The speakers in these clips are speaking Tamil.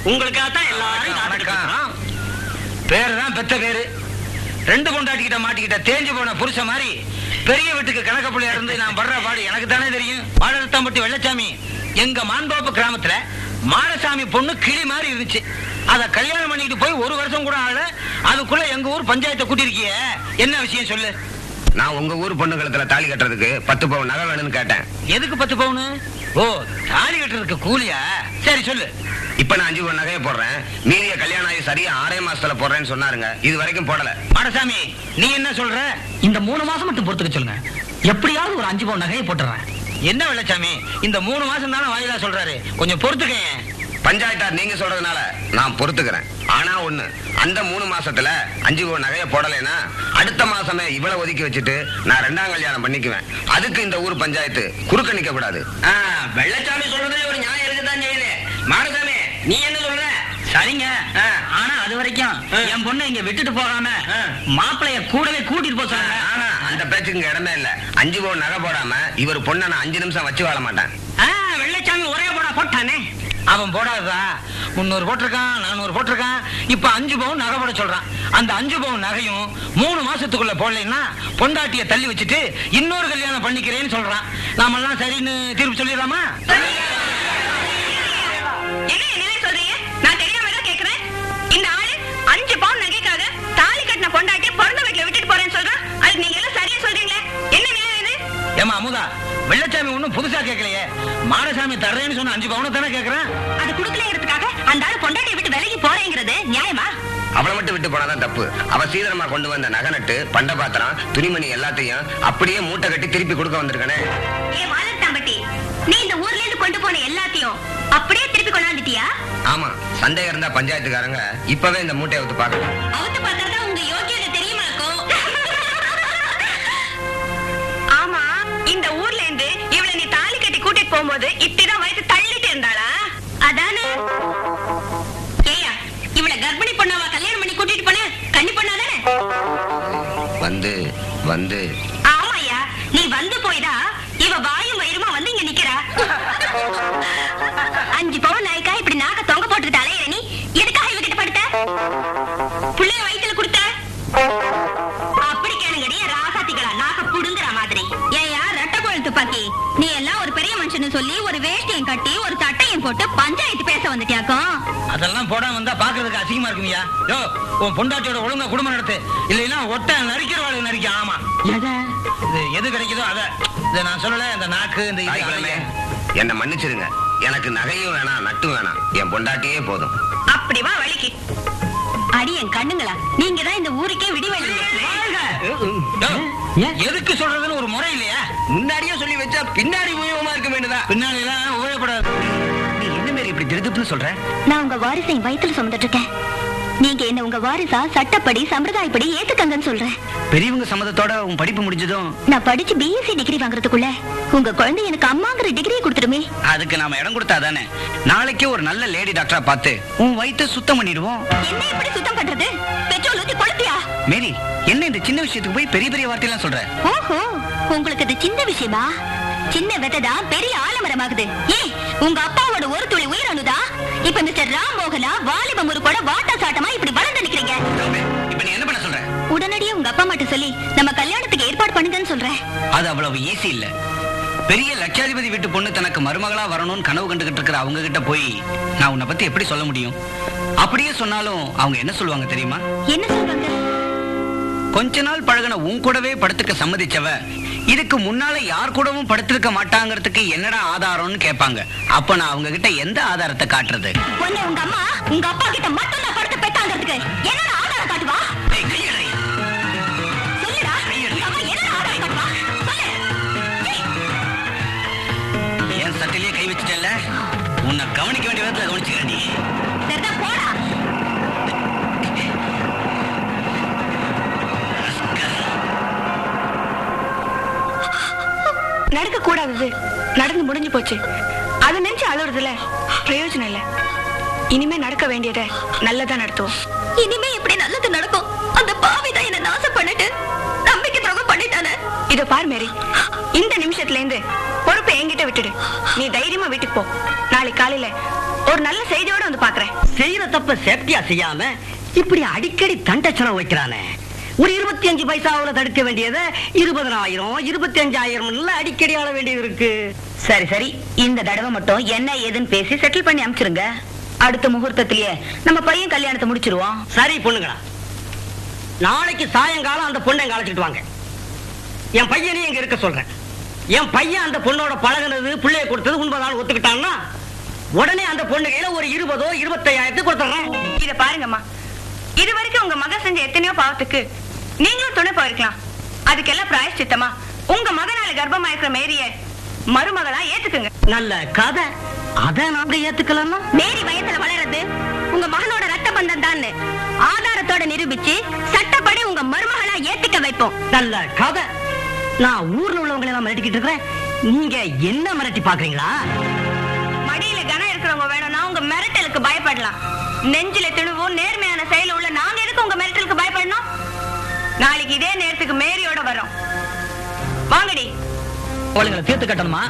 உங்களுக்காகத்தான் எல்லாரும். பேரு தான் பெத்த பேரு. 2 பொண்டாட்டிக்கிட்ட மாட்டிக்கிட்ட தேஞ்சு போன புருஷ மாதிரி பெரிய வீட்டுக்கு கணக்க பிள்ளையா இருந்து நான் படுற பாடு எனக்கு தானே தெரியும். வாழத்தம்பட்டி வெள்ளச்சாமி எங்க மாந்தோப்பு கிராமத்துல மாடசாமி பொண்ணு கிளி மாதிரி இருந்துச்சு. அத கல்யாணம் பண்ணிட்டு போய் 1 வருஷம் கூட ஆகல. அதுக்குள்ள எங்க ஊர் பஞ்சாயத்தை கூட்டிருக்கிய, என்ன விஷயம் சொல்லு. நான் உங்க ஊர் பொண்ணு கழுத்துல தாலி கட்டுறதுக்கு 10 பவுன் நகை வேணும்னு கேட்டேன். எதுக்கு 10 பவுனு? ஓ, தாலி கட்டுறதுக்கு கூலியா? சரி சொல்லு. இப்ப நான் 5 பவுன் நகையை போடுறேன். மீறிய கல்யாணம் ஆகி சரியா 6 மாசத்துல போடுறேன்னு சொன்னாருங்க. இது வரைக்கும் போடல. மாடசாமி நீ என்ன சொல்ற? இந்த 3 மாசம் மட்டும் பொறுத்துக்க சொல்லுங்க. எப்படியாவது ஒரு 5 பவுன் நகையை போட்டுறேன். என்ன வெள்ளச்சாமி, இந்த 3 மாசம் தானே வாயிலா சொல்றாரு, கொஞ்சம் பொறுத்துக்க. பஞ்சாயத்தார் நீங்க சொல்றதுனால நான் பொறுத்துக்கிறேன். ஆனா ஒண்ணு, அந்த 3 மாசத்துல 5 பவுன் நகையை போடலைன்னா அடுத்த மாசமே இவ்வளவு ஒதுக்கி வச்சுட்டு நான் 2ஆம் கல்யாணம் பண்ணிக்குவேன். அதுக்கு இந்த ஊர் பஞ்சாயத்து குறுக்க நிக்க கூடாது. வெள்ளச்சாமி சொல்றதுல ஒரு நியாயம் இருக்குதான் செய்யுது. மாடசாமி நீ என்ன சொல்ற? சரிங்க, ஆனா அது வரைக்கும் என் பொண்ணை இங்க விட்டுட்டு போகாம மாப்பிளைய கூடவே கூட்டிட்டு போக சொல்றேன். ஆனா அந்த பேச்சுக்கு இடமே இல்ல. 5 பவுன் நகை போடாம இவர் பொண்ணை நான் 5 நிமிஷம் வச்சு வாழ மாட்டேன். வெள்ளச்சாமி ஒரே போடா போட்டானே. அவன் போடாதா 300 போட்டிருக்கான், 400 போட்டிருக்கான். இப்ப 5 பவுன் நகை போட சொல்றான். அந்த 5 பவுன் நகையும் 3 மாசத்துக்குள்ள போடலைன்னா பொண்டாட்டிய தள்ளி வச்சுட்டு இன்னொரு கல்யாணம் பண்ணிக்கிறேன்னு சொல்றான். நாமெல்லாம் சரின்னு தீர்ப்பு சொல்லிடலாமா? என்ன என்ன சொல்றீங்க? நான் தெரியாம தான் கேக்குறேன். இந்த ஆளு 5 பவுன் நகைக்காக தாலி கட்டின பொண்டாட்டிய பிறந்த வீட்டுல விட்டுட்டு போறேன்னு சொல்றான். அது நீங்க எல்லாம் சரியா சொல்றீங்களே, என்ன நியாயம் இது? ஏமா அமுதா, வெள்ளச்சாமி ஒண்ணும் புதுசா கேட்கலையே. மாடசாமி தர்றேன்னு சொன்ன 5 பவுனை தானே கேட்கறேன். அது குடுக்கலங்கிறதுக்காக அந்த ஆளு பொண்டாட்டிய விட்டு விலகி போறேங்கிறது நியாயமா? அவளை மட்டும் விட்டு போனாதான் தப்பு. அவ சீதனமா கொண்டு வந்த நகை நட்டு, பண்ட பாத்திரம், துணிமணி எல்லாத்தையும் அப்படியே மூட்டை கட்டி திருப்பி கொடுக்க வந்திருக்கனே. ஏ வாழத்தாம்பட்டி, நீ இந்த ஊர்ல இருந்து கொண்டு போன எல்லாத்தையும் அப்படியே திருப்பி கொண்டாந்துட்டியா? ஆமா, சந்தேகம் இருந்தா பஞ்சாயத்துக்காரங்க இப்பவே இந்த மூட்டையை அவுத்து பார்க்கணும். அவுத்து பார்த்தாதான் உங்க யோகியதை தெரியுமாக்கும். ஆமா, இந்த ஊர்ல இருந்து இவளை நீ தாலி கட்டி கூட்டிட்டு போகும்போது இப்படிதான் வயசு தள்ளிட்டு இருந்தாளா? அதானே. ஏயா, இவளை கர்ப்பிணி பொண்ணாவா கல்யாணம் பண்ணி கூட்டிட்டு போன? கன்னி பொண்ணாதானே? வந்து ஆமாயா, நீ வந்து போய்தான் இவ வாயும் வயிறுமா வந்து இங்க நிக்கிறா. 5 பவுன் நகைக்கா இப்படி நாக்க தொங்க போட்டுக்கிட்டு அலையிற நீ எதுக்காக இவகிட்ட படுத்த? புள்ளைய வயித்துல கொடுத்த? அப்படி கேளுங்கடி ராசாத்திகளா, நாக்க புடுங்குற மாதிரி. ஏயா ரெட்டக்கோள் துப்பாக்கி, நீ எல்லாம் ஒரு பெரிய மனுஷன்னு சொல்லி ஒரு வேஷ்டியும் கட்டி ஒரு சட்டையும் போட்டு பஞ்சாயத்து பேச வந்துட்டியாக்கும். அதெல்லாம் போடாம வந்தா பாக்குறதுக்கு அசிங்கமா இருக்குமியா. யோ, உன் பொண்டாட்டியோட ஒழுங்கா குடும்பம் நடத்து, இல்லைன்னா ஒட்ட நரிக்கிறவாளுக்கு நரிக்க. ஆமா, இது எது கிடைக்குதோ அத. இதை நான் சொல்லல, இந்த நாக்கு இந்த என்ன மன்னிச்சிருங்க. எனக்கு நகையும் வேணாம், நட்டும் வேணாம். என் பொண்டாட்டியே போதும். அப்படி வா வலிக்கு. அடி என் கண்ணுங்களா, நீங்க தான் இந்த ஊருக்கே விடிவெளி. எதுக்கு சொல்றதுன்னு ஒரு முறை இல்லையா? முன்னாடியே சொல்லி வச்சா பின்னாடி உபயோகமா இருக்க வேண்டியதா? பின்னாடி எல்லாம் உபயோகப்படாது. நீ என்ன மாதிரி இப்படி திருதுப்புன்னு சொல்ற? நான் உங்க வாரிசை வயித்துல சுமந்துட்டு இருக்கேன். நீங்க என்ன உங்க வாரிசா சட்டப்படி சம்பிரதாயப்படி ஏத்துக்கங்கன்னு சொல்றேன். பெரியவங்க சம்மதத்தோட உன் படிப்பு முடிஞ்சதும் நான் படிச்சு பிஎஸ்சி டிகிரி வாங்குறதுக்குள்ள உங்க குழந்தை எனக்கு அம்மாங்கிற டிகிரியை கொடுத்துருமே. அதுக்கு நாம இடம் கொடுத்தா தானே நாளைக்கே ஒரு நல்ல லேடி டாக்டரா பார்த்து உன் வயித்தை சுத்தம் பண்ணிடுவோம். என்ன எப்படி சுத்தம் பண்றது? பெட்ரோல் ஊத்தி கொளுத்தியா? மேரி, என்ன இந்த சின்ன விஷயத்துக்கு போய் பெரிய பெரிய வார்த்தையெல்லாம் சொல்ற? ஓஹோ, உங்களுக்கு இது சின்ன விஷயமா? சின்ன விதைதான் பெரிய ஆலமரமாகுது. ஏன் உங்க அப்பாவோட ஒரு துளி உயிரணுதா இப்ப மிஸ்டர் ராம் மோகனா வாலிபம் ஒரு கூட வாட்டா சாட்டமா இப்படி வளர்ந்து நிக்கிறீங்க. இப்ப நீ என்ன பண்ண சொல்ற? உடனடியே உங்க அப்பா மட்டும் சொல்லி நம்ம கல்யாணத்துக்கு ஏற்பாடு பண்ணுங்கன்னு சொல்றேன். அது அவ்வளவு ஈஸி இல்ல. பெரிய லட்சாதிபதி வீட்டு பொண்ணு தனக்கு மருமகளா வரணும்னு கனவு கண்டுகிட்டு இருக்கிற அவங்க கிட்ட போய் நான் உன்னை பத்தி எப்படி சொல்ல முடியும்? அப்படியே சொன்னாலும் அவங்க என்ன சொல்லுவாங்க தெரியுமா? என்ன சொல்றாங்க? கொஞ்ச நாள் பழகின உன் கூடவே படுத்துக்க சம்மதிச்சவ இதுக்கு முன்னால யார் கூடவும் படுத்திருக்க மாட்டாங்கிறதுக்கு என்னடா ஆதாரம்னு கேட்பாங்க. அப்ப நான் அவங்க கிட்ட எந்த ஆதாரத்தை காட்டுறது? உன்னை உங்க அம்மா உங்க அப்பா கிட்ட மட்டும் நான் படுத்து பெத்தாங்கிறதுக்கு என்னடா ஆதாரம் காட்டுவா? சொல்லுடா, உங்க அம்மா என்னடா ஆதாரம் காட்டுவா? சொல்லு. என் சட்டிலேயே கை வச்சுட்டேன்ல, உன்னை கவனிக்க வேண்டிய விதத்துல கவனிச்சுக்கிறேன். நீ சரிதான், போடா. நடக்க கூடாதது நடந்து முடிஞ்சு போச்சு. அதை நினைச்சு அழுறதுல பிரயோஜனம் இல்ல. இனிமே நடக்க வேண்டியதை நல்லதா நடத்துவோம். இனிமே இப்படி நல்லது நடக்கும். அந்த பாவிதான் என்ன நாசம் பண்ணிட்டு நம்பிக்கை துரோகம் பண்ணிட்டானே. இத பார் மேரி, இந்த நிமிஷத்துல இருந்து பொறுப்பை என்கிட்ட விட்டுடு. நீ தைரியமா வீட்டுக்கு போ. நாளை காலையில ஒரு நல்ல செய்தியோட வந்து பாக்குறேன். தப்ப சேஃப்டியா செய்யாம இப்படி அடிக்கடி தண்டை செலவு வைக்கிறானே. ஒரு 25 பைசாவுல தடுக்க வேண்டியதை 20,000 25,000 அடிக்கடி ஆள வேண்டியது இருக்கு. சரி சரி, இந்த தடவை மட்டும் என்ன ஏதுன்னு பேசி செட்டில் பண்ணி அனுப்பிச்சிருங்க. அடுத்த முகூர்த்தத்திலேயே நம்ம பையன் கல்யாணத்தை முடிச்சிருவோம். சரி பொண்ணுங்களா, நாளைக்கு சாயங்காலம் அந்த பொண்ணை எங்க அழைச்சிட்டு வாங்க. என் பையனையும் இங்க இருக்க சொல்றேன். என் பையன் அந்த பொண்ணோட பழகுனது, பிள்ளைய கொடுத்தது உண்மைதான் ஒத்துக்கிட்டான்னா உடனே அந்த பொண்ணு கையில ஒரு 20,000 25,000 கொடுத்துறேன். இத பாருங்கம்மா, இது வரைக்கும் உங்க மகன் செஞ்ச எத்தனையோ பாவத்துக்கு நீங்களும் துணை போயிருக்கலாம். அதுக்கெல்லாம் பிராயஷ்சித்தமா உங்க மகனால கர்ப்பமா இருக்கிற மேரிய மருமகளா ஏத்துக்குங்க. நல்ல கதை. அத நாங்க ஏத்துக்கலாமா? மேரி வயசுல வளர்றது உங்க மகனோட ரத்த பந்தம் தான் ஆதாரத்தோட நிரூபிச்சு சட்டப்படி உங்க மருமகளா ஏத்துக்க வைப்போம். நல்ல கதை. நான் ஊர்ல உள்ளவங்களை எல்லாம் மிரட்டிக்கிட்டு இருக்கிறேன், நீங்க என்ன மிரட்டி பாக்குறீங்களா? மடியில கனம் இருக்கிறவங்க வேணும்னா உங்க மிரட்டலுக்கு பயப்படலாம். நெஞ்சில திணுவும் நேர்மையான செயல உள்ள நாங்க எதுக்கு உங்க மிரட்டலுக்கு பயப்படணும்? நாளைக்கு இதே நேரத்துக்கு மேரியோட வரோம். வாங்கடி. அவளுங்களை தீர்த்து கட்டணுமா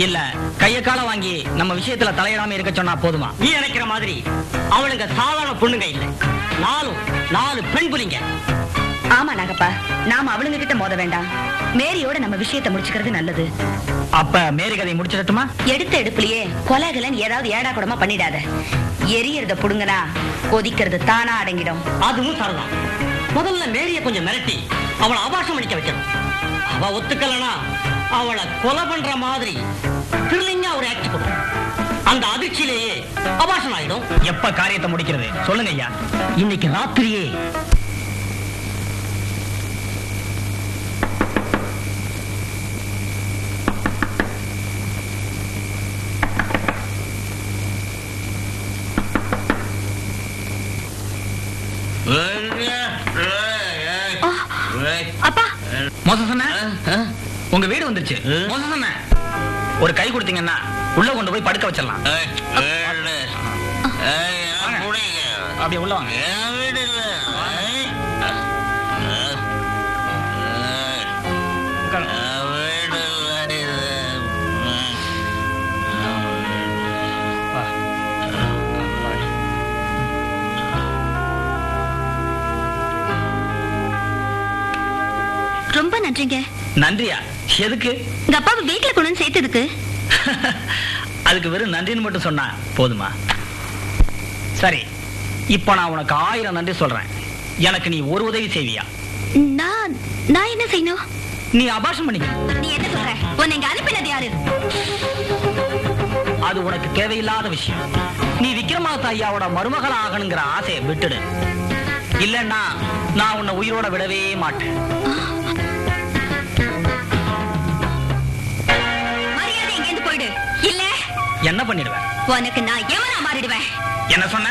இல்ல கைய கால வாங்கி நம்ம விஷயத்துல தலையிடாம இருக்க சொன்னா போதுமா? நீ நினைக்கிற மாதிரி அவளுங்க சாதாரண பொண்ணுங்க இல்ல, 4 பெண் புலிங்க. ஆமா நாகப்பா, நாம அவளுங்க கிட்ட மோத வேண்டாம். மேரியோட நம்ம விஷயத்தை முடிச்சுக்கிறது நல்லது. அப்ப மேரி கதை முடிச்சிடட்டுமா? எடுத்த எடுப்புலயே கொலைகலன் ஏதாவது ஏடா கூடமா பண்ணிடாத. எரியறத புடுங்கனா கொதிக்கிறது தானா அடங்கிடும். அதுவும் சரிதான். முதல்ல மேரிய கொஞ்சம் மிரட்டி அவளை அபாஷம் பண்ணிக்க வைக்கணும். அவ ஒத்துக்கலனா அவளை கொலை பண்ற மாதிரி திருலிங்கா ஒரு ஆக்ட் கொடுக்கும். அந்த அதிர்ச்சியிலேயே அபாஷம் ஆயிடும். எப்ப காரியத்தை முடிக்கிறது சொல்லுங்க ஐயா. இன்னைக்கு ராத்திரியே. அப்பா மோசம் சொன்ன உங்க வீடு வந்துருச்சு. மோசம் சொன்ன ஒரு கை கொடுத்தீங்கன்னா உள்ள கொண்டு போய் படுக்க வச்சிடலாம். அப்படியே உள்ள வாங்க. ரொம்ப நன்றிங்க. நன்றியா? எதுக்கு? உங்க அப்பாவை வீட்டுல கொண்டு சேர்த்ததுக்கு. அதுக்கு வெறும் நன்றின்னு மட்டும் சொன்னா போதுமா? சரி, இப்ப நான் உனக்கு 1000 நன்றி சொல்றேன். எனக்கு நீ ஒரு உதவி செய்வியா? நான் என்ன செய்யணும்? நீ அபாஷம் பண்ணிக்க. நீ என்ன சொல்ற? உன்னை இங்க அனுப்பினது யாரு? அது உனக்கு தேவையில்லாத விஷயம். நீ விக்ரமாதித்த ஐயாவோட மருமகள் ஆகணுங்கிற ஆசையை விட்டுடு. இல்லன்னா நான் உன்னை உயிரோட விடவே மாட்டேன். மரியாதை எங்கேருந்து போயிடு. இல்ல என்ன பண்ணிடுவேன்? உனக்கு நான் எவனா மாறிடுவேன். என்ன சொன்ன?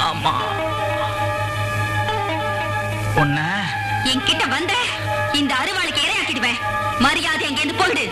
ஆமா, உன்ன என்கிட்ட வந்த இந்த அருவாளுக்கு இரையாக்கிடுவேன். மரியாதை எங்கேருந்து போயிடு.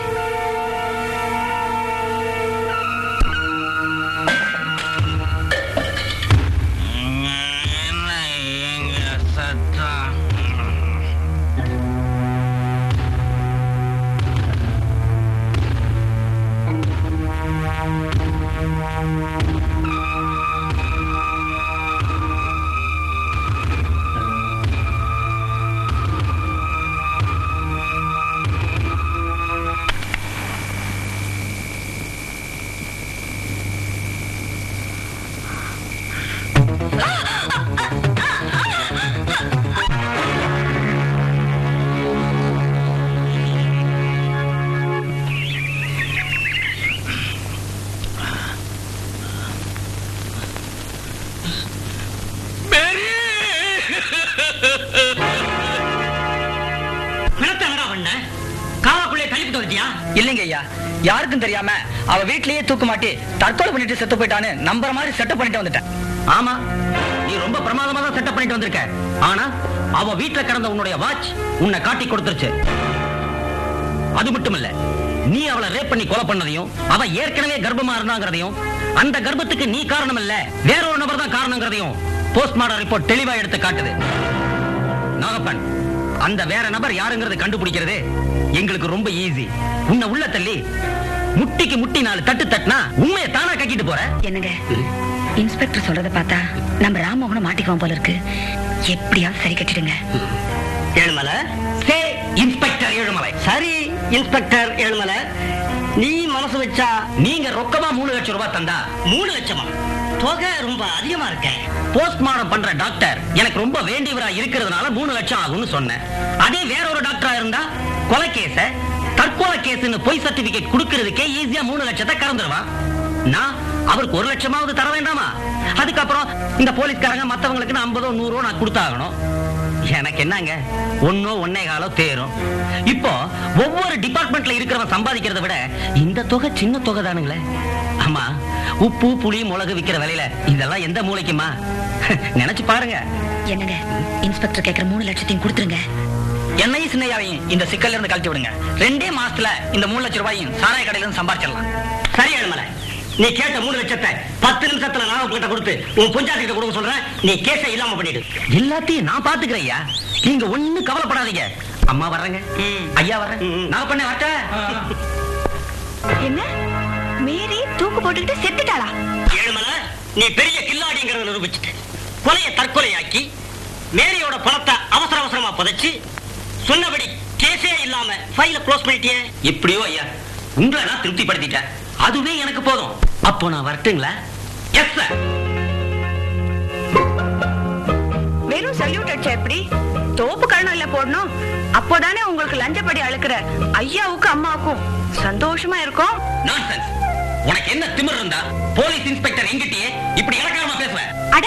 இல்லைங்க ஐயா, யாருக்கும் தெரியாம அவ வீட்லயே தூக்கு மாட்டி தற்கொலை பண்ணிட்டு செத்து போயிட்டான்னு நம்புற மாதிரி செட்டப் பண்ணிட்டு வந்துட்டேன். ஆமா, நீ ரொம்ப பிரமாதமா தான் செட்டப் பண்ணிட்டு வந்திருக்க. ஆனா அவ வீட்டுல கிடந்த உன்னுடைய வாட்ச் உன்னை காட்டி கொடுத்துருச்சு. அது மட்டும் இல்ல, நீ அவளை ரேப் பண்ணி கொலை பண்ணதையும், அவ ஏற்கனவே கர்ப்பமா இருந்தாங்கிறதையும், அந்த கர்ப்பத்துக்கு நீ காரணம் இல்ல வேற ஒரு நபர் தான் காரணங்கிறதையும் போஸ்ட்மார்டம் ரிப்போர்ட் தெளிவா எடுத்து காட்டுது. நாகப்பன், அந்த வேற நபர் யாருங்கிறது கண்டுபிடிக்கிறது எங்களுக்கு ரொம்ப ஈஸி. உன்னை உள்ள தள்ளி முட்டிக்கு முட்டி 4 தட்டு தட்டினா உண்மையை தானா கக்கிட்டு போற. என்னங்க, இன்ஸ்பெக்டர் சொல்றத பார்த்தா நம்ம ராமோகனும் மாட்டிக்குவோம் போல இருக்கு. எப்படியாவது சரி கட்டிடுங்க. ஏழுமலை, சே இன்ஸ்பெக்டர் ஏழுமலை. சரி இன்ஸ்பெக்டர் ஏழுமலை, நீ மனசு வச்சா நீங்க ரொக்கமா 3 லட்சம் ரூபாய் தந்தா. 3 லட்சமா? தொகை ரொம்ப அதிகமா இருக்க. போஸ்ட்மார்டம் பண்ற டாக்டர் எனக்கு ரொம்ப வேண்டியவரா இருக்கிறதுனால 3 லட்சம் ஆகும்னு சொன்னேன். அதே வேற ஒரு டாக்டரா இருந்தா கொலை கேஸ தற்கொலை கேஸ்னு பொய் சர்டிபிகேட் கொடுக்கிறதுக்கே ஈஸியா 3 லட்சத்தை கறந்துருவான். நான் அவருக்கு 1 லட்சமாவது தர வேண்டாமா? அதுக்கப்புறம் இந்த போலீஸ்காரங்க மத்தவங்களுக்கு 50 100 நான் கொடுத்தாகணும். எனக்கு என்னங்க 1 1.25 தேரும். இப்போ ஒவ்வொரு டிபார்ட்மெண்ட்ல இருக்கிறவன் சம்பாதிக்கிறத விட இந்த தொகை சின்ன தொகை தானுங்களே. ஆமா, உப்பு புளி மிளகு விக்கிற விலையில இதெல்லாம் எந்த மூளைக்குமா? நினைச்சு பாருங்க. என்னங்க, இன்ஸ்பெக்டர் கேக்குற 3 லட்சத்தையும் கொடுத்துருங்க. என்னையும் சின்னையாவையும் இந்த சிக்கல்ல இருந்து கழட்டி விடுங்க. 2 மாசத்துல இந்த 3 லட்சம் ரூபாயும் சாராய கடையில இருந்து சம்பாதிச்சிடலாம். சரி ஏழுமலை, நீ கேட்ட 3 லட்சத்தை 10 நிமிஷத்துல நாகப்பட்ட கொடுத்து உன் பஞ்சாயத்து கொடுக்க சொல்றேன். நீ கேஸை இல்லாம பண்ணிடு. எல்லாத்தையும் நான் பாத்துக்கிறேன் ஐயா, நீங்க ஒண்ணும் கவலைப்படாதீங்க. அம்மா வர்றேங்க, ஐயா வர்றேன், நான் பண்ண வரட்டேன். என்ன மேரி தூக்கு போட்டுக்கிட்டு செத்துட்டாளா? ஏழுமலை, நீ பெரிய கில்லாடிங்கிறத நிரூபிச்சுட்ட. கொலையை தற்கொலையாக்கி மேரியோட பணத்தை அவசர அவசரமா புதைச்சு சொன்னபடி கேஸே இல்லாம ஃபைல க்ளோஸ் பண்ணிட்டியே. எப்படியோ ஐயா, உங்களை நான் திருப்திப்படுத்திட்டேன். அதுவே எனக்கு போதும். அப்போ நான் வரட்டுங்களா? Yes sir. வெறும் சல்யூட் அடிச்சா எப்படி? தோப்பு கரணம் இல்ல போடணும். அப்போதானே உங்களுக்கு லஞ்சப்படி அழுக்கிற ஐயாவுக்கும் அம்மாவுக்கும் சந்தோஷமா இருக்கும். நான்சென்ஸ். உனக்கு என்ன திமிர் இருந்தா போலீஸ் இன்ஸ்பெக்டர் என்கிட்டயே இப்படி இலக்காரமா பேசுவேன்? அட,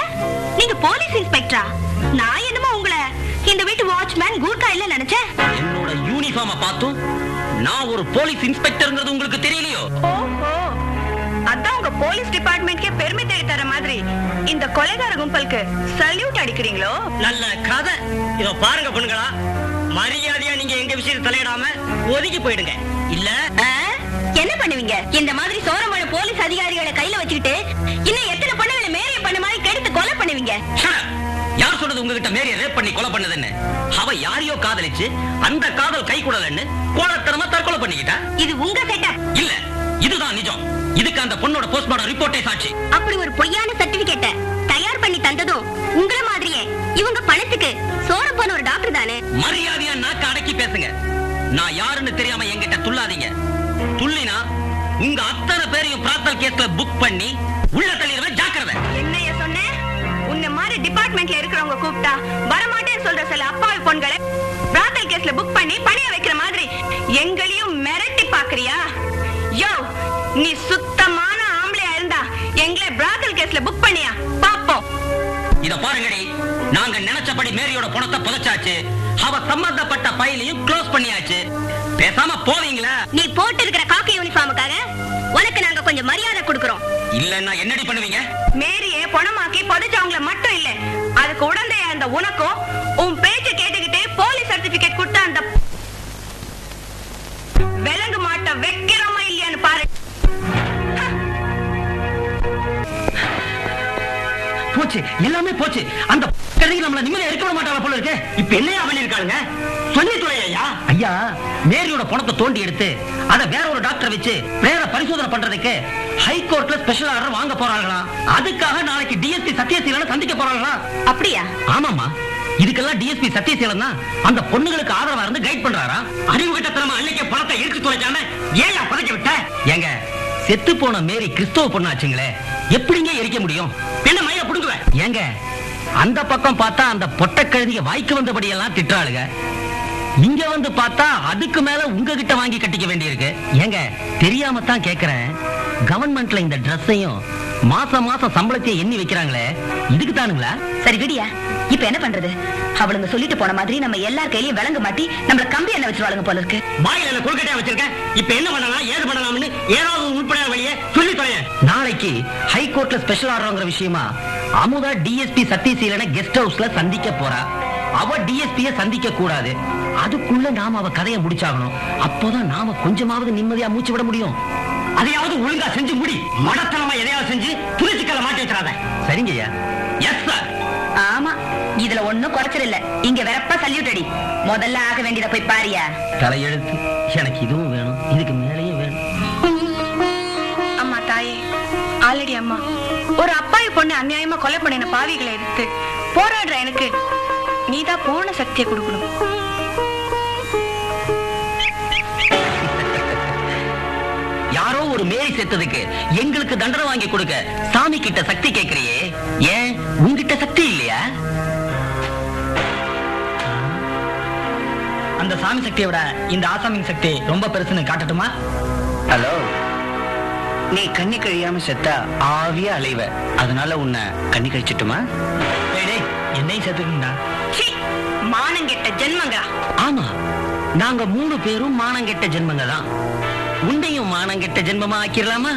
நீங்க போலீஸ் இன்ஸ்பெக்டரா? நான் என்னமோ உங்களை இந்த வீட்டு வாட்ச்மேன் கூர்க்கா இல்ல நினைச்சேன். என்னோட யூனிஃபார்மை பார்த்தும் நான் ஒரு போலீஸ் இன்ஸ்பெக்டர்ங்கிறது உங்களுக்கு தெரியலையோ? ஓஹோ, அதான் உங்க போலீஸ் டிபார்ட்மெண்ட்க்கே பெருமை தேடி தர மாதிரி இந்த கொலைகார கும்பலுக்கு சல்யூட் அடிக்கிறீங்களோ? நல்ல கதை. இதோ பாருங்க பொண்ணுங்களா, மரியாதையா நீங்க எங்க விஷயத்தை தலையிடாம ஒதுக்கி போயிடுங்க. இல்ல என்ன பண்ணுவீங்க? இந்த மாதிரி சோரமான போலீஸ் அதிகாரிகளை கையில வச்சுக்கிட்டு இன்னும் எத்தனை பொண்ணுகளை மேரிய பண்ண மாதிரி கெடுத்து கொலை பண்ணுவீங்க? யார் சொன்னது உங்ககிட்ட மேரிய ரேப் பண்ணி கொலை பண்ணதுன்னு? அவ யாரையோ காதலிச்சு அந்த காதல் கை கூடலன்னு கோலத்தனமா தற்கொலை பண்ணிக்கிட்டா. இது உங்க செட்டப் இல்ல, இதுதான் நிஜம். இதுக்கு அந்த பொண்ணோட போஸ்ட்மார்டம் ரிப்போர்ட்டே சாட்சி. அப்படி ஒரு பொய்யான சர்டிபிகேட்டை தயார் பண்ணி தந்ததும் உங்கள மாதிரியே இவங்க பணத்துக்கு சோரம் போன ஒரு டாக்டர் தானே? மரியாதையா நாக்க அடக்கி பேசுங்க. நான் யாருன்னு தெரியாம என்கிட்ட துள்ளாதீங்க. துள்ளினா உங்க அத்தனை பேரையும் பிராத்தல் கேஸ்ல புக் பண்ணி உள்ள தள்ளிடுவேன். ஜாக்கிரதை. என்னைய சொன்னேன்? உன்ன மாதிரி டிபார்ட்மெண்ட்ல இருக்கிறவங்க கூப்பிட்டா வரமாட்டேன்னு சொல்ற சில அப்பாவி பொண்களை பிராத்தல் கேஸ்ல புக் பண்ணி பணிய வைக்கிற மாதிரி எங்களையும் மிரட்டி பாக்குறியா? யோ, நீ சுத்தமான ஆம்பளையா இருந்தா எங்களை பிராத்தல் கேஸ்ல புக் பண்ணியா பாப்போம். இத பாருங்கடி, நாங்க நினைச்சபடி மேரியோட பணத்தை புதைச்சாச்சு. அவ சம்பந்தப்பட்ட ஃபைலையும் க்ளோஸ் பண்ணியாச்சு. பேசாம போவீங்களா? நீ போட்டு இருக்கிற காக்கி யூனிஃபார்முக்காக உனக்கு நாங்க கொஞ்சம் மரியாதை கொடுக்கிறோம். இல்லன்னா என்னடி பண்ணுவீங்க? மேரியே பணமாக்கி புதைச்சவங்கள மட்டும் இல்ல, அதுக்கு உடந்தையா இருந்த உனக்கும் உன் பேச்சு கேட்டுக்கிட்டே போலீஸ் சர்டிபிகேட் கொடுத்த அந்த விலங்கு மாட்ட வைக்கிறோமா இல்லையான்னு பாரு. போச்சு, எல்லாமே போச்சு. அந்த கதைக்கு நம்மள நிம்மதியா இருக்க மாட்டாங்க போல இருக்கு. இப்ப என்னையா பண்ணிருக்காங்க? சொல்லி தொலையா? ஐயா, மேரியோட பணத்தை தோண்டி எடுத்து அத வேற ஒரு டாக்டர் வச்சு வேற பரிசோதனை பண்றதுக்கு ஹைகோர்ட்ல ஸ்பெஷல் ஆர்டர் வாங்க போறாங்களாம். அதுக்காக நாளைக்கு டிஎஸ்பி சத்யசீலனை சந்திக்க போறாங்களாம். அப்படியா? ஆமாமா, இதுக்கெல்லாம் டிஎஸ்பி சத்யசீலன் தான் அந்த பொண்ணுங்களுக்கு ஆதரவா இருந்து கைட் பண்றாரா. அறிவு கிட்டத்தனமா அன்னைக்கு பணத்தை எடுத்து தொலைச்சாம ஏயா பதைக்க விட்ட? ஏங்க, செத்து போன மேரி கிறிஸ்தவ பொண்ணாச்சுங்களே, எப்படிங்க எரிக்க முடியும்? என்ன மயில புடுங்குவேன்? ஏங்க, அந்த பக்கம் பார்த்தா அந்த பொட்ட கழுதிய வாய்க்கு வந்தபடி எல்லாம் திட்டுறாளுங்க. இங்க வந்து பார்த்தா அதுக்கு மேல உங்ககிட்ட வாங்கி கட்டிக்க வேண்டியிருக்கு. ஏங்க, தெரியாம தான் கேக்குறேன். கவர்மெண்ட்ல இந்த ட்ரெஸ்ஸையும் மாசம் மாசம் சம்பளத்தையும் எண்ணி வைக்கிறாங்களே, இதுக்கு தானுங்களா? சரி விடியா, இப்ப என்ன பண்றது? அவளுங்க சொல்லிட்டு போன மாதிரி நம்ம எல்லார் கையிலயும் விளங்க மாட்டி நம்மள கம்பி என்ன வச்சிருவாளுங்க போல இருக்கு. வாயில என்ன கொள்கையா வச்சிருக்கேன். இப்ப என்ன பண்ணலாம், ஏது பண்ணலாம்னு ஏதாவது உட்படாத வழியே சொல்லி தொலைய. நாளைக்கு ஹைகோர்ட்ல ஸ்பெஷல் ஆர்டர்ங்கிற விஷயமா அமுதா டிஎஸ்பி சத்யசீலனை கெஸ்ட் ஹவுஸ்ல சந்திக்க போறா. அவ டிஎஸ்பிய சந்திக்க கூடாது. அதுக்குள்ள நாம அவ கதையை முடிச்சாகணும். அப்போதான் நாம கொஞ்சமாவது நிம்மதியா மூச்சு விட முடியும். அதையாவது ஒழுங்கா செஞ்சு முடி. மடத்தனமா எதையாவது செஞ்சு துணிச்சுக்கல மாட்டி வச்சிடாத. சரிங்க ஐயா. Yes sir. ஆமா, இதுல ஒண்ணும் குறைச்சல் இல்ல. இங்க வெறப்பா சல்யூட் அடி. முதல்ல ஆக வேண்டியதை போய் பாரியா. தலையெழுத்து. எனக்கு இதுவும் வேணும், இதுக்கு மேலேயும் வேணும். அம்மா தாயே, ஆல்ரெடி அம்மா ஒரு அப்பாவி பொண்ணு அநியாயமா கொலை பண்ணின பாவிகளை எடுத்து போராடுற எனக்கு நீதான் பூர்ண சக்தியை கொடுக்கணும். யாரோ ஒரு மேரி செத்ததுக்கு எங்களுக்கு தண்டனை வாங்கி கொடுக்க சாமி கிட்ட சக்தி கேட்கறியே, ஏன் உங்ககிட்ட சக்தி இல்லையா? அந்த சாமி சக்தியை விட இந்த ஆசாமின் சக்தி ரொம்ப பெருசுன்னு காட்டட்டுமா? ஹலோ, நீ கண்ணி கழியாம செத்தா ஆவியா அலைவ, அதனால உன்னை கண்ணி கழிச்சிட்டுமா? என்னையும் சேர்த்துக்கா. மானங்கெட்ட ஜென்மங்களா? ஆமா, நாங்க 3 பேரும் மானங்கெட்ட ஜென்மங்க தான். உன்னையும் மானங்கெட்ட ஜென்மமா ஆக்கிடலாமா?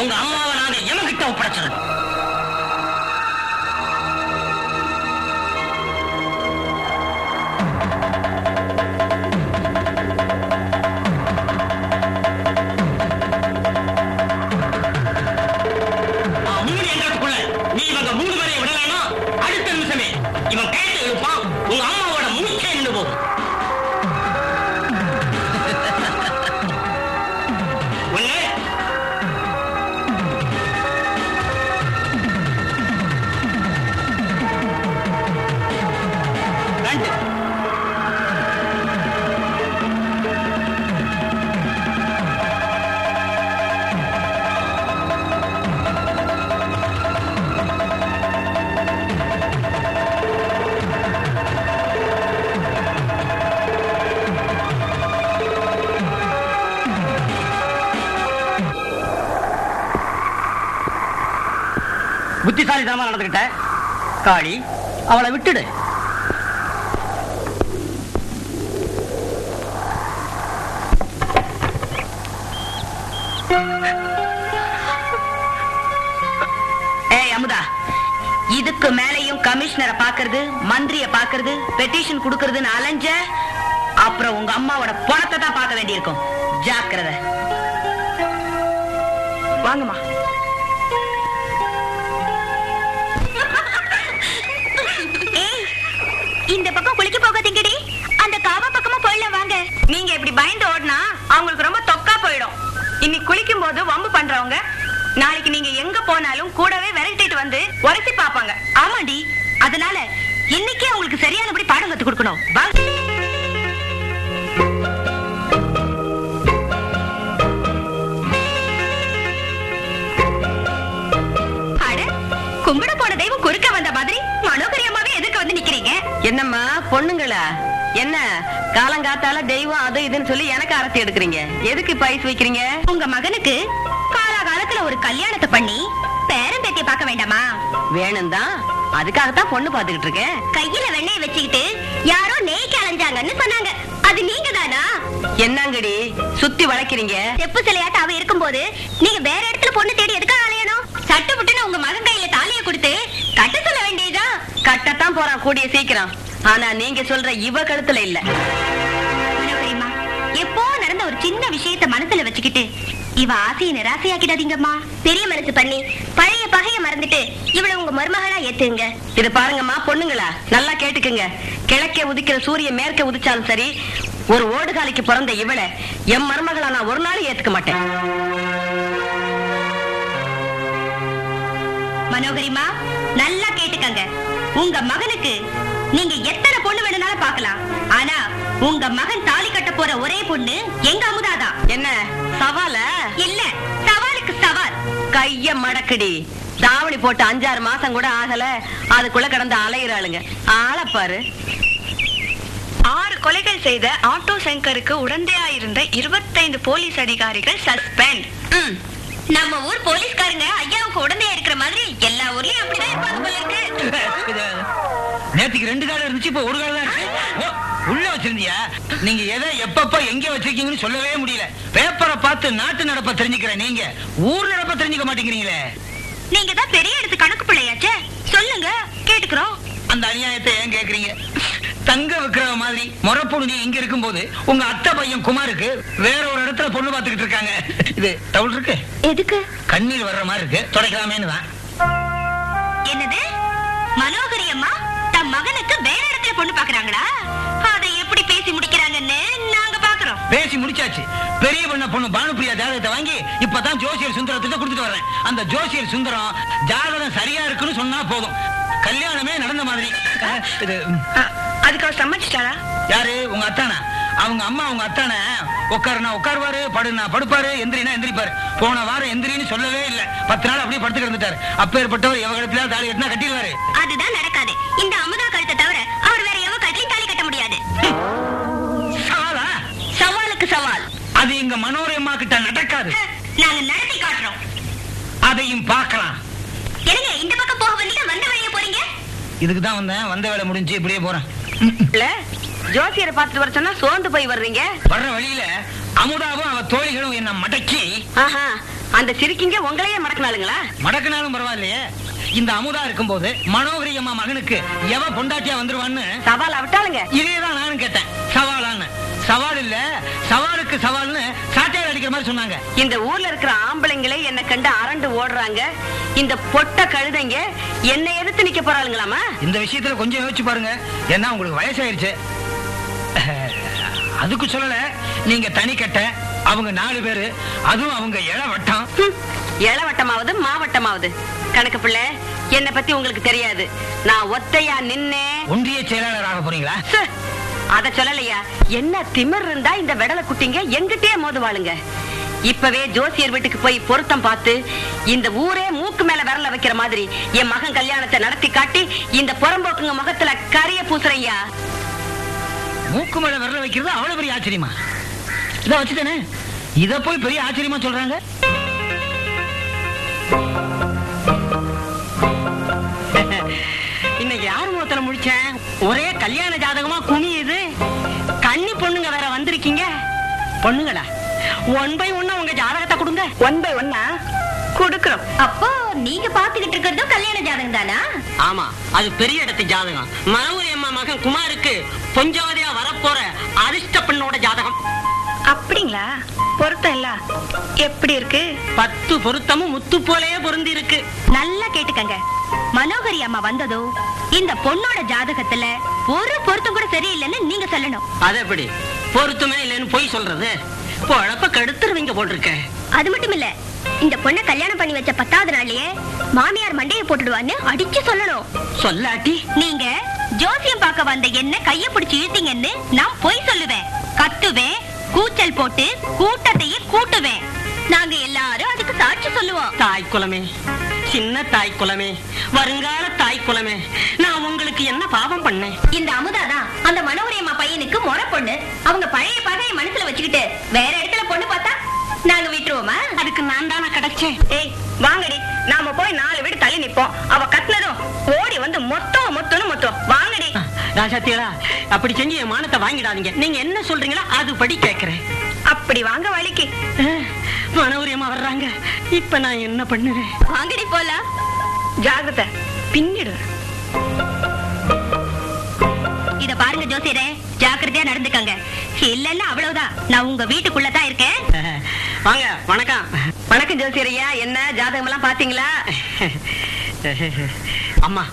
உங்க அம்மாவை நாங்க எமகிட்ட ஒப்படைச்சது. நீ இவங்க 3 பேரையும் விடலாம்னா அடுத்த நிமிஷமே இவன் கேட்டு எழுப்பான், உங்க அம்மாவோட மூச்சே நின்று போகும். புத்திசாலித்தனமா நடந்துகிட்ட காளி, அவளை விட்டுடு. ஏய் அமுதா, இதுக்கு மேலையும் கமிஷனரை பாக்குறது, மந்திரிய பாக்குறது, பெட்டிஷன் குடுக்கறதுன்னு அலைஞ்ச அப்புறம் உங்க அம்மாவோட பணத்தை தான் பார்க்க வேண்டியிருக்கும். ஜாக்கிரதை. வாங்கம்மா. போனாலும் கூடவே விரட்டிட்டு வந்து உரைச்சி பாப்பாங்க. ஆமாண்டி, அதனால இன்னைக்கே உங்களுக்கு சரியானபடி பாடம் கத்து கொடுக்கணும். கும்பிட போன தெய்வம் குறுக்க வந்த மாதிரி மனோகரி அம்மாவே எதுக்கு வந்து நிக்கிறீங்க? என்னம்மா பொண்ணுங்களா, என்ன காலங்காத்தால தெய்வம் அது இதுன்னு சொல்லி எனக்கு ஆரத்தி எடுக்கிறீங்க? எதுக்கு இப்ப ஐஸ் வைக்கிறீங்க? உங்க மகனுக்கு காலகாலத்துல ஒரு கல்யாணத்தை பண்ணி பேரன் பேத்திய பார்க்க வேண்டாமா? வேணும் தான், அதுக்காகத்தான் பொண்ணு பாத்துக்கிட்டு இருக்கேன். கையில வெண்ணெய் வச்சுக்கிட்டு யாரோ நெய்க்கு அலைஞ்சாங்கன்னு சொன்னாங்க. அது நீங்க தானா? என்னங்கடி சுத்தி வளைக்கிறீங்க? செப்பு சிலையாட்ட அவ இருக்கும்போது நீங்க வேற இடத்துல பொண்ணு தேடி எதுக்காக அலையணும்? சட்டு புட்டுன்னு உங்க மகன் கையில தாலியை கொடுத்து கட்ட சொல்ல வேண்டியதுதான். கட்டத்தான் போறான் கூடிய சீக்கிரம். ஆனா நீங்க சொல்ற இவ கழுத்துல இல்ல. எப்போ நடந்த ஒரு சின்ன விஷயத்த மனசுல வச்சுக்கிட்டு இவ ஆசையை நிராசையாக்கிடாதீங்கம்மா. பெரிய மனசு பண்ணி பழைய பகைய மறந்துட்டு இவளை உங்க மருமகளா ஏத்துங்க. இது பாருங்கம்மா பொண்ணுங்களா, நல்லா கேட்டுக்குங்க. கிழக்கே உதிக்கிற சூரியன் மேற்கே உதிச்சாலும் சரி, ஒரு ஓடுகாலிக்கு பிறந்த இவளை என் மருமகளா நான் ஒரு நாள் ஏத்துக்க மாட்டேன். மனோகரிமா, நல்லா கேட்டுக்கங்க. உங்க மகனுக்கு நீங்க எத்தனை பொண்ணு வேணும்னாலும் பார்க்கலாம். ஆனா உங்க மகன் தாலி கட்ட போற ஒரே பொண்ணு எங்க அமுதாதான். என்ன சவால? இல்ல, சவாலுக்கு சவால். கைய மடக்கடி. தாவணி போட்டு 5-6 மாசம் கூட ஆகல, அதுக்குள்ள கடந்து அலையிறாளுங்க. ஆளப்பாரு. 6 கொலைகள் செய்த ஆட்டோ சங்கருக்கு உடந்தையாயிருந்த 25 போலீஸ் அதிகாரிகள் சஸ்பெண்ட். நம்ம ஊர் போலீஸ்காரங்க ஐயாவுக்கு உடந்தையா இருக்கிற மாதிரி எல்லா ஊர்லயும் அப்படிதான் இருப்பாங்க போல இருக்கு. நேத்துக்கு 2 காலம் இருந்துச்சு, இப்ப 1 காலம் தான் இருக்கு. உள்ள வச்சிருந்தியா? நீங்க எதை எப்பப்ப எங்க வச்சிருக்கீங்கன்னு சொல்லவே முடியல. பேப்பரை பார்த்து நாட்டு நடப்ப தெரிஞ்சுக்கிற நீங்க ஊர் நடப்ப தெரிஞ்சுக்க மாட்டேங்கிறீங்களே. நீங்க தான் பெரிய இடத்து கணக்கு பிள்ளையாச்சே, சொல்லுங்க கேட்டுக்கிறோம். அந்த அநியாயத்தை ஏன் கேக்குறீங்க? தங்க விக்கிற மாதிரி முறப்பொண்ணு நீ இங்க இருக்கும் போது உங்க அத்தை பையன் குமாருக்கு வேற ஒரு இடத்துல பொண்ணு பாத்துக்கிட்டு இருக்காங்க. இது டவுல் இருக்கு. எதுக்கு? கண்ணீர் வர்ற மாதிரி இருக்கு, தொடக்கலாமேன்னு தான். என்னது? மனோகரி அம்மா தம் மகனுக்கு வேற இடத்துல பொண்ணு பாக்குறாங்களா? அதை எப்படி பேசி முடிக்கிறாங்கன்னு நாங்க பாக்குறோம். பேசி முடிச்சாச்சு. பெரிய பொண்ணு பானுப்பிரியா ஜாதகத்தை வாங்கி இப்பதான் ஜோசியர் சுந்தரத்திட்ட கொடுத்துட்டு வர்றேன். அந்த ஜோசியர் சுந்தரம் ஜாதகம் சரியா இருக்குன்னு சொன்னா போதும், கல்யாணமே நடந்த மாதிரி. அதுக்கு அவர் சம்மதிச்சிட்டாரா? யாரு? உங்க அத்தானா? அவங்க அம்மா உங்க அத்தான உட்காருனா உட்காருவாரு, படுனா படுப்பாரு, எந்திரினா எந்திரிப்பாரு. போன வாரம் எந்திரின்னு சொல்லவே இல்ல. 10 நாள் அப்படியே படுத்து கிடந்துட்டாரு. அப்பேற்பட்டவர் எவ கழுத்துல தாலி கட்டினா கட்டிடுவாரு. அதுதான் நடக்காது. இந்த அமுதா கழுத்தை தவிர அவர் வேற எவ கழுத்தையும் தாலி கட்ட முடியாது. சவாலா? சவாலுக்கு சவால். அது எங்க மனோரம்மா கிட்ட நடக்காது. நாங்க நடத்தி காட்டுறோம். அதையும் பார்க்கலாம். என்னங்க இந்த பக்கம் போக வந்தீங்க, வந்த வழியே போறீங்க? இதுக்கு தான் வந்தேன், வந்த வேலை முடிஞ்சு இப்படியே போறேன். ஜோசியரை பார்த்துட்டு வர சொன்னா சோர்ந்து போய் வர்றீங்க. வர்ற வழியில அமுதாவும் அவ தோழிகளும் என்ன மடக்கி. ஆஹா, அந்த சிரிக்கிங்க உங்களையே மடக்கினாலுங்களா? மடக்கினாலும் பரவாயில்லையே. இந்த அமுதா இருக்கும்போது மனோகரி அம்மா மகனுக்கு எவ பொண்டாட்டியா வந்துருவான்னு சவால் விட்டாளுங்க. இதேதான் நானும் கேட்டேன். சவாலான்னு. சவால் இல்ல, சவாலுக்கு சவால்னு சாட்டையால் அடிக்கிற மாதிரி சொன்னாங்க. இந்த ஊர்ல இருக்கிற ஆம்பளைங்களே என்ன கண்டு அரண்டு ஓடுறாங்க. இந்த பொட்ட கழுதைங்க என்ன எதிர்த்து நிக்க போறாளுங்களாமா? இந்த விஷயத்துல கொஞ்சம் யோசிச்சு பாருங்க. ஏன்னா உங்களுக்கு வயசாயிருச்சு. அதுக்கு சொல்லல, நீங்க தனி கட்ட, அவங்க 4 பேரு, அதுவும் அவங்க இளவட்டம். இளவட்டமாவது மாவட்டமாவது கணக்கு பிள்ளை, என்ன பத்தி உங்களுக்கு தெரியாது. நான் ஒத்தையா நின்னே ஒன்றிய செயலாளர் ஆக போறீங்களா? அத சொல்லலையா? என்ன திமிர் இருந்தா இந்த வெடலை குட்டிங்க எங்கிட்டே மோதுவாளுங்க. இப்பவே ஜோசியர் வீட்டுக்கு போய் பொருத்தம் பார்த்து இந்த ஊரே மூக்கு மேல விரல வைக்கிற மாதிரி என் மகன் கல்யாணத்தை நடத்தி காட்டி இந்த புறம்போக்குங்க முகத்துல கரிய பூசுறையா. மூக்கு மேல விரல வைக்கிறது அவ்வளவு பெரிய ஆச்சரியமா? இத வச்சுதானே இத போய் பெரிய ஆச்சரியமா சொல்றாங்க. இன்னைக்கு யார் முகத்துல முடிச்சேன்? ஒரே கல்யாண ஜாதகமா குமியுது. கன்னி பொண்ணுங்க வேற வந்திருக்கீங்க. பொண்ணுங்களா, 1 by 1 உங்க ஜாதகத்தை கொடுங்க. 1 by 1 கொடுக்கிறோம். அப்போ நீங்க பாத்துக்கிட்டு இருக்கிறதும் கல்யாண ஜாதகம் தானா? ஆமா, அது பெரிய இடத்து ஜாதகம். மனோகரி அம்மா மகன் குமாருக்கு கொஞ்சவதியா வரப்போற அதிர்ஷ்ட பெண்ணோட ஜாதகம். அப்படிங்களா? பொருத்தம் இல்ல எப்படி இருக்கு? 10 பொருத்தமும் முத்து போலயே பொருந்தி இருக்கு. நல்லா கேட்டுக்கங்க. மனோகரி அம்மா வந்ததோ இந்த பொண்ணோட ஜாதகத்துல ஒரு பொருத்தம் கூட சரியில்லைன்னு நீங்க சொல்லணும். அது எப்படி பொருத்தமே இல்லைன்னு போய் சொல்றது? பொழப்ப கெடுத்துருவீங்க போல் இருக்க. அது மட்டும் இல்ல, இந்த பொண்ணை கல்யாணம் பண்ணி வச்ச 10வது நாள்லயே மாமியார் மண்டையை போட்டுடுவான்னு அடிச்சு சொல்லணும். சொல்லாட்டி நீங்க ஜோசியம் பார்க்க வந்த என்ன கைய பிடிச்சு இழுத்தீங்கன்னு நான் பொய் சொல்லுவேன், கத்துவேன், கூச்சல் போட்டு கூட்டத்தையே கூட்டுவேன். நாங்க எல்லாரும் அதுக்கு சாட்சி சொல்லுவோம். தாய் குலமே, சின்ன தாய் குலமே, வருங்கால தாய் குலமே, நான் உங்களுக்கு என்ன பாவம் பண்ணேன்? இந்த அமுதாதான் அந்த மனோரியம்மா பையனுக்கு முறை பொண்ணு. அவங்க பழைய பகையை மனசுல வச்சுக்கிட்டு வேற இடத்துல பொண்ணு பார்த்தா நாங்க விட்டுருவோமா? அதுக்கு நான் தானே கிடைச்சேன். ஏய் வாங்கடி, நாம போய் 4 வீடு தள்ளி நிப்போம். அவ கத்துனதும் ஓடி வந்து மொத்தம் வாங்கடி. ராசாத்தியலா, அப்படி செஞ்சு என் மானத்தை வாங்கிடாதீங்க. நீங்க என்ன சொல்றீங்களோ அது படி கேட்கிறேன். அப்படி வாங்க வலிக்கு. மனோரியமா வர்றாங்க, இப்ப நான் என்ன பண்ணுவேன்? வாங்கடி போலாம். ஜாகிரதை, பின்னிடு. இத பாருங்க ஜோசியரே, ஜாக்கிரதையா நடந்துக்கங்க. இல்லன்னா அவ்வளவுதான், நான் உங்க வீட்டுக்குள்ளதான் இருக்கேன். வாங்க. வணக்கம். வணக்கம் ஜோசியரையா, என்ன ஜாதகம் எல்லாம் பாத்தீங்களா? அம்மா,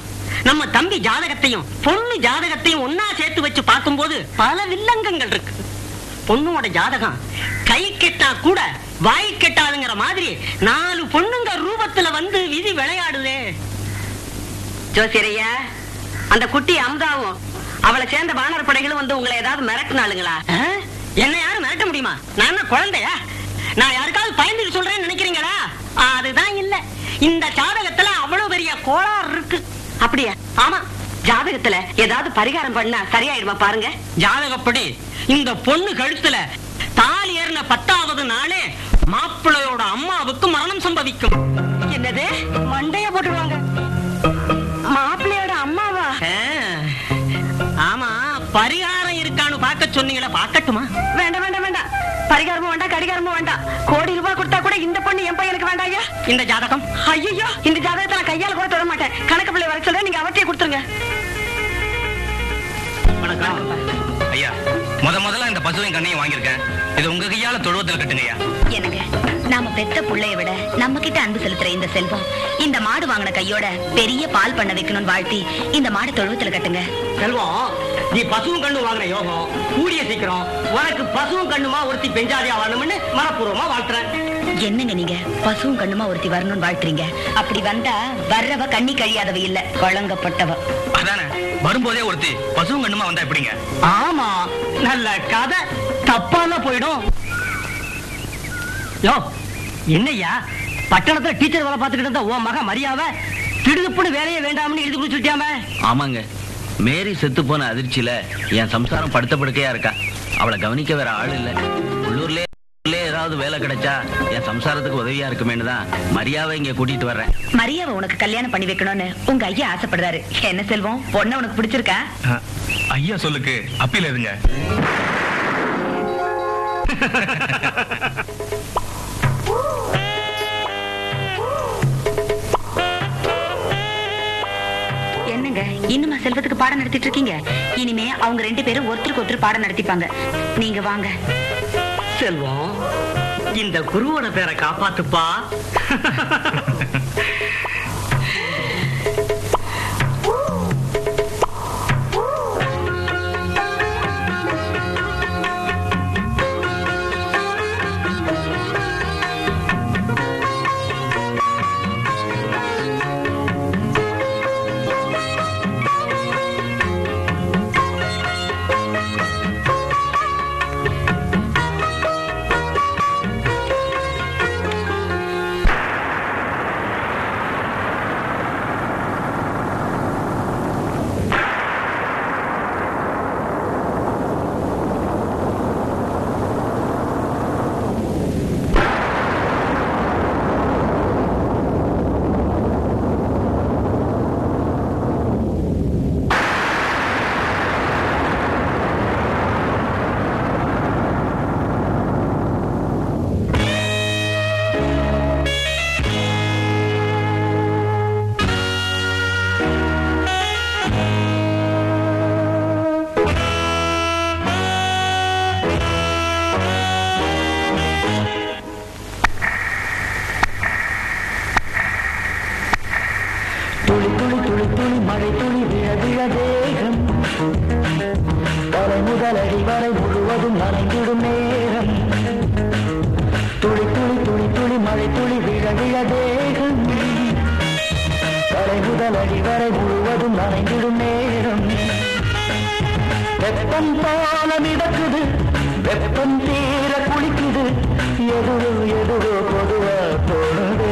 நம்ம தம்பி ஜாதகத்தையும் பொண்ணு ஜாதகத்தையும் ஒன்னா சேர்த்து வச்சு பார்க்கும்போது பல வில்லங்கங்கள் இருக்கு. பொண்ணோட ஜாதகம் கை கெட்டா கூட வாய் கெட்டாதுங்கிற மாதிரி 4 பொண்ணுங்க ரூபத்துல வந்து விதி விளையாடுதே. ஜோசியரையா, அந்த குட்டி அமுதாவும் அவளை சேர்ந்த வானர் படைகளும் வந்து உங்களை ஏதாவது மிரட்டினாளுங்களா? என்ன யாரும் மிரட்ட முடியுமா? நான் என்ன குழந்தையா? நான் யாருக்காவது பயந்துட்டு சொல்றேன்னு நினைக்கிறீங்களா? அதுதான் இல்ல. இந்த ஜாதகத்துல அவ்வளவு பெரிய கோளாறு இருக்கு. அப்படியா? ஆமா. ஜாதகத்துல ஏதாவது பரிகாரம் பண்ணா சரியாயிடுமா பாருங்க. ஜாதகப்படி இந்த பொண்ணு கழுத்துல தாலி ஏறின 10வது நாளே மாப்பிள்ளையோட அம்மாவுக்கு மரணம் சம்பவிக்கும். என்னது? மண்டைய போட்டுடுவாங்க? மாப்பிள்ளையோட அம்மாவா? ஆமா. பரிகாரம் இருக்கான்னு பார்க்க சொன்னீங்களா? பார்க்கட்டுமா? வேண்டாம் வேண்டாம் வேண்டாம், பரிகாரமும் வேண்டாம் கடிகாரமும் வேண்டாம். கோடி ரூபாய் கொடுத்தா கூட இந்த பொண்ணு என் பையனுக்கு வேண்டாம் ஐயா. இந்த ஜாதகம்? ஐயோ, இந்த ஜாதகத்தை நான் கையால கூட தொட மாட்டேன். கணக்கு பிள்ளை வர சொல்றேன், நீங்க அவத்தையே கொடுத்துருங்க. ஐயா, முதல்ல இந்த பசுவின் கண்ணையும் வாங்கியிருக்கேன். இது உங்க கையால தொழுவத்தில் கட்டுங்க ஐயா. எனக்கு நாம பெத்த புள்ளைய விட நம்ம கிட்ட அன்பு செலுத்துற இந்த செல்வம் இந்த மாடு வாங்கின கையோட பெரிய பால் பண்ண வைக்கணும்னு வாழ்த்தி இந்த மாடு தொழுவத்துல கட்டுங்க. செல்வம், நீ பசுவும் கண்ணு வாங்கின யோகம் கூடிய சீக்கிரம் உனக்கு பசுவும் கண்ணுமா ஒருத்தி பெஞ்சாதியா வரணும்னு மனப்பூர்வமா வாழ்த்துறேன். என்னங்க நீங்க பசுவும் கண்ணுமா ஒருத்தி வரணும்னு வாழ்த்துறீங்க? அப்படி வந்தா வர்றவ கண்ணி கழியாதவ இல்ல, வழங்கப்பட்டவ. அதானே, வரும்போதே ஒருத்தி பசுவும் கண்ணுமா வந்தா எப்படிங்க? ஆமா, நல்ல கதை தப்பால போயிடும். யோ, என்னையா பட்டணத்துல டீச்சர் வேலை பார்த்துக்கிட்டு இருந்தா உன் மகன் மரியாதை திடுதுப்புன்னு வேலையே வேண்டாம்னு எழுதி கொடுத்துட்டியாமே? ஆமாங்க, மேரி செத்து போன அதிர்ச்சியில என் சம்சாரம் படுத்த படுக்கையா இருக்கா. அவளை கவனிக்க வேற ஆள் இல்ல. உள்ளூர்லயே ஏதாவது வேலை கிடைச்சா என் சம்சாரத்துக்கு உதவியா இருக்குமேனு தான் மரியாவை இங்க கூட்டிட்டு வர்றேன். மரியாவை உனக்கு கல்யாணம் பண்ணி வைக்கணும்னு உங்க ஐயா ஆசைப்படுறாரு. என்ன செல்வம், பொண்ணு உனக்கு பிடிச்சிருக்கா? ஐயா சொல்லுக்கு அப்பில இருங்க. என்னங்க இன்னுமா செல்வத்துக்கு பாடம் நடத்திட்டு இருக்கீங்க? இனிமே அவங்க 2 பேரும் ஒருத்தருக்கு ஒருத்தர் பாடம் நடத்திப்பாங்க. நீங்க வாங்க. செல்வம், இந்த குருவோட பேரை காப்பாத்துப்பா. மழை துளி விழ விழ தேகம் தலை முதலடி வரை முழுவதும் நனைந்திடும் நேரம் மழை துளி விழ விழ தேகம் கரை முதல் அடி வரை முழுவதும் நனைந்திடும் நேரம் வெப்பம் போல மிதக்குது வெப்பம் தீர குளிக்குது எதுவோ எதுவோ பொதுவா தோணுது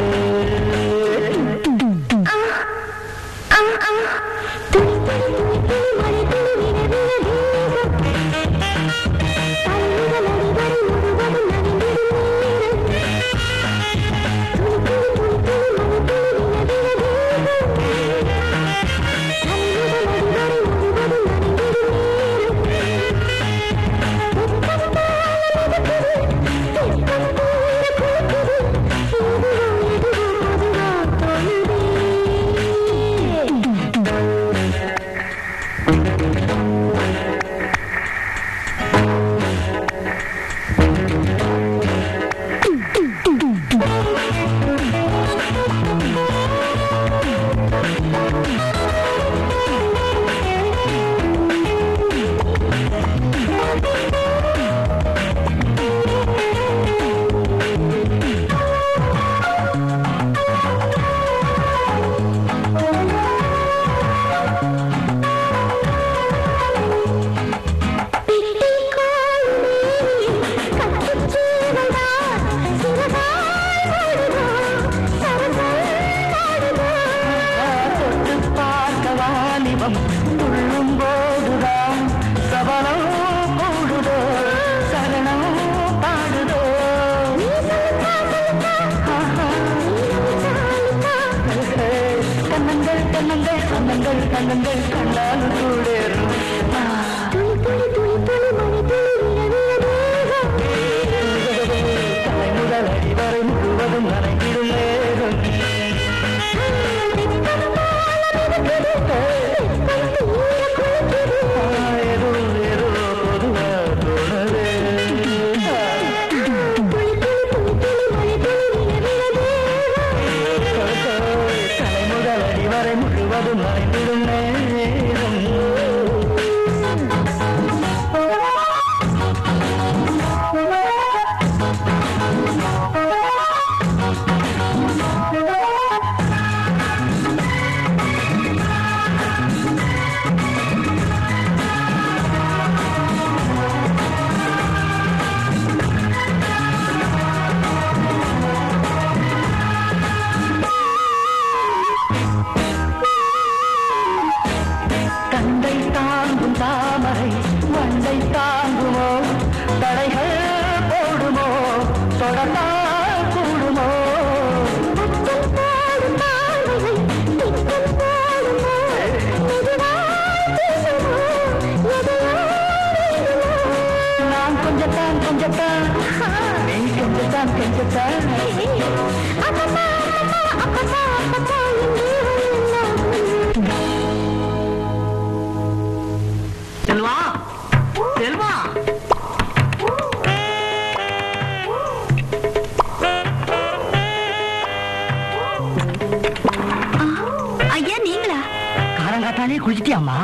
குளிச்சிட்டியாமா?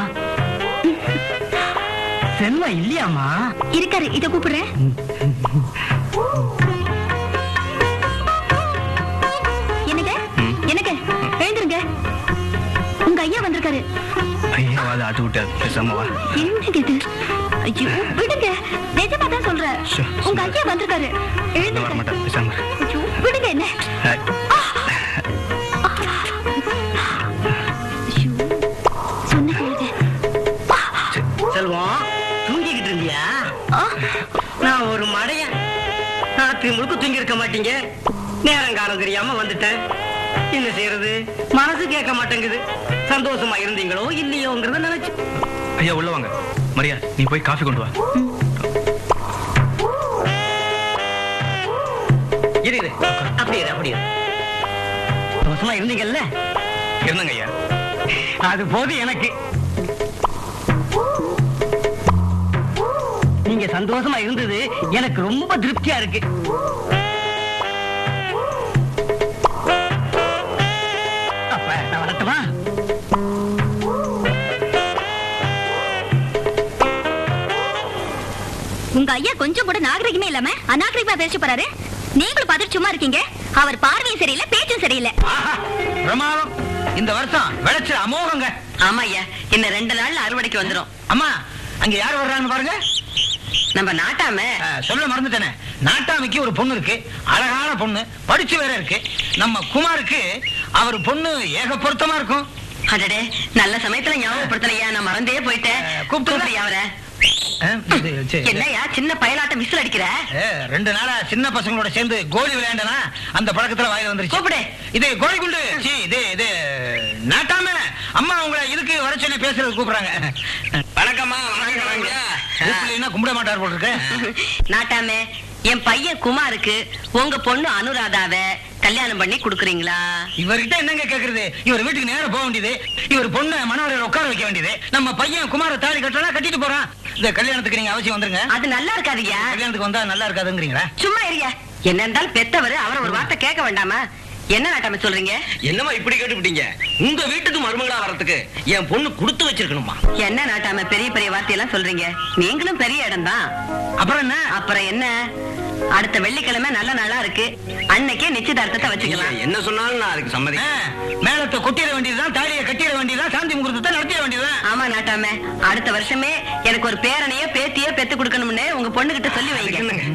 செல்வா இல்லையாமா? இருக்காரு, இத கூப்பிடுறேன். எனக்கு எனக்கு எழுந்துருங்க, உங்க ஐயா வந்திருக்காரு. ஐயா வாத ஆட்டு விட்டாரு, பேசாம வா. என்னங்க இது? ஐயோ விடுங்க, நிஜமா தான் சொல்றேன். உங்க ஐயா வந்திருக்காரு, எழுந்துருங்க. வர மாட்டேன், பேசாம. ஐயோ விடுங்க என்ன. செல்வம் தூங்கிக்கிட்டு இருந்தியா? நான் ஒரு மடையன், ராத்திரி முழுக்க தூங்கி இருக்க மாட்டீங்க. நேரங்காலம் தெரியாம வந்துட்டேன். என்ன செய்யறது, மனசு கேட்க மாட்டேங்குது. சந்தோஷமா இருந்தீங்களோ இல்லையோங்கிறத நினைச்சு. ஐயா உள்ள வாங்க. மரியா, நீ போய் காஃபி கொண்டு வா. இரு அப்படியே அப்படியே சந்தோஷமா இருந்தீங்கல்ல? இருந்தங்க ஐயா. அது போது எனக்கு. நீங்க சந்தோஷமா இருந்தது எனக்கு ரொம்ப திருப்தியா இருக்கு. அப்ப நான் வரட்டுமா? உங்க ஐயா கொஞ்சம் கூட நாகரிகமே இல்லாம அநாகரிகமா பேச போறாரு. நீங்களும் பார்த்துட்டு சும்மா இருக்கீங்க. அவர் பார்வையும் சரியில்லை, பேச்சும் சரியில்லை. பிரமாதம். இந்த வருஷம் விளைச்சல் அமோகங்க. ஆமா ஐயா, இன்னும் 2 நாள்ல அறுவடைக்கு வந்துரும். அம்மா, அங்க யார் வர்றான்னு பாருங்க. நம்ம நாட்டாம. சொல்ல மறந்துட்டேனே, நாட்டாமைக்கு ஒரு பொண்ணு இருக்கு, அழகான பொண்ணு, படிச்சு வேற இருக்கு. நம்ம குமாருக்கு அவர் பொண்ணு ஏக பொருத்தமா இருக்கும். அடடே, நல்ல சமயத்துல ஞாபகப்படுத்தலையா, நான் மறந்தே போயிட்டேன். கூப்பிட்டு அவரை. என்னையா சின்ன பயலாட்ட விசில் அடிக்கிற? 2 நாளா சின்ன பசங்களோட சேர்ந்து கோலி விளையாண்டனா அந்த பழக்கத்துல வாயில வந்துருச்சு. கூப்பிடு. இது கோலி குண்டு. இது நாட்டாம அம்மா உங்களை இதுக்கு வர சொல்லி பேசுறது கூப்பிடுறாங்க. வணக்கம்மா. கும்பிட மாட்டார் போல் இருக்கு. நாட்டாமே, என் பையன் குமாருக்கு உங்க பொண்ணு அனுராதாவ கல்யாணம் பண்ணி குடுக்குறீங்களா? இவர்கிட்ட என்னங்க கேக்குறது? இவர் வீட்டுக்கு நேரம் போக வேண்டியது, இவர் பொண்ணு மனோரையில உட்கார வைக்க வேண்டியது. நம்ம பையன் குமார தாலி கட்டலாம், கட்டிட்டு போறான். இந்த கல்யாணத்துக்கு நீங்க அவசியம் வந்துருங்க. அது நல்லா இருக்காதுயா. கல்யாணத்துக்கு வந்தா நல்லா இருக்காதுங்கிறீங்களா? சும்மா இருங்க. என்ன இருந்தாலும் பெத்தவரு, அவரை ஒரு வார்த்தை கேட்க வேண்டாமா? என்ன நாட்டாம சொல்றீங்க? என்னமா இப்படி கேட்டுவிட்டீங்க? உங்க வீட்டுக்கு மருமகளா வரதுக்கு என் பொண்ணு கொடுத்து வச்சிருக்கணுமா? என்ன நாட்டாம பெரிய பெரிய வார்த்தையெல்லாம் சொல்றீங்க? நீங்களும் பெரிய இடம் தான். அப்புறம் என்ன? அடுத்த வெள்ளிக்கிழமை நல்ல நாளா இருக்கு, அன்னைக்கே நிச்சயதார்த்தத்தை வச்சுக்கலாம். என்ன சொன்னாலும் நான் அதுக்கு சம்மதிக்கிறேன். மேலத்தை கொட்டிட வேண்டியதுதான், தாலியை கட்டிட வேண்டியதுதான், சாந்தி முகூர்த்தத்தை நடத்திட வேண்டியதுதான். ஆமா நாட்டாம, அடுத்த வருஷமே எனக்கு ஒரு பேரனையோ பேத்தியோ பெத்து கொடுக்கணும்னு உங்க பொண்ணு கிட்ட சொல்லி வைங்க.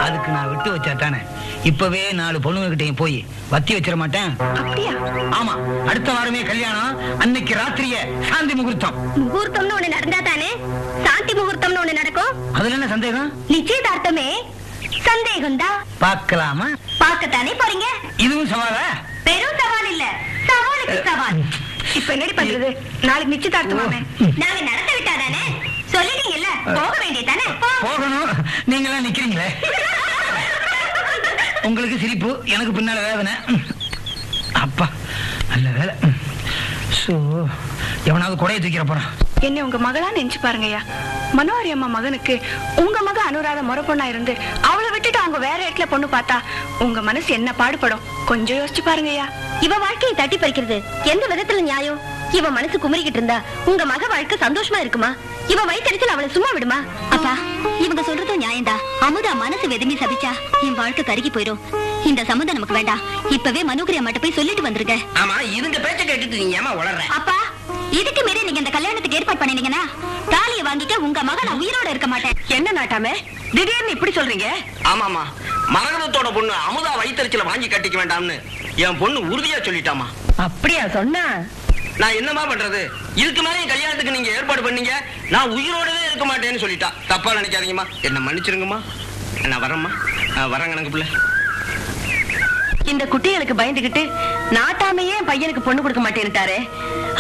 அதுக்கு நான் விட்டு வச்சா தானே இப்பவே 4 பொண்ணுகிட்டையும் போய் வத்தி வச்சிட மாட்டேன். அப்படியா? ஆமா, அடுத்த வாரமே கல்யாணம், அன்னைக்கு ராத்திரிய சாந்தி முகூர்த்தம். முகூர்த்தம்னு ஒண்ணு நடந்தா தானே சாந்தி முகூர்த்தம்னு ஒண்ணு நடக்கும். அதுல என்ன சந்தேகம்? நிச்சயதார்த்தமே சந்தேகம் தான். பார்க்கலாமா? பார்க்கத்தானே போறீங்க. இதுவும் சவாலா? பெரும் சவால் இல்ல, சவாலுக்கு சவால். இப்ப என்னடி பண்றது? நாளைக்கு நிச்சயதார்த்தமாமே. நாங்க நடத்த விட்டாதானே சொல்லிட்டீங்கல்ல, போக வேண்டியதானே. போகணும். நீங்களாம் நிக்கிறீங்களே. உங்களுக்கு சிரிப்பு, எனக்கு பின்னால வேதனை. அப்பா நல்ல வேலை. எவனாவது கொடையை தூக்கிற போறான். என்ன உங்க மகளா நினைச்சு பாருங்கய்யா. மனோஹரி அம்மா மகனுக்கு உங்க மக அனுராத முறை பொண்ணா இருந்து அவளை விட்டுட்டு அவங்க வேற இடத்துல பொண்ணு பார்த்தா உங்க மனசு என்ன பாடுபடும்? கொஞ்சம் யோசிச்சு பாருங்கய்யா. இவ வாழ்க்கையை தட்டி பறிக்கிறது எந்த விதத்துல நியாயம்? இவ மனசு குமரிக்கிட்டு இருந்தா உங்க மக வாழ்க்கை சந்தோஷமா இருக்குமா? இவ வயிற்றுல அவளை சும்மா விடுமா? அப்பா, இவங்க சொல்றதும் நியாயம்டா. அமுதா மனசு வெதுமி சபிச்சா என் வாழ்க்கை கருகி போயிடும். இந்த சம்மந்தம் நமக்கு வேண்டாம். இப்பவே மனோகரி அம்மாட்ட போய் சொல்லிட்டு வந்துருங்க. ஆமா, இதுங்க பேச்ச கேட்டுட்டு நீங்க ஏமா வளர்ற? அப்பா, இதுக்கு மீறி நீங்க இந்த கல்யாணத்துக்கு ஏற்பாடு பண்ணீங்கன்னா தாலியை வாங்கிக்க உங்க மகன் உயிரோட இருக்க மாட்டேன். என்ன நாட்டாமே திடீர்னு இப்படி சொல்றீங்க? ஆமாமா, மரகதத்தோட பொண்ணு அமுதா வயிற்றுல வாங்கி கட்டிக்க வேண்டாம்னு என் பொண்ணு உறுதியா சொல்லிட்டாமா. அப்படியா சொன்னா? நான் என்னமா பண்றது? இதுக்கு மேலே என் கல்யாணத்துக்கு நீங்க ஏற்பாடு பண்ணீங்க, நான் உயிரோடவே இருக்க மாட்டேன்னு சொல்லிட்டா. தப்பா நினைக்காதீங்கம்மா, என்ன மன்னிச்சிருங்கம்மா. நான் வரேம்மா, வரேங்க எனக்கு பிள்ளை. இந்த குட்டிகளுக்கு பயந்துகிட்டு நாட்டாமையே என் பையனுக்கு பொண்ணு கொடுக்க மாட்டேன்னுட்டாரு.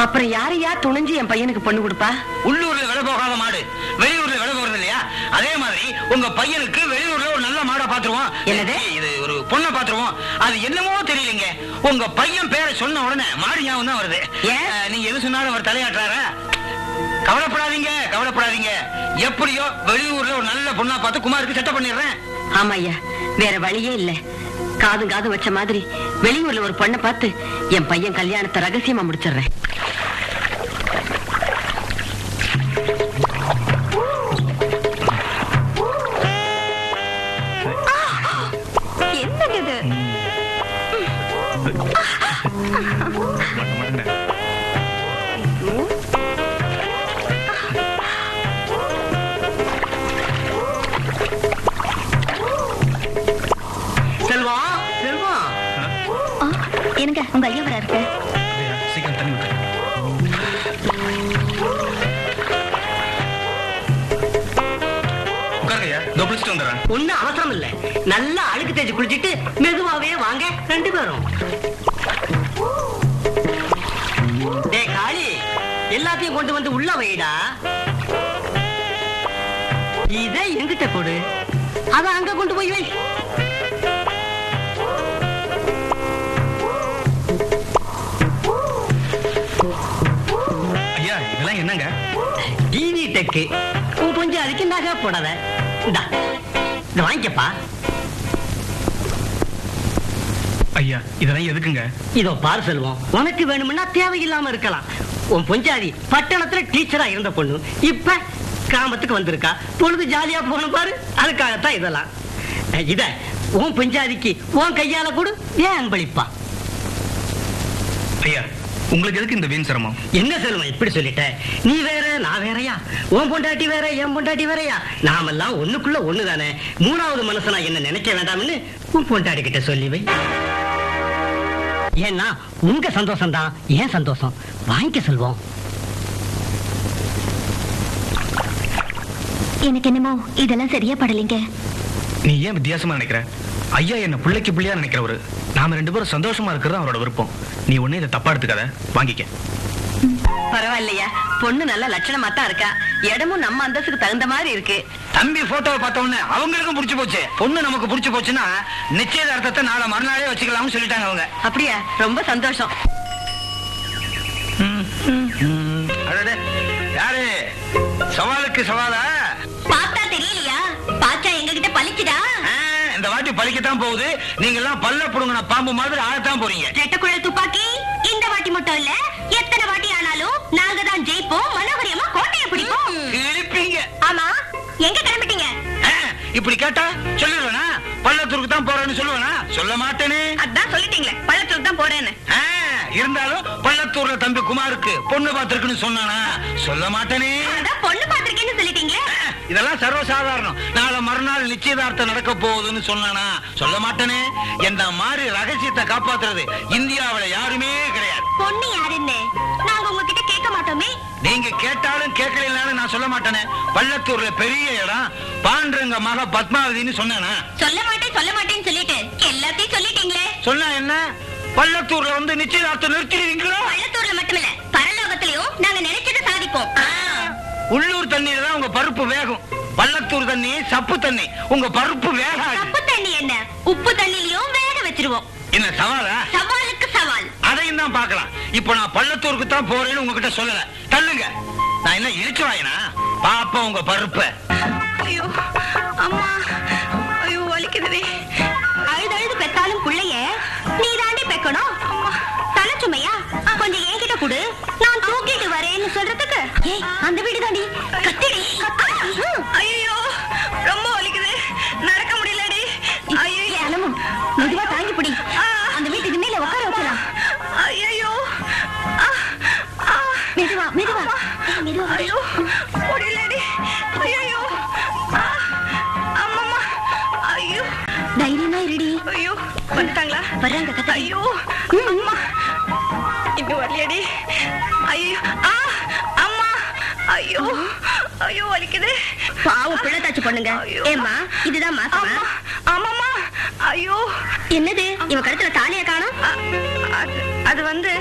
அப்புறம் யாரையா துணிஞ்சு என் பையனுக்கு பொண்ணு கொடுப்பா? உள்ளூர்ல விலை போகாத மாடு வெளியூர்ல விலை போறது இல்லையா? அதே மாதிரி உங்க பையனுக்கு வெளியூர்ல ஒரு நல்ல மாடை பாத்துருவோம். என்னது? இது ஒரு பொண்ணை பாத்துருவோம். அது என்னமோ தெரியலங்க, உங்க பையன் பேரை சொன்ன உடனே மாடு ஞாபகம் தான் வருது. நீங்க எது சொன்னாலும் அவர் தலையாட்டுறாரா? கவலைப்படாதீங்க, கவலைப்படாதீங்க. எப்படியோ வெளியூர்ல ஒரு நல்ல பொண்ணா பார்த்து குமாருக்கு செட்டப் பண்ணிடுறேன். ஆமா ஐயா, வேற வழியே இல்ல. காதும் காதும் வச்ச மாதிரி வெளியூர்ல ஒரு பொண்ணை பார்த்து என் பையன் கல்யாணத்தை ரகசியமா முடிச்சிடுறேன். என்னது இது? செல்வம், செல்வம். என்னங்க உங்க ஐயா வர இருக்கு. சீக்கிரம் தண்ணி விட்டு. ஒன்னும் அவசரம் இல்ல, நல்லா அழுக்கு தேய்ச்சி குளிச்சிட்டு மெதுவாவே வாங்க 2 பேரும். டேய் காளி, எல்லாத்தையும் கொண்டு வந்து உள்ள வைடா. இதை எங்கிட்ட கொடு, அத அங்க கொண்டு போய் வை. ஐயா, இதெல்லாம் என்னங்க? டிவி டெக்கு கொஞ்சம் அதுக்கு நகை போடாத. இத வாங்கிக்கப்பா. ஐயா, இதெல்லாம் எதுக்குங்க? இதோ பார் செல்வம், உனக்கு வேணும்னா தேவையில்லாம இருக்கலாம். உன் பொஞ்சாதி பட்டணத்துல டீச்சரா இருந்த பொண்ணு இப்ப கிராமத்துக்கு வந்திருக்கா. பொழுது ஜாலியா போகணும் பாரு, அதுக்காகத்தான் இதெல்லாம். இத உன் பெஞ்சாதிக்கு உன் கையால கொடு, ஏன் அன்பளிப்பா? ஐயா, உங்களுக்கு எதுக்கு இந்த வீண் சிரமம்? என்ன செல்வம் இப்படி சொல்லிட்ட? நீ வேற நான் வேறயா? உன் பொண்டாட்டி வேற என் பொண்டாட்டி வேறயா? நாமெல்லாம் ஒண்ணுக்குள்ள ஒண்ணுதானே. மூணாவது மனுஷனா என்ன நினைக்க வேண்டாம்னு உன் பொண்டாட்டி கிட்ட சொல்லி வை. ஏன்னா உங்க சந்தோஷம் தான் ஏன் சந்தோஷம். வாங்கிக்க செல்வம். எனக்கு என்னமோ இதெல்லாம் சரியா படலைங்க. நீ ஏன் வித்தியாசமா நினைக்கிற? ஐயா என்ன பிள்ளைக்கு பிள்ளையா நினைக்கிறவரு. நாம 2 பேரும் சந்தோஷமா இருக்கிறது அவரோட விருப்பம். நீ ஒண்ணு இதை தப்பா எடுத்துக்காத, வாங்கிக்க. பரவாயில்லையா, பொண்ணு நல்ல லட்சணமா தான் இருக்கா. இடமும் நம்ம அந்தஸ்துக்கு தகுந்த மாதிரி இருக்கு. தம்பி போட்டோவை பார்த்த உடனே அவங்களுக்கும் புடிச்சு போச்சு. பொண்ணு நமக்கு புடிச்சு போச்சுன்னா நிச்சயதார்த்தத்தை நாளை மறுநாளே வச்சுக்கலாம்னு சொல்லிட்டாங்க அவங்க. அப்படியா? ரொம்ப சந்தோஷம். அடடே, யாரு சவாலுக்கு சவாலா? பார்த்தா தெரியலையா? பாச்சா எங்க கிட்ட பழிச்சுடா. இந்த வாட்டி பழிக்கத்தான் போகுது. நீங்க எல்லாம் பல்ல புடுங்கின பாம்பு மாதிரி ஆழத்தான் போறீங்க. ரெட்டக்குழல் துப்பாக்கி இந்த வாட்டி மட்டும் இல்ல, எத்தனை வாட்டி ஆனாலும் நாங்க தான் ஜெயிப்போம். மனோகரியமா கோட்டையை பிடிப்போம். இழுப்பீங்க. ஆமா, எங்க கிளம்பிட்டீங்க? இப்படி கேட்டா சொல்லுவேனா? பள்ளத்தூருக்கு தான் போறேன்னு சொல்லுவேனா? சொல்ல மாட்டேனே. அதான் சொல்லிட்டீங்களே, பள்ளத்தூருக்கு தான் போறேன்னு. இருந்தாலும் பள்ளத்தூர்ல தம்பி குமாருக்கு பொண்ணு பார்த்திருக்குன்னு சொன்னானா? சொல்ல மாட்டேனே. அதான் பொண்ணு பாத்திருக்கேன்னு சொல்லிட்டீங்களே. இதெல்லாம் சர்வசாதாரணம். நாளை மறுநாள் நிச்சயதார்த்தம் நடக்க போகுதுன்னு சொன்னானா? சொல்ல மாட்டேனே. என்ன மாதிரி ரகசியத்தை காப்பாத்துறது இந்தியாவில யாருமே கிடையாது. பொண்ணு யாருன்னு நாங்க உங்ககிட்ட கேட்க மாட்டோமே. நீங்க கேட்டாலும் கேட்கலனாலும் நான் சொல்ல மாட்டேனே. பள்ளத்தூர்ல பெரிய இடம் பாண்டரங்க மக பத்மாவதினு சொன்னானா? சொல்ல மாட்டேன்னு சொல்லிட்டு எல்லாத்தையும் சொல்லிட்டீங்களே. சொன்னா என்ன? பள்ளத்தூர்ல வந்து நிச்சயதார்த்தம் நிறுத்திடுவீங்களோ? பள்ளத்தூர்ல மட்டுமில்ல, பரலோகத்திலையும் நாங்க நினைச்சதை சாதிப்போம். உள்ளூர் தண்ணியில தான் உங்க பருப்பு வேகும். பள்ளத்தூர் தண்ணி சப்பு தண்ணி, உங்க பருப்பு வேகாது. சப்பு தண்ணி என்ன, உப்பு தண்ணிலையும் வேக வச்சிருவோம். என்ன சவாலா? சவாலுக்கு சவால். அதையும் தான் பார்க்கலாம். இப்போ நான் பள்ளத்தூருக்கு தான் போறேன்னு உங்ககிட்ட சொல்லல. தள்ளுங்க. நான் என்ன இழுச்சு வாயினா? பாப்பா உங்க பருப்ப. ஐயோ அம்மா, ஐயோ வலிக்குதுவே. அழுது பெத்தாலும் புள்ளைய நீ தாண்டி பெக்கணும். தலை சுமையா கொஞ்சம் என்கிட்ட கொடு, நான் தூக்கிட்டு வரேன்னு சொல்றதுக்கு. ஏய், அந்த வீடு தாண்டி, கத்திடி. ஐயோ ரொம்ப வலிக்குது, நடக்க முடியலடி. ஐயோ அனமும் மெதுவா தாங்கி பிடி. அந்த வீட்டுக்கு மேல உட்கார வைக்கலாம். ஐயோ மெதுவா மெதுவா மெதுவா. ஐயோ முடியலடி. ஐயோ அம்மா, ஐயோ தைரியமா இருடி. ஐயோ வந்துட்டாங்களா? வர்றாங்க கத்த. ஐயோ அம்மா, இன்னும் வரலையடி. ஐயோ அம்மா, ஐயோ ஐயோ வலிக்குது. பாவம் பிள்ளை தாச்சு பண்ணுங்க. ஏம்மா, இதுதான் மாசமா? ஆமாம்மா. ஐயோ என்னது இவன் கழுத்துல தாலியா காணோம்? அது வந்து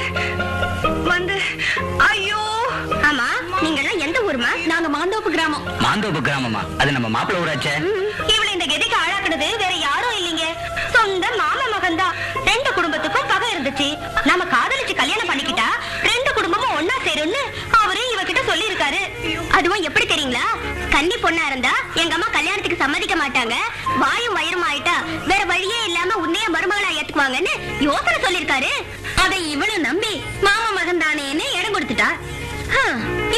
ஐயோ. ஆமா, நீங்க எல்லாம் எந்த ஊருமா? நாங்க மாந்தோப்பு கிராமம். மாந்தோப்பு கிராமமா? அது நம்ம மாப்பிள்ளை ஊராச்சே. இவளை இந்த கதிக்கு ஆளாக்குனது வேற யாரும் இல்லைங்க, சொந்த மாமா மகன் தான். 2 குடும்பத்துக்கும் பகை இருந்துச்சு. நாம காதலிச்சு கல்யாணம் பண்ணிக்கிட்டா 2 குடும்பமும் ஒன்னா சேரும்னு அவரு இவகிட்ட சொல்லி இருக்காரு. அதுவும் எப்படி தெரியுங்களா? கன்னி பொண்ணா இருந்தா எங்க அம்மா கல்யாணத்துக்கு சம்மதிக்க மாட்டாங்க. வாயும் வயிறும் ஆயிட்டா வேற வழியே இல்லாம உன்னைய மருமகளா ஏத்துக்குவாங்கன்னு யோசனை சொல்லிருக்காரு. அதை இவளும் நம்பி மாமா மகன் தானேன்னு இடம் கொடுத்துட்டா.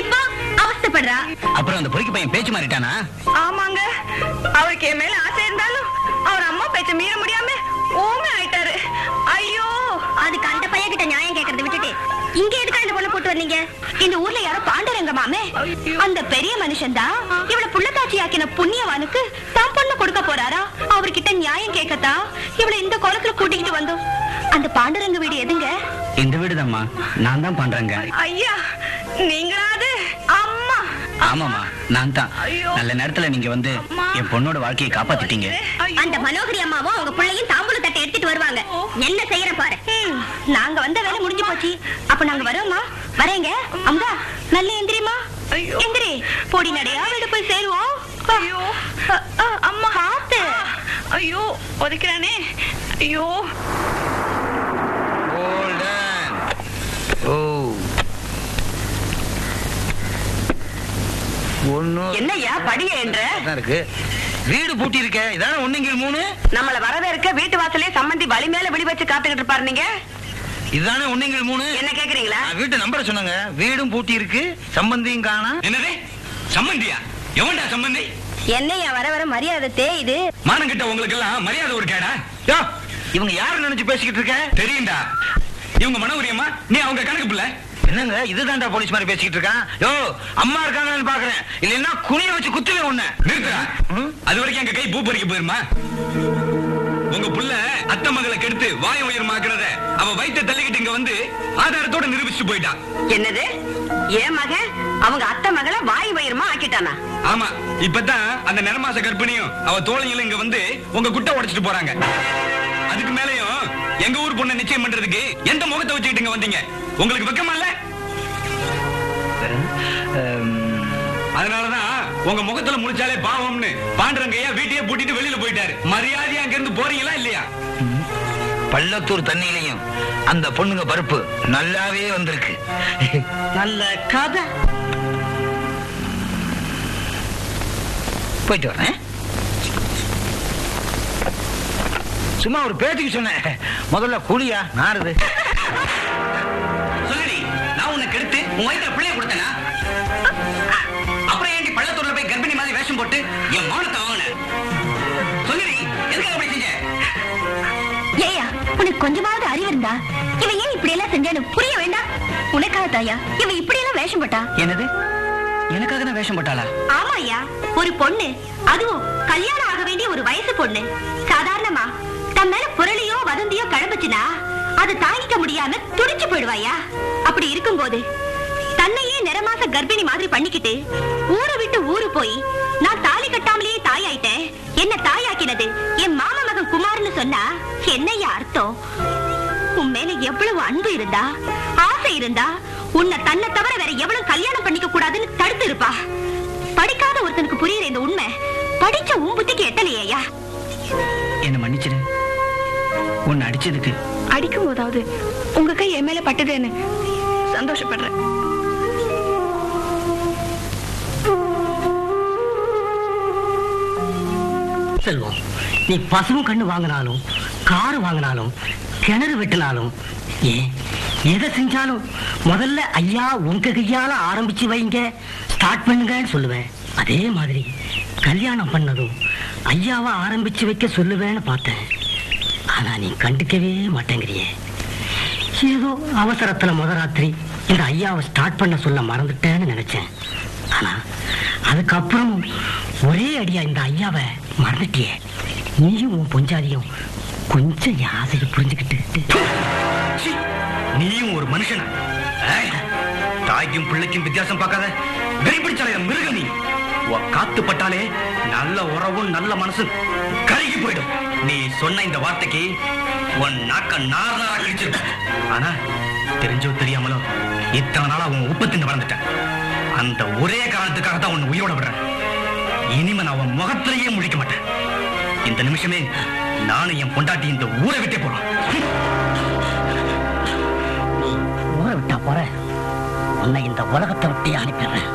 இப்போ அவஸ்தைப்படுறா. அப்புறம் அந்த பொறுக்கி பையன் பேச்சு மாறிட்டானா? ஆமாங்க, அவருக்கு என் மேல ஆசை இருந்தாலும் அவர் அம்மா பேச்ச மீற முடியாம ஓமே ஆயிட்டாரு. ஐயோ, அதுக்கு அந்த பையன் கிட்ட நியாயம் கேட்கறத விட்டுட்டு இங்க எதுக்கு இந்த பொண்ணை போட்டு வந்தீங்க? இந்த ஊர்ல யாரோ பாண்டரங்க மாமே, அந்த பெரிய மனுஷன் தான் இவள புள்ளத்தாச்சி ஆக்கின புண்ணியவானுக்கு தான் பொண்ணு கொடுக்க போறாரா? அவர்கிட்ட நியாயம் கேட்கத்தா இவள இந்த கோலத்துல கூட்டிக்கிட்டு வந்தோம். அந்த பாண்டரங்க வீடு எதுங்க? இந்த வீடுதாம்மா, நான் தான் பண்றேங்க. ஐயா நீங்களாது? அம்மா. ஆமாமா, நான் தான். நல்ல நேரத்துல நீங்க வந்து என் பொண்ணோட வாழ்க்கையை காப்பாத்திட்டீங்க. அந்த மனோகரி அம்மாவும் அவங்க பிள்ளையும் தாம்பூல தட்டை எடுத்துட்டு வருவாங்க. என்ன செய்யற பாரு. நாங்க வந்த வேலை முடிஞ்சு போச்சு. அப்ப நாங்க வரோமா? வரேங்க. அம்மா நல்ல எந்திரிமா. எந்திரி, பொடி நடையா வீடு போய் சேருவோம். ஐயோ அம்மா, காத்து. ஐயோ ஒதுக்கிறானே. ஐயோ என்னையா படிய என்ற இருக்கு. வீடு பூட்டி இருக்க. இதான 1-3. நம்மள வரவேற்க வீட்டு வாசலே சம்பந்தி வழி மேல விழி வச்சு காத்துக்கிட்டு இருப்பாரு. நீங்க இதானே 1-3. என்ன கேக்குறீங்களா? வீட்டு நம்பர் சொன்னாங்க. வீடும் பூட்டி இருக்கு, சம்பந்தியும் காணா. என்னது சம்பந்தியா? எவன்டா சம்பந்தி? என்னையா வர வர மரியாதை தேயுது. மானம் கிட்ட உங்களுக்கு எல்லாம் மரியாதை ஒரு கேடா? யோ, இவங்க யாரு நினைச்சு பேசிக்கிட்டு இருக்க? தெரியும்டா, இவங்க மனோரியம்மா, நீ அவங்க கணக்கு பிள்ளை. என்னங்க இதுதான்டா போலீஸ் மாதிரி பேசிக்கிட்டு இருக்கான்? யோ, அம்மா இருக்காங்கன்னு பாக்குறேன், இல்லன்னா குனிய வச்சு குத்துவே உன்னை. நிறுத்துறா. அது வரைக்கும் எங்க கை பூ பறிக்க போயிருமா? உங்க புள்ள அத்தை மகளை கெடுத்து வாய உயரமாக்குறத அவ வயிற்ற தள்ளிக்கிட்டு இங்க வந்து ஆதாரத்தோட நிரூபிச்சு போயிட்டான். என்னது? என் மகன் அவங்க அத்தை மகளை வாய் வயிறுமா ஆக்கிட்டானா? ஆமா, இப்பதான் அந்த நிறமாச கர்ப்பிணியும் அவ தோழிகளும் இங்க வந்து உங்க குட்டை உடைச்சிட்டு போறாங்க. அதுக்கு மேலயும் எங்க ஊர் பொண்ணை நிச்சயம் பண்றதுக்கு எந்த முகத்தை வச்சுக்கிட்டு இங்க வந்தீங்க? உங்களுக்கு வெக்கமா இல்ல? அதனாலதான் உங்க முகத்துல முடிச்சாலே பாவம்னு பாண்டரங்கையா வீட்டையே பூட்டிட்டு வெளியில போயிட்டாரு. மரியாதையா அங்க இருந்து போறீங்களா இல்லையா? பள்ளத்தூர் தண்ணியிலையும் அந்த பொண்ணுங்க பருப்பு நல்லாவே வந்திருக்கு. நல்ல கதை. போயிட்டு வரேன். சும்மா ஒரு பேச்சுக்கு சொன்னேன். முதல்ல கூலியா நாருது. சொல்லுடி, நான் உன்னை கெடுத்து உன் வயித்துல பிள்ளைய கொடுத்தேனா? அப்புறம் ஏன்டி பள்ளத்தூர்ல போய் கர்ப்பிணி மாதிரி வேஷம் போட்டு என் மானத்தை வாங்கின? சொல்லுடி, எதுக்காக அப்படி செஞ்ச? ஏயா, உனக்கு கொஞ்சமாவது அறிவு இருந்தா இவன் ஏன் இப்படி எல்லாம் செஞ்சானு புரிய வேண்டாம். உனக்காக தாயா இவன் இப்படி எல்லாம் வேஷம் போட்டா? என்னது? எனக்காக தான் வேஷம் போட்டாளா? ஆமாயா, ஒரு பொண்ணு, அதுவும் கல்யாணம் ஆக வேண்டிய ஒரு வயசு பொண்ணு, சாதாரணமா தன் மேல புரளியோ வதந்தியோ கிளம்புச்சுன்னா அதை தாங்கிக்க முடியாம துடிச்சு போயிடுவாயா? அப்படி இருக்கும்போது தன்னையே நிறமாச கர்ப்பிணி மாதிரி பண்ணிக்கிட்டு ஊரை விட்டு ஊரு போய் நான் தாலி கட்டாமலேயே தாயாயிட்டேன், என்ன தாயாக்கினது என் மாமா மகன் குமார்னு சொன்னா என்னையா அர்த்தம்? உன் மேல எவ்வளவு அன்பு இருந்தா, ஆசை இருந்தா உன்னை தன்னை தவிர வேற எவ்வளவு கல்யாணம் பண்ணிக்க கூடாதுன்னு தடுத்து இருப்பா. படிக்காத ஒருத்தனுக்கு புரியுற இந்த உண்மை படிச்ச உன் புத்திக்கு எட்டலையா? என்ன மன்னிச்சிடு. உன்னை அடிச்சதுக்கு அடிக்கும் போதாவது உங்க கை என் மேல பட்டதுன்னு சந்தோஷப்படுறேன். செல்வம், நீ பசுவும் கண்ணு வாங்கினாலும் காரு வாங்கினாலும் கிணறு வெட்டினாலும் ஏன் எதை செஞ்சாலும் முதல்ல ஐயா உங்க கையால ஆரம்பிச்சு வைங்க, ஸ்டார்ட் பண்ணுங்கன்னு சொல்லுவேன். அதே மாதிரி கல்யாணம் பண்ணதும் ஐயாவை ஆரம்பிச்சு வைக்க சொல்லுவேன்னு பார்த்தேன். ஆனா நீ கண்டுக்கவே மாட்டேங்கிறியே. ஏதோ அவசரத்துல ராத்திரி இந்த ஐயாவை ஸ்டார்ட் பண்ண சொல்ல மறந்துட்டேன்னு நினைச்சேன். ஆனா அதுக்கப்புறம் ஒரே அடியா இந்த ஐயாவை மறந்துட்டியே. நீயும் உன் பொஞ்சாதியும் கொஞ்சம் யாசையை புரிஞ்சுக்கிட்டு. நீயும் ஒரு மனுஷன். தாய்க்கும் பிள்ளைக்கும் வித்தியாசம் பார்க்காத வெறிபிடிச்சாலே மிருக. நீ காத்து பட்டாலே நல்ல உறவும் நல்ல மனசு கருகி போயிடும். நீ சொன்ன இந்த வார்த்தைக்கு உன் நாக்க நாரா கழிச்சிருக்க. ஆனா தெரிஞ்சோ தெரியாமலோ இத்தனை நாளா உன் உப்பத்தின் வளர்ந்துட்டேன். அந்த ஒரே காரணத்துக்காக தான் உன்னை உயிரோட விடுறேன். இனிமே நான் உன் முகத்திலேயே முழிக்க மாட்டேன். இந்த நிமிஷமே நானும் என் பொண்டாட்டி இந்த ஊரை விட்டே போறோம். ஊரை விட்டா போற, உன்னை இந்த உலகத்தை விட்டே அனுப்பிடுறேன்.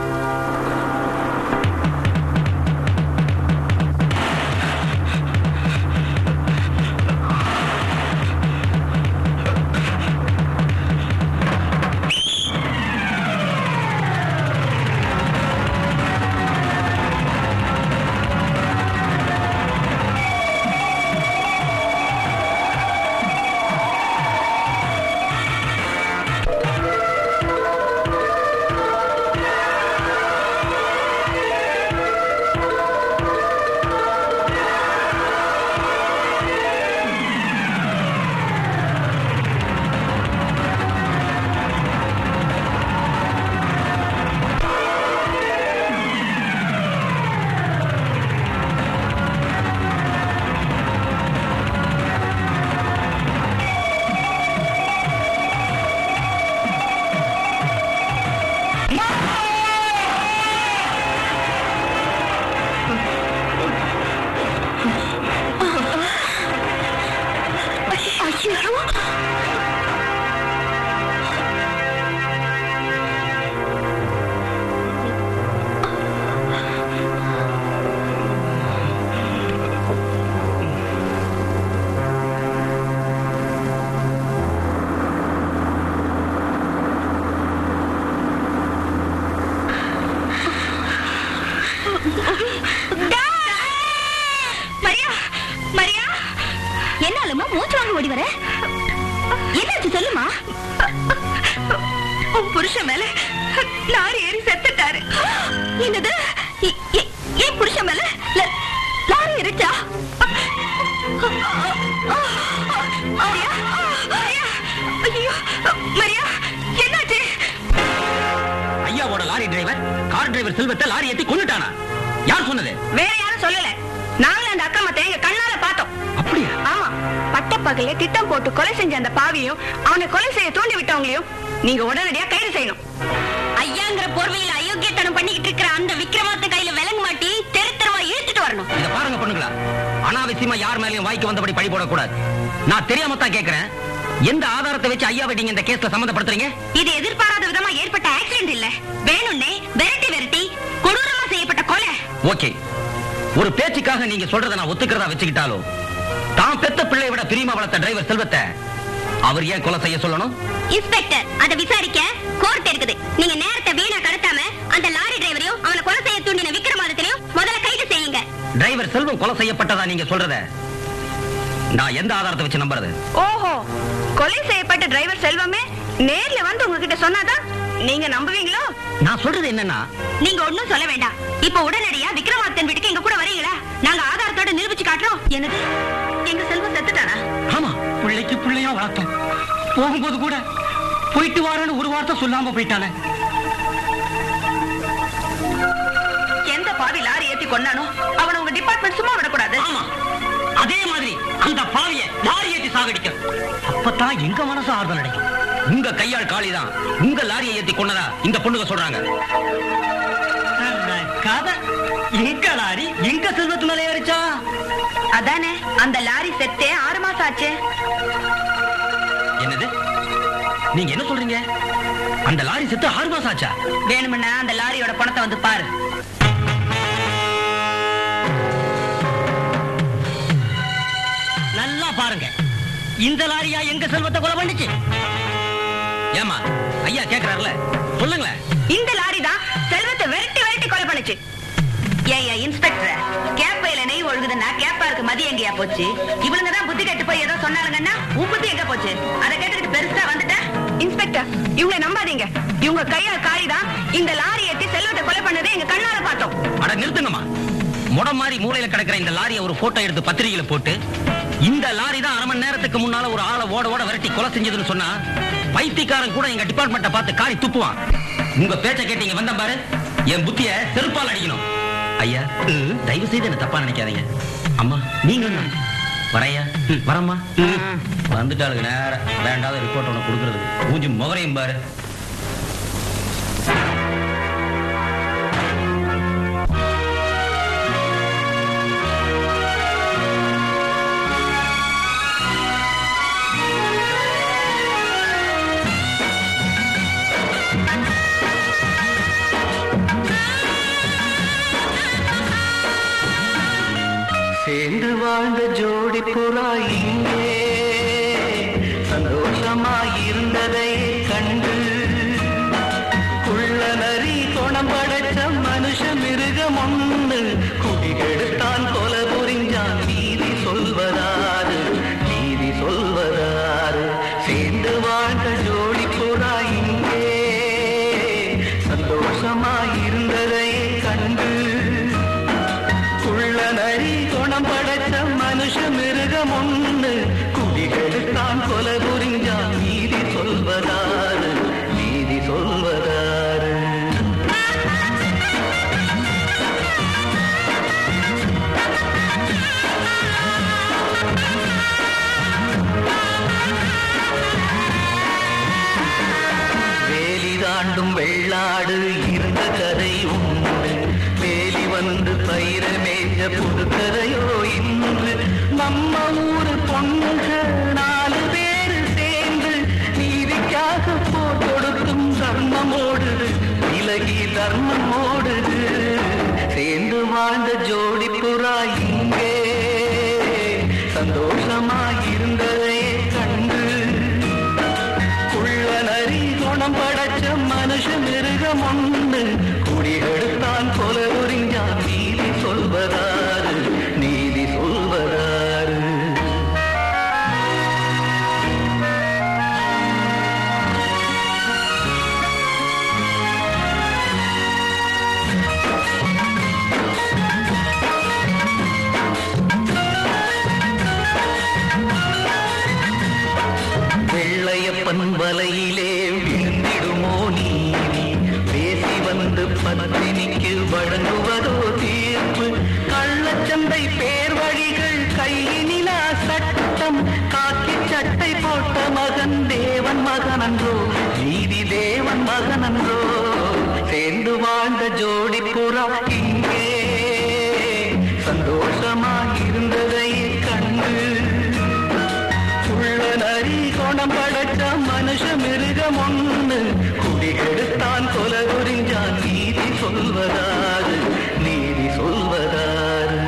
லாரி ஏறி செத்துட்டாரு. என்னது? ஏன் புருஷன் மேல லாரி ஏறிச்சா? மரியா, மரியா, ஐயோ, மரியா, என்னாச்சு? ஐயாவோட லாரி டிரைவர் கார் டிரைவர் செல்வத்தை லாரி ஏத்தி கொன்னுட்டானா? யார் சொன்னது? வேற யாரும் சொல்லல. நாங்களே அந்த அக்கிரமத்தை எங்க கண்ணால பார்த்தோம். அப்படியா? ஆமா. பட்டப்பகலே திட்டம் போட்டு கொலை செஞ்ச அந்த பாவியும் அவனை கொலை செய்ய தூண்டி விட்டவங்களையும் நீங்க உடனடியா கைது செய்யணும். ஐயாங்கிற போர்வையில அயோக்கியத்தனம் பண்ணிக்கிட்டு இருக்கிற அந்த விக்ரமாத்த கையில விலங்கு மாட்டி தெரு தெருவா இழுத்துட்டு வரணும். இத பாருங்க பொண்ணுங்களா, அனாவசியமா யார் மேலயும் வாய்க்கு வந்தபடி பழி போடக்கூடாது. நான் தெரியாம தான் கேக்குறேன், எந்த ஆதாரத்தை வச்சு ஐயாவை நீங்க இந்த கேஸ்ல சம்பந்தப்படுத்துறீங்க? இது எதிர்பாராத விதமா ஏற்பட்ட ஆக்சிடென்ட் இல்ல, வேணும்னே விரட்டி விரட்டி கொடூரமா செய்யப்பட்ட கொலை. ஓகே, ஒரு பேச்சுக்காக நீங்க சொல்றதை நான் ஒத்துக்கிறதா வச்சுக்கிட்டாலும் தான் பெத்த பிள்ளையை விட பிரியமா வளர்த்த டிரைவர் செல்வத்தை அவர் ஏன் கொலை செய்ய சொல்லணும்? இன்ஸ்பெக்டர், அதை விசாரிக்க கோர்ட் இருக்குது. நீங்க நேரத்தை வீணா கடத்தாம அந்த லாரி டிரைவரையும் அவனை கொலை செய்ய தூண்டின விக்ரமாதித்யனையும் முதல்ல கைது செய்யுங்க. டிரைவர் செல்வம் கொலை செய்யப்பட்டதா நீங்க சொல்றத நான் எந்த ஆதாரத்தை வச்சு நம்புறது? ஓஹோ, கொலை செய்யப்பட்ட டிரைவர் செல்வமே நேர்ல வந்து உங்ககிட்ட சொன்னாதான் நீங்க நம்புவீங்களோ? நான் சொல்றது என்னன்னா, நீங்க ஒண்ணும் சொல்ல வேண்டாம். இப்ப உடனடியா விக்ரமாதித்யன் வீட்டுக்கு எங்க கூட வரீங்களா? நாங்க ஆதாரத்தோட நிரூபிச்சு காட்டுறோம். என்னது, எங்க செல்வம் செத்துட்டானா? ஆமா, பிள்ளைக்கு பிள்ளையா வளர்த்தோம். போகும்போது கூட போயிட்டு வாரன்னு ஒரு வார்த்தை சொல்லாம போயிட்டானே. எந்த பாவி லாரி ஏத்தி கொண்டானோ அவனை உங்க டிபார்ட்மெண்ட் சும்மா விடக்கூடாது. ஆமா, அதே மாதிரி அந்த பாவிய லாரி ஏத்தி சாகடிக்க. அப்பதான் எங்க மனசு ஆறுதல் அடைக்கும். உங்க கையாள் காளிதான் உங்க லாரியை ஏத்தி கொன்னதா இந்த பொண்ணுங்க சொல்றாங்க. கதை எங்க லாரி எங்க செல்வத்து மேல ஏறிச்சா? அதானே, அந்த லாரி செத்தே 6 மாசம் ஆச்சு. என்னது, நீங்க என்ன சொல்றீங்க? அந்த லாரி செத்து 6 மாசம் ஆச்சா? வேணும்னா அந்த லாரியோட பணத்தை வந்து பாரு. நல்லா பாருங்க, இந்த லாரியா எங்க செல்வத்தை கொலை பண்ணிச்சு? ஏமா ஐயா கேக்குறாருல, சொல்லுங்களேன். இந்த லாரி தான் செல்வத்தை விரட்டி விரட்டி கொலை பண்ணுச்சு. ஏய்யா இன்ஸ்பெக்டர், கேப்பையில நெய் ஒழுகுதுன்னா கேப்பாருக்கு மதி எங்கயா போச்சு? இவனுங்க தான் புத்தி கெட்டு போய் ஏதோ சொன்னாலுங்கன்னா உன் புத்தி எங்க போச்சு? அதை கேட்டுக்கிட்டு பெருசா வந்துட்ட. இன்ஸ்பெக்டர், இவங்களை நம்பாதீங்க. இவங்க கையால் காரி தான் இந்த லாரி ஏத்தி செல்வத்தை கொலை பண்ணதை எங்க கண்ணால பார்த்தோம். அட நிறுத்துங்கம்மா. முடம் மாதிரி மூலையில கிடக்கிற இந்த லாரியை ஒரு போட்டோ எடுத்து பத்திரிகையில போட்டு இந்த லாரி தான் 1/2 மணி நேரத்துக்கு முன்னால ஒரு ஆளை ஓட ஓட விரட்டி கொலை செஞ்சதுன்னு சொன்னா பைத்தியக்காரன் கூட எங்க டிபார்ட்மெண்ட்டை பார்த்து காரி துப்புவான். உங்க பேச்ச கேட்டீங்க வந்த பாரு, என் புத்திய செருப்பால் அடிக்கணும். ஐயா தயவு செய்து என்ன தப்பா நினைக்காதீங்க. அம்மா நீங்க வரையா வரம்மா. வந்துட்டாளுங்க நேரம் வேண்டாத ரிப்போர்ட் ஒண்ணு கொடுக்கறதுக்கு. மூஞ்சி முகரையும் பாரு. சேர்ந்து வாழ்ந்த ஜோடி புறா இங்கே சந்தோஷமாயிருந்ததை கண்டு உள்ள நரி குணம் படைச்ச மனுஷ மிருகம் ஒன்று குடிகெடுத்தான் கொலை புரிஞ்சான். நீதி சொல்வதாறு, நீதி சொல்வதாறு. சேர்ந்து வாழ்ந்த ஜோடி புறா இங்கே சந்தோஷமாயிருந்ததை கண்டு உள்ள நரி குணம் படைச்ச மனுஷ மிருகம் ஒன்று குடிகெடுத்தான் கொலை புரிஞ்சான். நீதி சொல்வதாறு, நீதி சொல்வதாறு. வேலி தாண்டும் வெள்ளாடு இருந்த கதை உண்டு. வேலி வந்து பயிர மேஞ்ச புதுக்கதையோ இன்று. நம்ம ஊரு பொண்ணுங்க 4 பேரு சேர்ந்து நீதிக்காக போர் கொடுத்தும் தர்மம் ஓடுது, விலகி தர்மம் ஓடுது. சேர்ந்து வாழ்ந்த ஜோடி புறா இங்கே சந்தோஷமாயிருந்ததை கண்டு உள்ள நரி குணம் படைச்ச மனுஷ மிருகம் ஒன்று குடிகெடுத்தான் கொலை புரிஞ்சான். நீதி சொல்வதாறு, நீதி சொல்வதாறு. தேவன் வலையிலே விழுந்திடுமோ நீதி பேசி வந்து பத்தினிக்கு வழங்குவதோ தீர்ப்பு கள்ளச்சந்தை பேர் வழிகள் கையினிலா சட்டம் காக்கி சட்டை போட்ட மகன் தேவன் மகனன்றோ நீதி தேவன் மகனன்றோ சேர்ந்து வாழ்ந்த ஜோடி புறா இங்கே சந்தோஷமாயிருந்ததை கண்டு உள்ள நரி கோணம் படைச்ச மனுஷ மிருகம் ஒண்ணு குடிகெடுத்தான் கொலை புரிஞ்சான் நீதி சொல்வதாறு நீதி சொல்வதாறு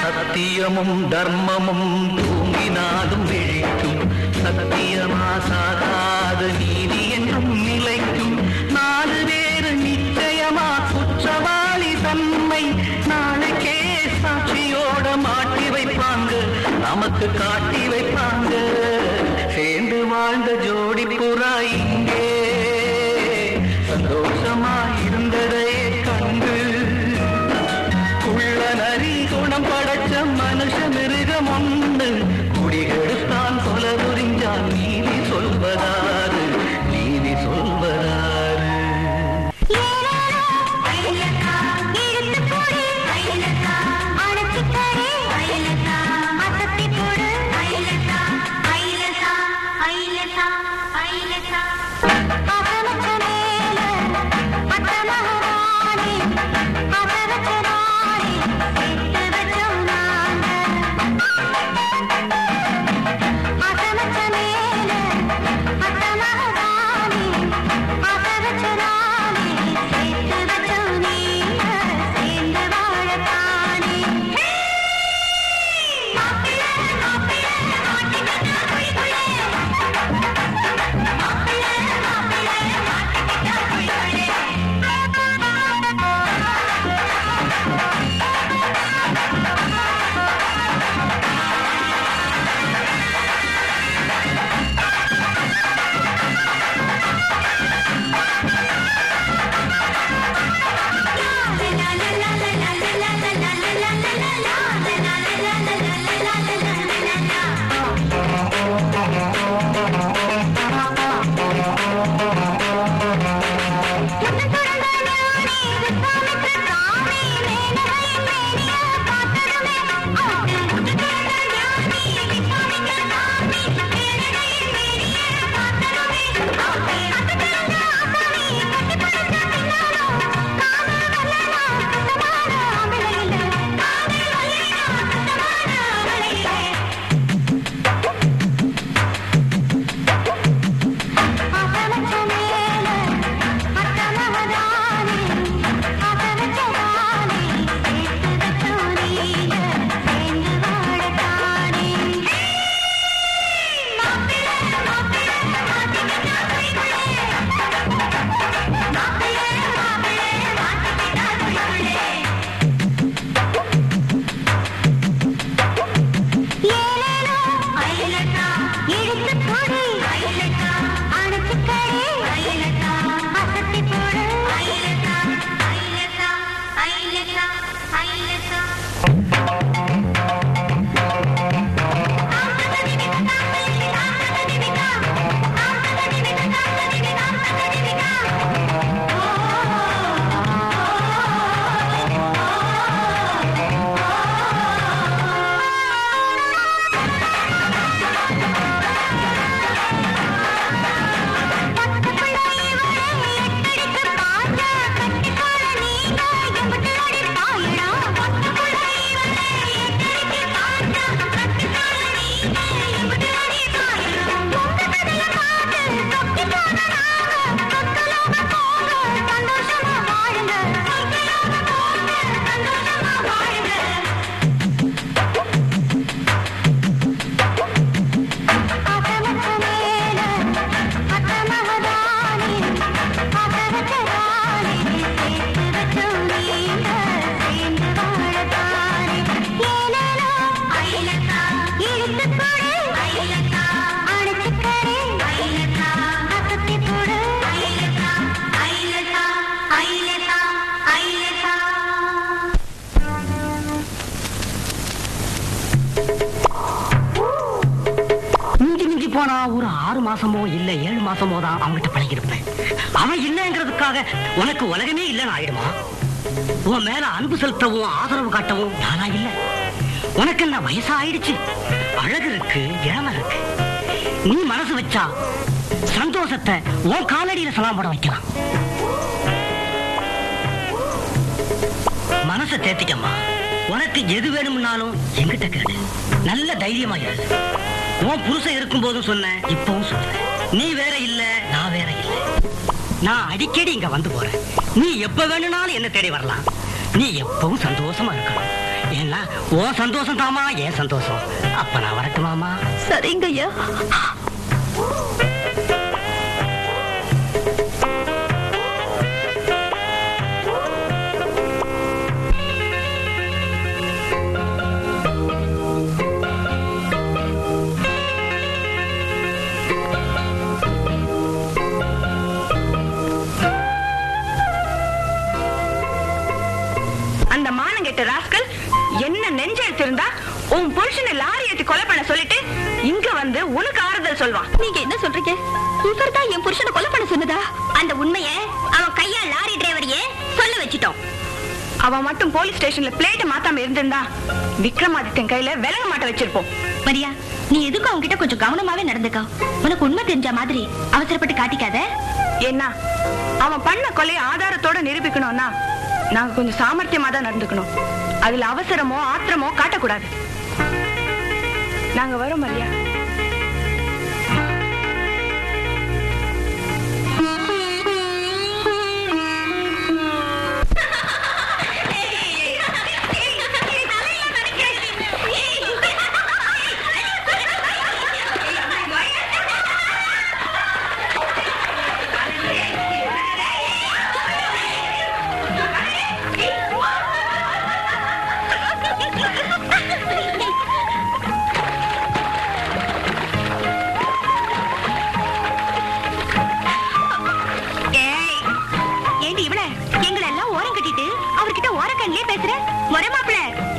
சத்தியமும் தர்மமும் தூங்கினாலும் விழிக்கும் சத்தியமாசாகாத நீதி என்றும் நிலைக்கும் 4 பேரு நிச்சயமா குற்றவாளி தன்மை நாளைக்கே சாட்சியோட மாட்டி வைப்பாங்க நமக்கு காட்டி வைப்பாங்க சேர்ந்து வாழ்ந்த ஜோடி புறா இங்கே சந்தோஷமா இருந்ததை கண்டு உள்ள நரி குணம் படைச்ச மனுஷ மிருகம் ஒண்ணு குடிகெடுத்தான் கொலை புரிஞ்சான் நீதி சொல்வதாறு நீதி சொல்வதாறு ஐலசா போனா ஒரு 6 மாசமோ இல்ல 7 மாசமோ தான் அவன்கிட்ட பழகிருப்பேன். அவன் இல்லைங்கிறதுக்காக உனக்கு உலகமே இல்லைன்னு ஆயிடுமா? உன் மேல அன்பு செலுத்தவும் ஆதரவு காட்டவும் நானா இல்ல. உனக்கு என்ன வயசா ஆயிடுச்சு, அழகு இருக்கு, இளமை இருக்கு. நீ மனசு வச்சா சந்தோஷத்தை உன் காலடியில சலாம் போட வைக்கலாம். மனசை தேத்திக்கம்மா. உனக்கு எது வேணும்னாலும் என்கிட்ட கேளு. நல்ல தைரியமா இரு. உன் புருஷன் இருக்கும் போதும் சொன்னேன், இப்பவும் சொல்றேன். நீ வேற இல்ல, நான் வேற இல்ல. நான் அடிக்கடி இங்க வந்து போறேன். நீ எப்ப வேணும்னாலும் என்ன தேடி வரலாம். நீ எப்பவும் சந்தோஷமா இருக்கணும். ஏன்னா உன் சந்தோஷம் தாமா என் சந்தோஷம். அப்ப நான் வரட்டுமாமா? சரிங்க ஐயா. அந்த மானங்கெட்ட ராஸ்கல் என்ன நெஞ்செழுத்திருந்தா உன் புருஷனை லாரி ஏத்தி கொலை பண்ண சொல்லிட்டு இங்க வந்து உனக்கு ஆறுதல் சொல்வான். நீங்க என்ன சொல்றீங்க? இவர்தான் என் புருஷனை கொலை பண்ண சொன்னதா? அந்த உண்மைய அவன் கையா லாரி டிரைவரையே சொல்ல வச்சிட்டோம். அவன் மட்டும் போலீஸ் ஸ்டேஷன்ல பிளேட் மாத்தாம இருந்திருந்தா விக்ரமாதித்யன் கையில விலக மாட்ட வச்சிருப்போம். மரியா, நீ எதுக்கும் அவங்க கிட்ட கொஞ்சம் கவனமாவே நடந்துக்கோ. உனக்கு உண்மை தெரிஞ்ச மாதிரி அவசரப்பட்டு காட்டிக்காத. என்ன அவன் பண்ண கொலையை ஆதாரத்தோட நிரூபிக்கணும்னா நாங்க கொஞ்சம் சாமர்த்தியமா தான் நடந்துக்கணும். அதுல அவசரமோ ஆத்திரமோ காட்டக்கூடாது. நாங்க வரோம் மரியா.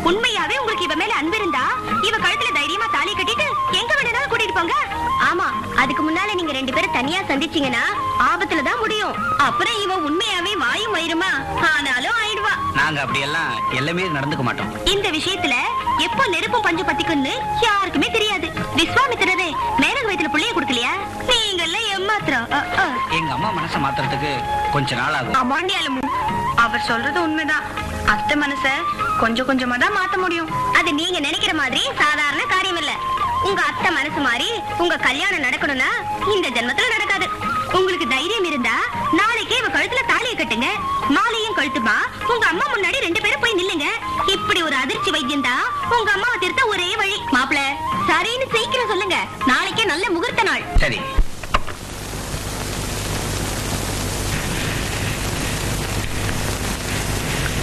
உண்மையாவே உங்களுக்கு இவ மேல அன்பு இருந்தா இவ கழுத்துல தைரியமா தாலி கட்டிட்டு எங்க வேணாலும் கூட்டிட்டு போங்க. ஆமா, அதுக்கு முன்னால நீங்க 2 பேரும் தனியா சந்திச்சீங்கன்னா ஆபத்துல தான் முடியும். அப்புறம் இவ உண்மையாவே வாயும் வயிறுமா ஆனாலும் ஆயிடுவா. நாங்க அப்படி எல்லாம் எல்லாமே நடந்துக்க மாட்டோம். இந்த விஷயத்துல எப்போ நெருப்பும் பஞ்சு பத்திக்குன்னு யாருக்குமே தெரியாது. விஸ்வாமித்திரரே மேனக வயித்துல புள்ளைய கொடுக்கலையா? நீங்கள ஏமாத்திரம். எங்க அம்மா மனசை மாத்துறதுக்கு கொஞ்ச நாள் ஆகும். அமாண்டியாலும் அவர் சொல்றது உண்மைதான். அத்தை மனச கொஞ்சம் கொஞ்சமா தான் மாத்த முடியும். அது நீங்க நினைக்கிற மாதிரி சாதாரண காரியம் இல்ல. உங்க அத்தை மனசு மாதிரி உங்க கல்யாணம் நடக்கணும்னா இந்த ஜென்மத்துல நடக்காது. உங்களுக்கு தைரியம் இருந்தா நாளைக்கே இவ கழுத்துல தாலியை கட்டுங்க. மாலையும் கழுத்துமா உங்க அம்மா முன்னாடி 2 பேரும் போய் நில்லுங்க. இப்படி ஒரு அதிர்ச்சி வைத்தியம் தான் உங்க அம்மாவை திருத்த ஒரே வழி. மாப்பிள சரின்னு சீக்கிரம் சொல்லுங்க. நாளைக்கே நல்ல முகூர்த்த நாள். சரி.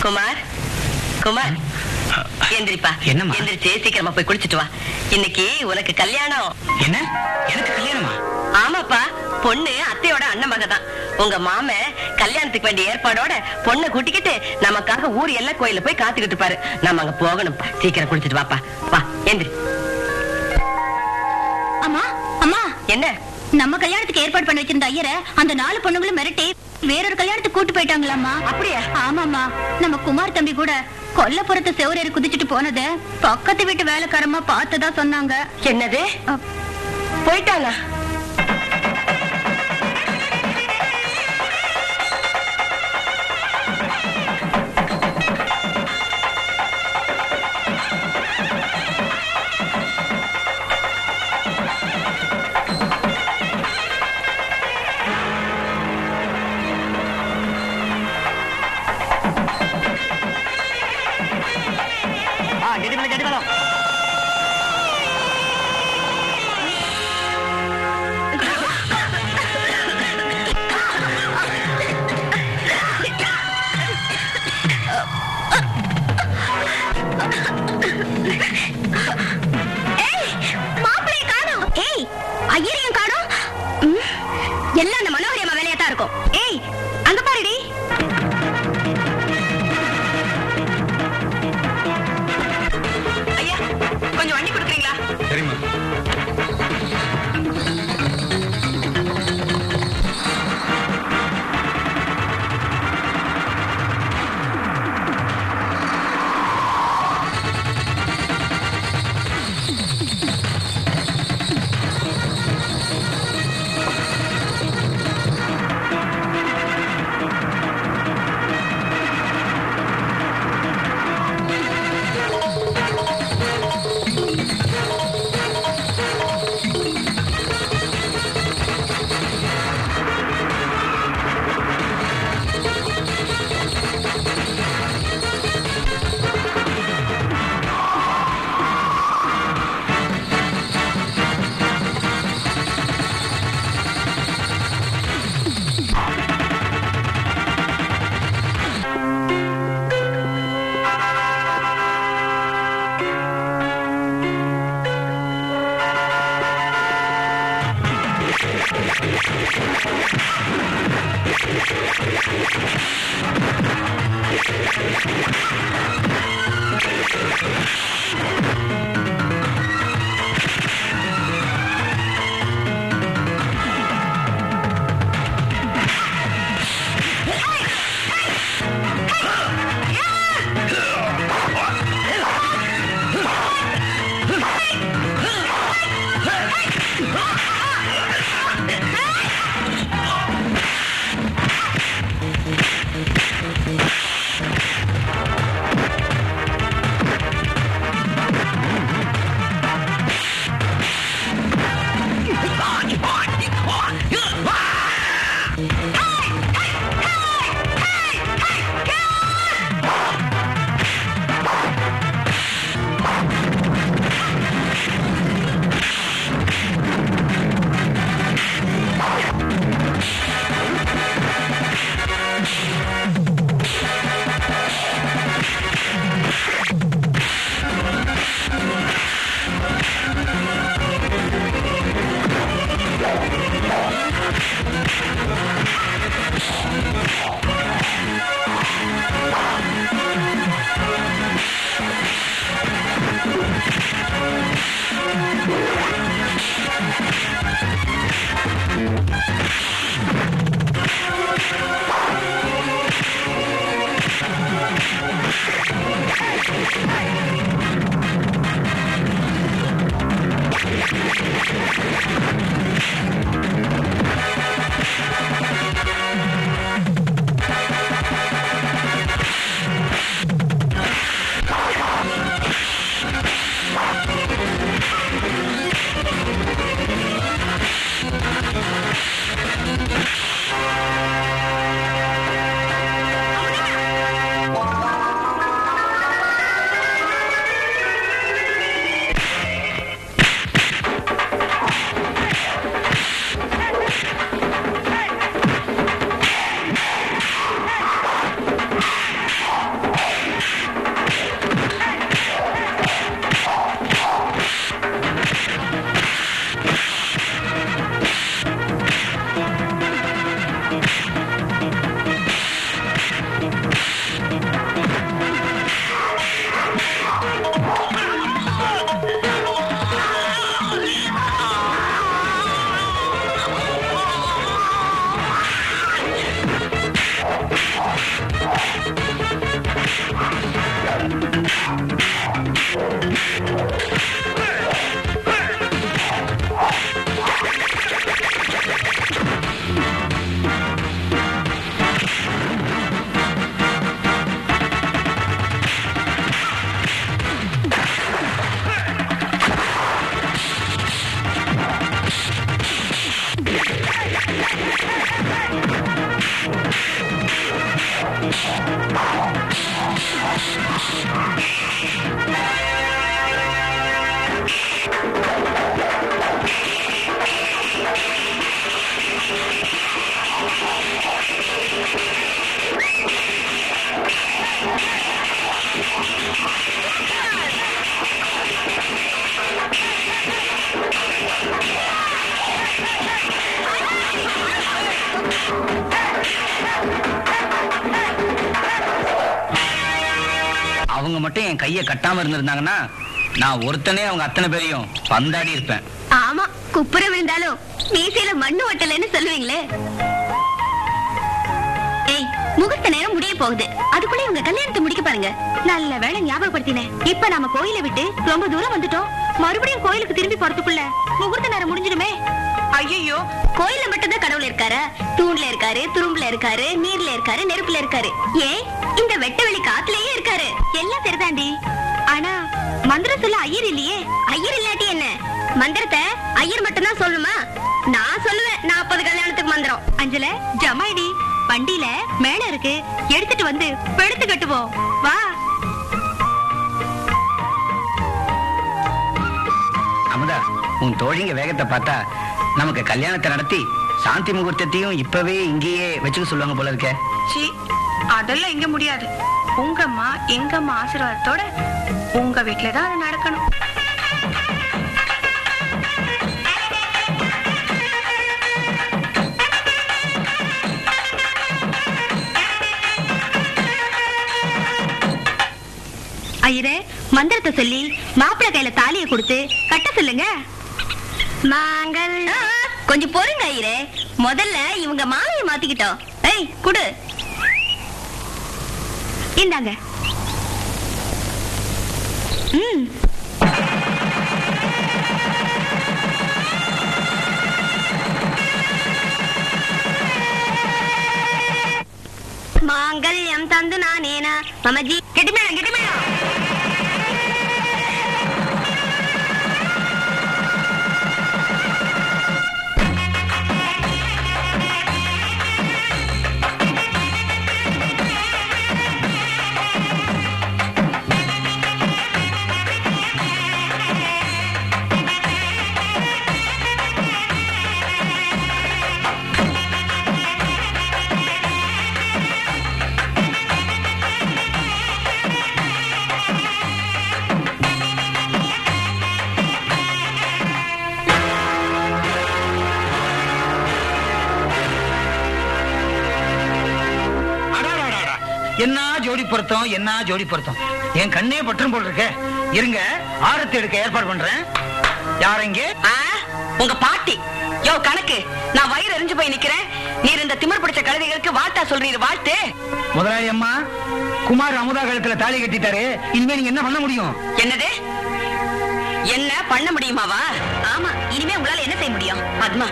குமார், குமார் எந்திரிப்பா. என்னம்மா? எந்திரிச்சு சீக்கிரமா போய் குளிச்சிட்டு வா. இன்னைக்கு உனக்கு கல்யாணம். என்ன? எனக்கு கல்யாணமா? ஆமாப்பா, பொண்ணு அத்தையோட அண்ணன் மக தான். உங்க மாம கல்யாணத்துக்கு வேண்டிய ஏற்பாடோட பொண்ணை கூட்டிக்கிட்டு நமக்காக ஊர் எல்லாம் கோயில போய் காத்துக்கிட்டு பாரு. நம்ம அங்க போகணும்ப்பா. சீக்கிரம் குளிச்சிட்டு வாப்பா. வா, எந்திரி. அம்மா, அம்மா, என்ன? நம்ம கல்யாணத்துக்கு ஏற்பாடு பண்ணி வச்சிருந்த ஐயரை அந்த 4 பொண்ணுங்களும் மிரட்டி வேறொரு கல்யாணத்துக்கு கூட்டு போயிட்டாங்களாமா. அப்படியா? ஆமாமா. நம்ம குமார் தம்பி கூட கொல்லப்புறத்து செவரேறி குதிச்சுட்டு போனத பக்கத்து வீட்டு வேலைக்காரமா பார்த்ததா சொன்னாங்க. என்னது? போயிட்டாங்க? ஐயரையும் காணோம். எல்லாம் அந்த மனோகரியமா வேலையா தான் இருக்கும். ஏய், அங்க பாருடி. ஐயா, கொஞ்சம் வண்டி கொடுக்குறீங்களா? சரிம்மா. அவங்க மட்டும் என் கையை கட்டாம இருந்திருந்தாங்கன்னா நான் ஒருத்தனே அவங்க அத்தனை பேரையும் பந்தாடி இருப்பேன். ஆமா, குப்புற விழுந்தாலும் மீசையில மண்ணு ஒட்டலன்னு சொல்லுவீங்களே. ஏய், முகூர்த்த நேரம் முடிய போகுது, அதுக்குள்ளே உங்க கல்யாணத்தை முடிக்க பாருங்க. நல்ல வேளை ஞாபகப்படுத்தினேன். இப்ப நாம கோயிலை விட்டு ரொம்ப தூரம் வந்துட்டோம். மறுபடியும் கோயிலுக்கு திரும்பி போறதுக்குள்ள முகூர்த்த நேரம் முடிஞ்சிடுமே. ஐயோ, கோயில மட்டும்தான் கடவுள் இருக்காரு. தூண்ல இருக்காரு, துரும்புல இருக்காரு, நீர்ல இருக்காரு, நெருப்புல இருக்காரு. ஏன் இந்த வெட்ட வெளி காத்துலயே இருக்காரு. எல்லாம் சரிதாண்டி. ஆனா மந்திரம் சொல்ல ஐயர் இல்லையே. ஐயர் இல்லாட்டி என்ன, மந்திரத்தை ஐயர் மட்டும் தான் சொல்லுமா? நான் சொல்லுவேன் 40 கல்யாணத்துக்கு மந்திரம். அஞ்சல ஜமாயிடி, வண்டியில மேல இருக்கு, எடுத்துட்டு வந்து பெடுத்து கட்டுவோம். வா. அமுதா, உன் தோழிங்க வேகத்தை பார்த்தா நமக்கு கல்யாணத்தை நடத்தி சாந்தி முகூர்த்தத்தையும் இப்பவே இங்கேயே வச்சுக்க சொல்லுவாங்க போல இருக்க. சி, அதெல்லாம் இங்க முடியாது. உங்க அம்மா எங்க அம்மா ஆசீர்வாதத்தோட உங்க வீட்டுலதான் அது நடக்கணும். ஐயரே, மந்திரத்தை சொல்லி மாப்பிள்ளை கையில தாலியை கொடுத்து கட்ட சொல்லுங்க. மாங்கள் கொஞ்சம் பொறுங்க ஐயரே, முதல்ல இவங்க மாலையை மாத்திக்கிட்டோம். ஏய் குடு, இந்தாங்க. மாங்கல்யம் தந்து நானேனா மமஜி. கெட்டிமேளம் கெட்டிமேளம். என்ன ஜோடி பொருத்தம், என்ன ஜோடி பொருத்தம். என் கண்ணே பற்றும் போல் இருக்க. இருங்க, ஆரத்தி எடுக்க ஏற்பாடு பண்றேன். யாரங்க? உங்க பாட்டி. யோ கணக்கு, நான் வயிறு எரிஞ்சு போய் நிக்கிறேன். நீர் இந்த திமிர் பிடிச்ச கழுதைகளுக்கு வாழ்த்தா சொல்றீரு. வாழ்த்து. முதலாளி அம்மா, குமார் அமுதா கழுத்துல தாலி கட்டிட்டாரு. இனிமே நீங்க என்ன பண்ண முடியும்? என்னது? என்ன பண்ண முடியுமாவா? ஆமா, இனிமே உங்களால என்ன செய்ய முடியும்? பத்மா,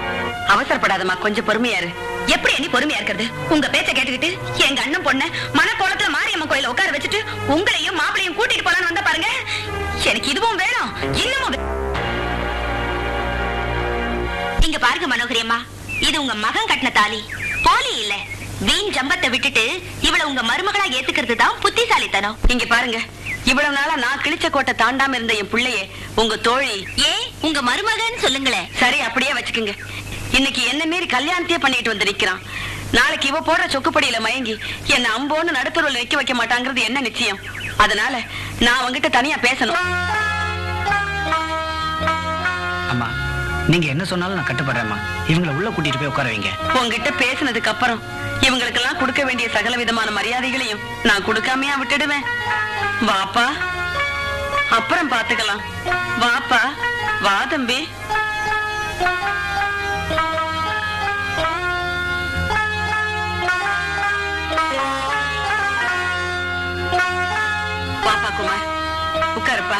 அவசரப்படாதம்மா, கொஞ்சம் பொறுமையாரு. எப்படி நீ பொறுமையா இருக்கிறது? உங்க பேச்ச கேட்டுக்கிட்டு எங்க அண்ணன் பொண்ண மனக்கோலத்துல மாரியம்மன் கோயில உட்கார வச்சுட்டு உங்களையும் மாப்பிளையும் கூட்டிட்டு போலான்னு வந்த பாருங்க. எனக்கு இதுவும் வேணும், இன்னமும். இங்க பாருங்க மனோகரியம்மா, இது உங்க மகன் கட்டின தாலி, போலி இல்ல. வீண் ஜம்பத்தை விட்டுட்டு இவளை உங்க மருமகளா ஏத்துக்கிறது தான் புத்திசாலித்தனம். இங்க பாருங்க, இவ்வளவு நாளா நான் கிழிச்ச கோட்டை தாண்டாம இருந்த என் பிள்ளையே உங்க தோழி, ஏன் உங்க மருமகன்னு சொல்லுங்களேன். சரி, அப்படியே வச்சுக்குங்க. இன்னைக்கு என்ன மீறி கல்யாணத்தையே பண்ணிட்டு வந்து நிக்கிறான். நாளைக்கு இவ போடுற சொக்குப்படியில மயங்கி என்ன அம்போன்னு நடுத்தருவில் நிக்க வைக்க மாட்டாங்கிறது என்ன நிச்சயம்? அதனால நான் அவங்கிட்ட தனியா பேசணும். அம்மா, நீங்க என்ன சொன்னாலும் நான் கட்டுப்படுறேம்மா. இவங்களை உள்ள கூட்டிட்டு போய் உட்கார வைங்க. உங்ககிட்ட பேசினதுக்கு அப்புறம் இவங்களுக்கெல்லாம் கொடுக்க வேண்டிய சகல விதமான மரியாதைகளையும் நான் கொடுக்காமையா விட்டுடுவேன். வாப்பா, அப்புறம் பாத்துக்கலாம். வாப்பா, வா தம்பி. வாப்பா குமார், உட்காருப்பா.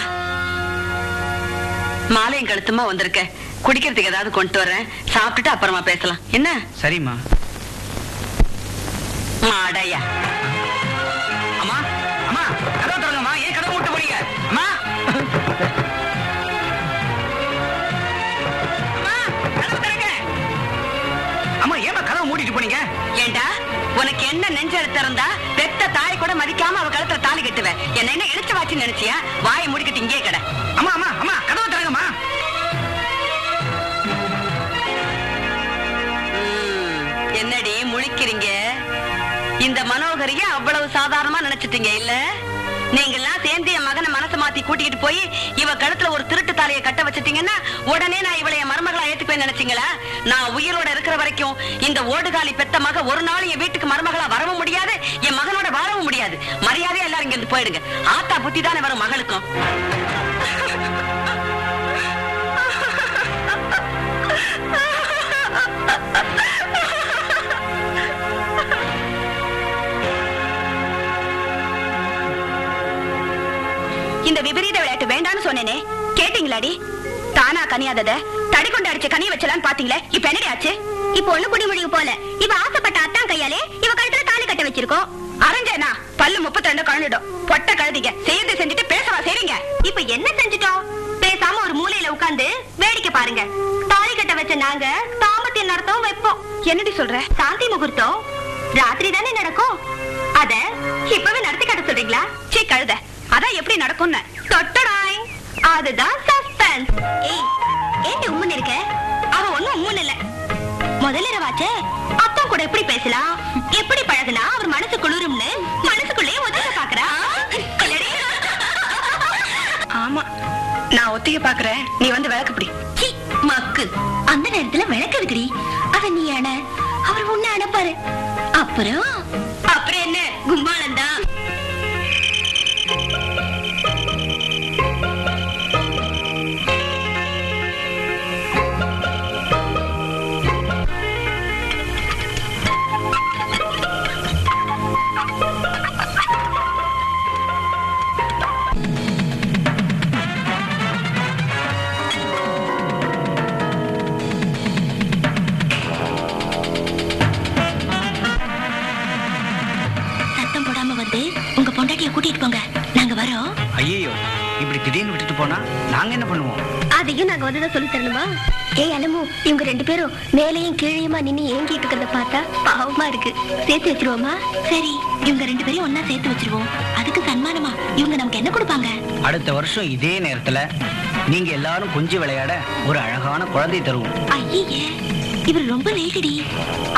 மாலையும் கழுத்துமா வந்திருக்க, குடிக்கிறதுக்கு ஏதாவது கொண்டு வரேன், சாப்பிட்டுட்டு அப்புறமா பேசலாம். என்ன? சரிம்மா. மாடையா. அம்மா அம்மா, கதவை திறங்கம்மா. ஏன் கதவை விட்டு போறீங்க? அம்மா அம்மா, ஏமா கதவை மூடிட்டு போனீங்க? ஏண்டா, உனக்கு என்ன நெஞ்செழுத்து இருந்தா பெத்த தாய் கூட மதிக்காம அவ கழுத்துல தாலி கட்டுவேன். என்ன இழுச்சு வாச்சின்னு நினைச்சியா? வாயை முடிக்கிட்டு இங்கே கடை. அம்மா அம்மா அம்மா, கதவை திறங்கம்மா. என்னடி முழிக்கிறீங்க? இந்த மனோகரிய அவ்வளவு சாதாரணமா நினைச்சிட்டீங்க இல்ல? நீங்கெல்லாம் சேர்ந்து என் மகனை மனசை மாத்தி கூட்டிட்டு போய் இவ கழுத்துல ஒரு திருட்டு தாலியை கட்ட வச்சிட்டீங்கன்னா உடனே நான் இவளை என் மருமகளா ஏத்துப்பேன்னு நினைச்சீங்களா? நான் உயிரோட இருக்கிற வரைக்கும் இந்த ஓடுகாலி பெத்த மக ஒரு நாள் என் வீட்டுக்கு மருமகளா வரவும் முடியாது, என் மகனோட வாழவும் முடியாது. மரியாதையா எல்லாரும் இங்க இருந்து போயிடுங்க. ஆத்தா புத்தி தானே வரும் மகளுக்கும். இந்த விபரீத விளையாட்டு வேண்டான்னு சொன்னேனே, கேட்டீங்களாடி? தானா கனியாதத தடி கொண்டு அடிச்ச கனிய வச்சலான்னு பாத்தீங்களே, இப்ப என்னடி ஆச்சு? இப்ப ஒண்ணு குடி முடிவு போல இவ ஆசைப்பட்ட அத்தான் கையாலே இவ கழுத்துல தாலி கட்ட வச்சிருக்கோம். அரஞ்சேனா பல்லு 32 கழண்டுடும். பொட்ட கழுதிங்க செய்து செஞ்சுட்டு பேசவா செய்றீங்க? இப்ப என்ன செஞ்சுட்டோம்? பேசாம ஒரு மூலையில உட்கார்ந்து வேடிக்கை பாருங்க. தாலி கட்ட வச்ச நாங்க தாம்பத்திய நடத்தவும் வைப்போம். என்னடி சொல்ற? சாந்தி முகூர்த்தம் ராத்திரி தானே நடக்கும், அத இப்பவே நடத்தி கட்ட சொல்றீங்களா? சீ கழுத, அதான் எப்படி நடக்கும்னு தொட்டடாய். அதுதான் சஸ்பென்ஸ். ஏய், ஏண்டி உம்முன்னு இருக்க? அவ ஒண்ணும் உம்முன்னு இல்ல. முதல்ல ரவாச்சே அப்பா கூட எப்படி பேசலாம், எப்படி பழகுனா அவர் மனசு குளிரும்னு மனசுக்குள்ளே ஒதுக்க பாக்குறா. ஆமா, நான் ஒத்திக பாக்குறேன், நீ வந்து விளக்கு பிடி. மக்கு அந்த நேரத்துல விளக்கு இருக்குடி. அத நீ அண, அவர் உன்ன அனுப்பாரு. அப்புறம் என்ன கும்பாலந்தா. நாங்க என்ன பண்ணுவோம்? அதையும் நாங்க வந்துதான் சொல்லி தரணுமா? ஏய் அனமு, இவங்க 2 பேரும் மேலையும் கீழையுமா நின்னு ஏங்கிட்டு இருக்கிறத பார்த்தா பாவமா இருக்கு. சேர்த்து வச்சிருவோமா? சரி, இவங்க 2 பேரையும் ஒன்னா சேர்த்து வச்சிருவோம். அதுக்கு சன்மானமா இவங்க நமக்கு என்ன கொடுப்பாங்க? அடுத்த வருஷம் இதே நேரத்துல நீங்க எல்லாரும் கொஞ்சி விளையாட ஒரு அழகான குழந்தை தருவோம். ஐயே, இவர் ரொம்ப லேட்டடி.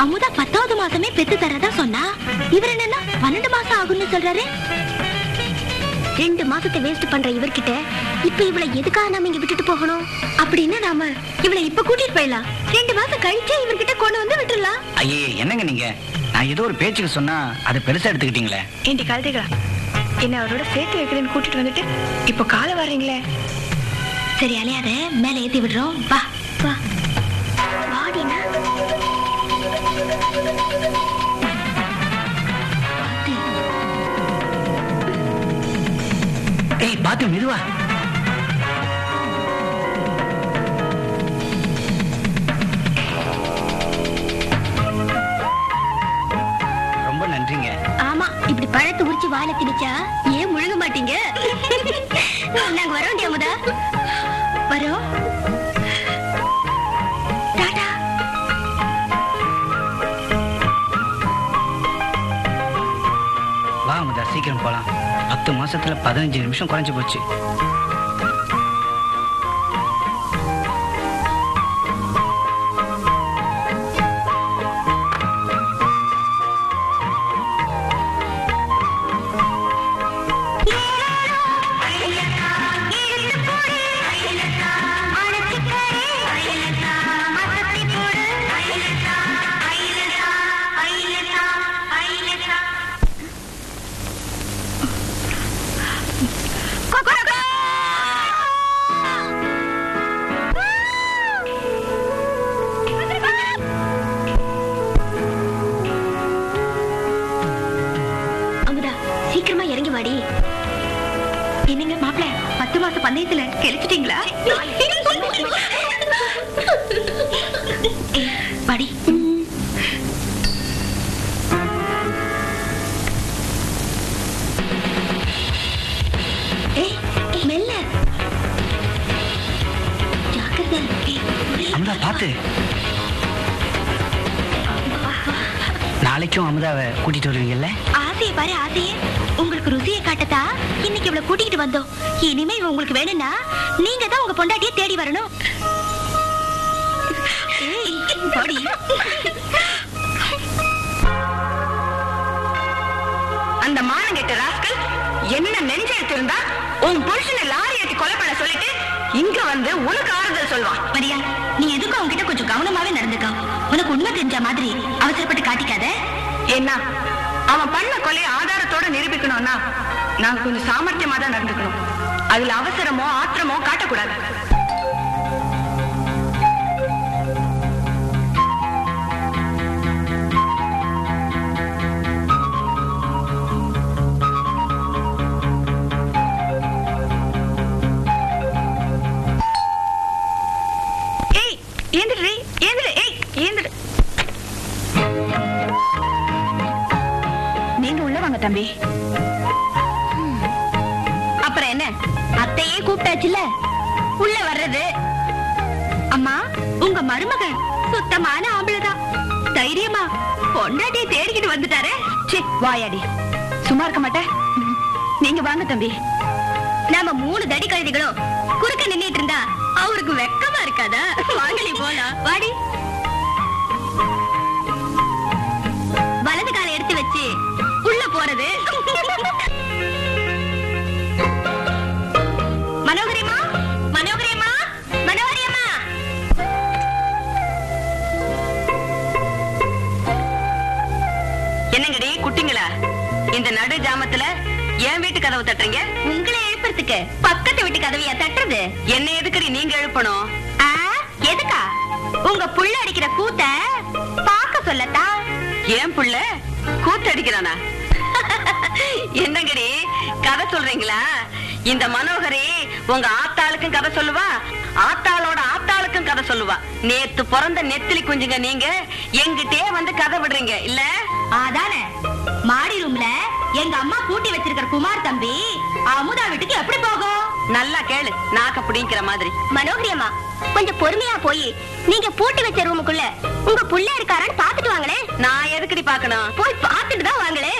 அமுதா 10வது மாசமே பெத்து தரதா சொன்னா, இவர் என்னன்னா 12 மாசம் ஆகும்னு சொல்றாரு. 2 மாசத்தை வேஸ்ட் பண்ற இவர்கிட்ட இப்ப இவளை எதுக்காக நாம இங்க விட்டுட்டு போகணும்? அப்படின்னா நாம இவளை இப்ப கூட்டிட்டு போயிடலாம். 2 மாசம் கழிச்சே இவர்கிட்ட கொண்டு வந்து விட்டுடலாம். ஐயே, என்னங்க நீங்க? நான் ஏதோ ஒரு பேச்சுக்கு சொன்னா அதை பெருசா எடுத்துக்கிட்டீங்களே. ஏண்டி கழுதைகளா, என்ன அவரோட சேர்த்து வைக்கிறேன்னு கூட்டிட்டு வந்துட்டு இப்ப கால வர்றீங்களே. சரி, அலையாத, மேல ஏத்தி விடுறோம். வா வா வாடினா. ஏய், பாத்து மெதுவா. ரொம்ப நன்றிங்க. ஆமா, இப்படி பழத்தை உரிச்சு வாயில திணிச்சா ஏன் முழுங்க மாட்டீங்க? நாங்க வரோம் அமுதா. வரோம். டாடா. வா அமுதா, சீக்கிரம் போலாம். 10 மாசத்துல 15 நிமிஷம் குறைஞ்சு போச்சு. என்னங்க மாப்பிள்ள, 10 மாச பந்தயத்துல கெளிச்சிட்டீங்களா? படி. மெல்ல ஜாக்கிரதை. அமுதா பாத்து. நாளைக்கும் அமுதாவை கூட்டிட்டு வருவீங்கல்ல? ஆசையை பாரு, ஆசையே. உங்களுக்கு ருசியை காட்டத்தா இன்னைக்கு இவ்வளவு கூட்டிட்டு வந்தோம். இனிமே உங்களுக்கு வேணும்னா நீங்க தான் உங்க பொண்டாட்டியை தேடி வரணும். அந்த மானங்கெட்ட ராஸ்கல் என்ன நெஞ்ச எடுத்திருந்தா உன் புருஷனை லாரி ஏற்றி கொலை பண்ண சொல்லிட்டு இங்க வந்து உனக்கு ஆறுதல் சொல்வான். மரியா, நீ எதுக்கும் அவன்கிட்ட கொஞ்சம் கவனமாவே நடந்துக்க. உனக்கு உண்மை தெரிஞ்ச மாதிரி அவசரப்பட்டு காட்டிக்காத. என்ன அவன் பண்ண கொலையை ஆதாரத்தோட நிரூபிக்கணும்னா நாங்க கொஞ்சம் சாமர்த்தியமா தான் நடந்துக்கணும். அதுல அவசரமோ ஆத்திரமோ காட்டக்கூடாது. ஏய் ஏந்திரு, ஏந்திரு, ஏய் ஏந்திரு. நீங்க உள்ள வாங்க தம்பி. அப்புறம் என்ன, அத்தையே கூப்பிட்டாச்சுல, உள்ள வர்றது. அம்மா, உங்க மருமகன் சுத்தமான ஆம்பளைதான். தைரியமா பொண்டாட்டியை தேடிக்கிட்டு வந்துட்டாரே. சி வாயாடி, சும்மா இருக்க மாட்டேன். நீங்க வாங்க தம்பி. நாம 3 தடி கழுதிகளும் குறுக்க நின்னுட்டு இருந்தா அவருக்கு வெக்கமா இருக்காதா? வாங்கடி போலாம். வாடி. வலது காலை எடுத்து வச்சு உள்ள போறது. மனோகரியம்மா, மனோகரியம்மா, மனோகரியம்மா. என்னங்கடி குட்டிங்களா, இந்த நடு ஜாமத்துல என் வீட்டு கதவு தட்டுறீங்க? உங்களை எழுப்புறதுக்கு பக்கத்து வீட்டு கதவையா தட்டுறது? என்ன எதுக்கடி நீங்க எழுப்பணும்? எதுக்கா? உங்க புள்ள அடிக்கிற கூத்த பாக்க சொல்லத்தா. ஏன் புள்ள கூத்து அடிக்கிறானா? என்னங்கடி கதை சொல்றீங்களா? இந்த மனோகரி உங்க ஆத்தாளுக்கும் கதை சொல்லுவா, ஆத்தாளோட ஆத்தாளுக்கும் கதை சொல்லுவா. நேத்து பிறந்த நெத்திலி குஞ்சுங்க நீங்க எங்கிட்டே வந்து கதை விடுறீங்க இல்ல? அதானே, மாடி ரூம்ல எங்க அம்மா பூட்டி வச்சிருக்கிற குமார் தம்பி அமுதா வீட்டுக்கு எப்படி போகும்? நல்லா கேளு, நாக்க புடிங்கிற மாதிரி. மனோகரி அம்மா, கொஞ்சம் பொறுமையா போய் நீங்க பூட்டி வச்ச ரூமுக்குள்ள உங்க புள்ள இருக்காரான்னு பாத்துட்டு வாங்களே. நான் எதுக்குடி பாக்கணும்? போய் பாத்துட்டு தான் வாங்களே.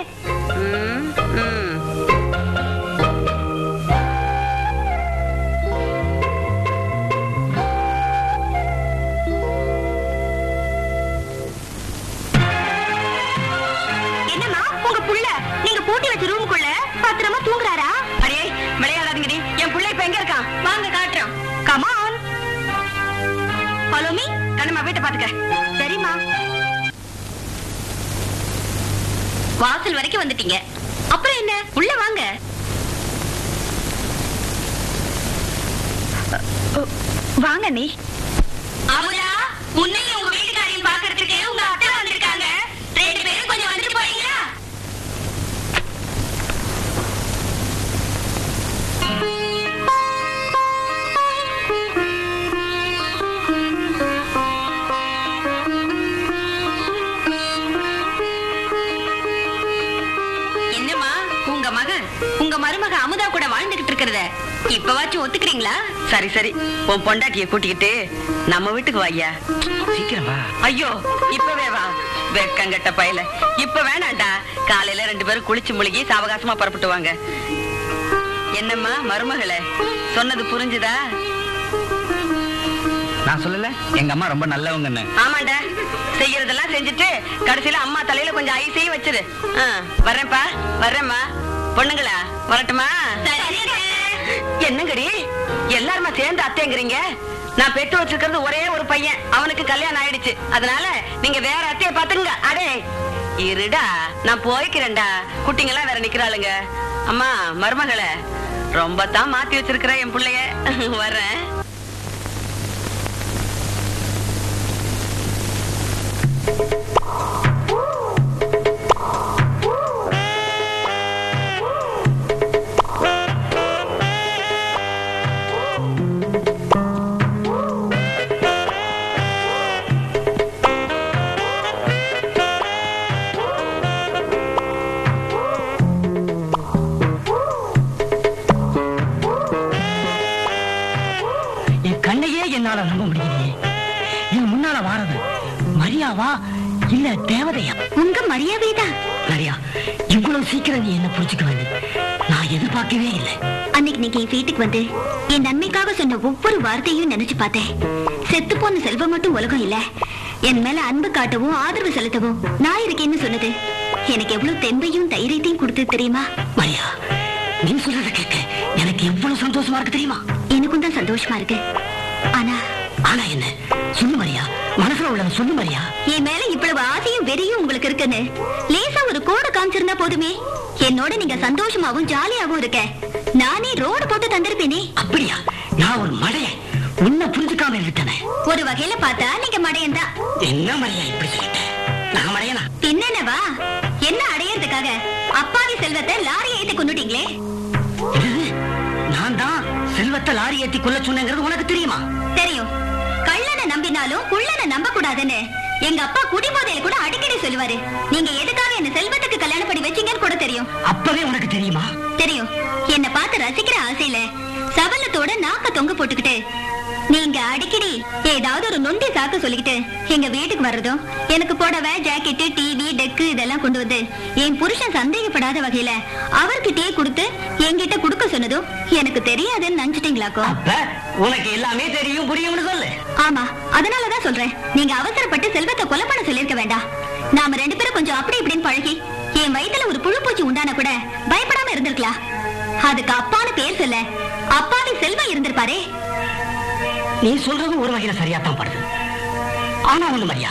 என்னம்மா உங்க புள்ள நீங்க பூட்டி வச்ச ரூமுக்குள்ள பத்திரமா தூங்குறாரா? அடே விளையாடாதீங்கடி, என் புள்ள இப்ப எங்க இருக்கான்? வாங்க காட்டுறோம். Come on. Follow me. Kannamma வீட்டை பாத்துக்க. சரிம்மா. வாசல் வரைக்கும் வந்துட்டீங்க, அப்புறம் என்ன, உள்ள வாங்க. வாங்க நீ. அமுதா, உன்னையும் உங்க வீட்டுக்காரையும் பாக்குறதுக்கு உங்க அத்தை வந்திருக்காங்க. 2 பேரும் கொஞ்சம் வந்துட்டு போறீங்களா? என்னம்மா உங்க மகன் உங்க மருமக அமுதா கூட வாழ்ந்துகிட்டு இருக்கிறத இப்பவாச்சும் ஒத்துக்கிறீங்களா? சரி சரி, உன் பொண்டாட்டிய கூட்டிக்கிட்டு நம்ம வீட்டுக்கு வா ஐயா. சீக்கிரம் வா. ஐயோ இப்பவே வா. வெக்கங்கட்ட பயல, இப்ப வேணாண்டா. காலையில 2 பேரும் குளிச்சு முழுகி சாவகாசமா புறப்பட்டு வாங்க. என்னம்மா மருமகளே, சொன்னது புரிஞ்சுதா? நான் சொல்லல எங்க அம்மா ரொம்ப நல்லவங்கன்னு. ஆமாண்டா, செய்யறதெல்லாம் செஞ்சுட்டு கடைசியில அம்மா தலையில கொஞ்சம் ஐசையும் வச்சிரு. வர்றேன்ப்பா, வர்றேம்மா. பொண்ணுங்களா வரட்டுமா? என்னங்கடி எல்லாருமா சேர்ந்து அத்தைங்கிறீங்க? நான் பெற்று வச்சிருக்கிறது ஒரே ஒரு பையன், அவனுக்கு கல்யாணம் ஆயிடுச்சு. அதனால நீங்க வேற அத்தைய பாத்துங்க. அடே இருடா, நான் போய்க்கிறேன்டா. குட்டிங்கெல்லாம் வேற நிக்கிறாளுங்க. அம்மா மருமகளை ரொம்ப தான் மாத்தி வச்சிருக்கிற என் பிள்ளைய. வர்றேன். என்னால நம்ப முடியலையே. என் முன்னால வாரது மரியாவா இல்ல தேவதையா? உங்க மரியாதைதான். மரியா, இவ்வளவு சீக்கிரம் நீ என்ன புரிஞ்சுக்க வேண்டும் நான் எதிர்பார்க்கவே இல்லை. அன்னைக்கு நீங்க என் வீட்டுக்கு வந்து என் நன்மைக்காக சொன்ன ஒவ்வொரு வார்த்தையும் நினைச்சு பார்த்தேன். செத்து போன செல்வம் மட்டும் உலகம் இல்ல, என் மேல அன்பு காட்டவும் ஆதரவு செலுத்தவும் நான் இருக்கேன்னு சொன்னது எனக்கு எவ்வளவு தெம்பையும் தைரியத்தையும் கொடுத்து தெரியுமா? மரியா, நீ சொல்றத கேட்க எனக்கு எவ்வளவு சந்தோஷமா இருக்கு தெரியுமா? எனக்கும் தான் சந்தோஷமா இருக்கு. ஆனா ஆனா என்ன சொல்லு மரியா, மனசுல உள்ளத சொல்லு மரியா. என் மேல இவ்வளவு ஆசையும் வெறியும் உங்களுக்கு இருக்குன்னு லேசா ஒரு கோடு காமிச்சிருந்தா போதுமே. என்னோட நீங்க சந்தோஷமாவும் ஜாலியாவும் இருக்க நானே ரோடு போட்டு தந்திருப்பேனே. அப்படியா? நான் ஒரு மடையன், உன்னை புரிஞ்சுக்காம இருக்கேனே. ஒரு வகையில பார்த்தா நீங்க மடையன் தான். என்ன மரியா இப்படி சொல்லிட்ட? நான் மடையனா? என்னவா? என்ன அடையறதுக்காக அப்பாவி செல்வத்தை லாரி ஏத்தி கொண்டுட்டீங்களே. நான் தான் செல்வத்தை லாரி ஏத்தி கொல்ல சொன்னேங்கிறது உனக்கு தெரியுமா? தெரியும். கள்ளனை நம்பினாலும் குள்ளனை நம்ப கூடாதுன்னு எங்க அப்பா குடிபோதையில கூட அடிக்கடி சொல்லுவாரு. நீங்க எதுக்காக என்ன செல்வத்துக்கு கல்யாணம் பண்ணி வச்சீங்கன்னு கூட தெரியும். அப்பவே உனக்கு தெரியுமா? தெரியும். என்ன பார்த்து ரசிக்கிற ஆசையில சபலத்தோட நாக்க தொங்க போட்டுக்கிட்டு நீங்க அடிக்கடி ஏதாவது ஒரு நொண்டி சாக்கு சொல்லிக்கிட்டு எங்க வீட்டுக்கு வர்றதும் எனக்கு புடவை, ஜாக்கெட்டு, டிவி, டெக்கு இதெல்லாம் கொண்டு வந்து என் புருஷன் சந்தேகப்படாத வகையில அவர்கிட்டயே கொடுத்து என்கிட்ட கொடுக்க சொன்னதும் எனக்கு தெரியாதுன்னு நினைச்சிட்டீங்களாக்கோ? அப்ப உனக்கு எல்லாமே தெரியும் புரியும்னு சொல்லு. ஆமா, அதனாலதான் சொல்றேன். நீங்க அவசரப்பட்டு செல்வத்தை கொலை பண்ண சொல்லிருக்க வேண்டாம். நாம 2 பேரும் கொஞ்சம் அப்படி இப்படின்னு பழகி என் வயித்துல ஒரு புழுப்பூச்சி உண்டான கூட பயப்படாம இருந்திருக்கலாம். அதுக்கு அப்பான்னு பேர் சொல்ல அப்பாவி செல்வம் இருந்திருப்பாரே. நீ சொல்றது ஒரு வகையில சரியாத்தான் படுது. ஆனா ஒண்ணு மரியா,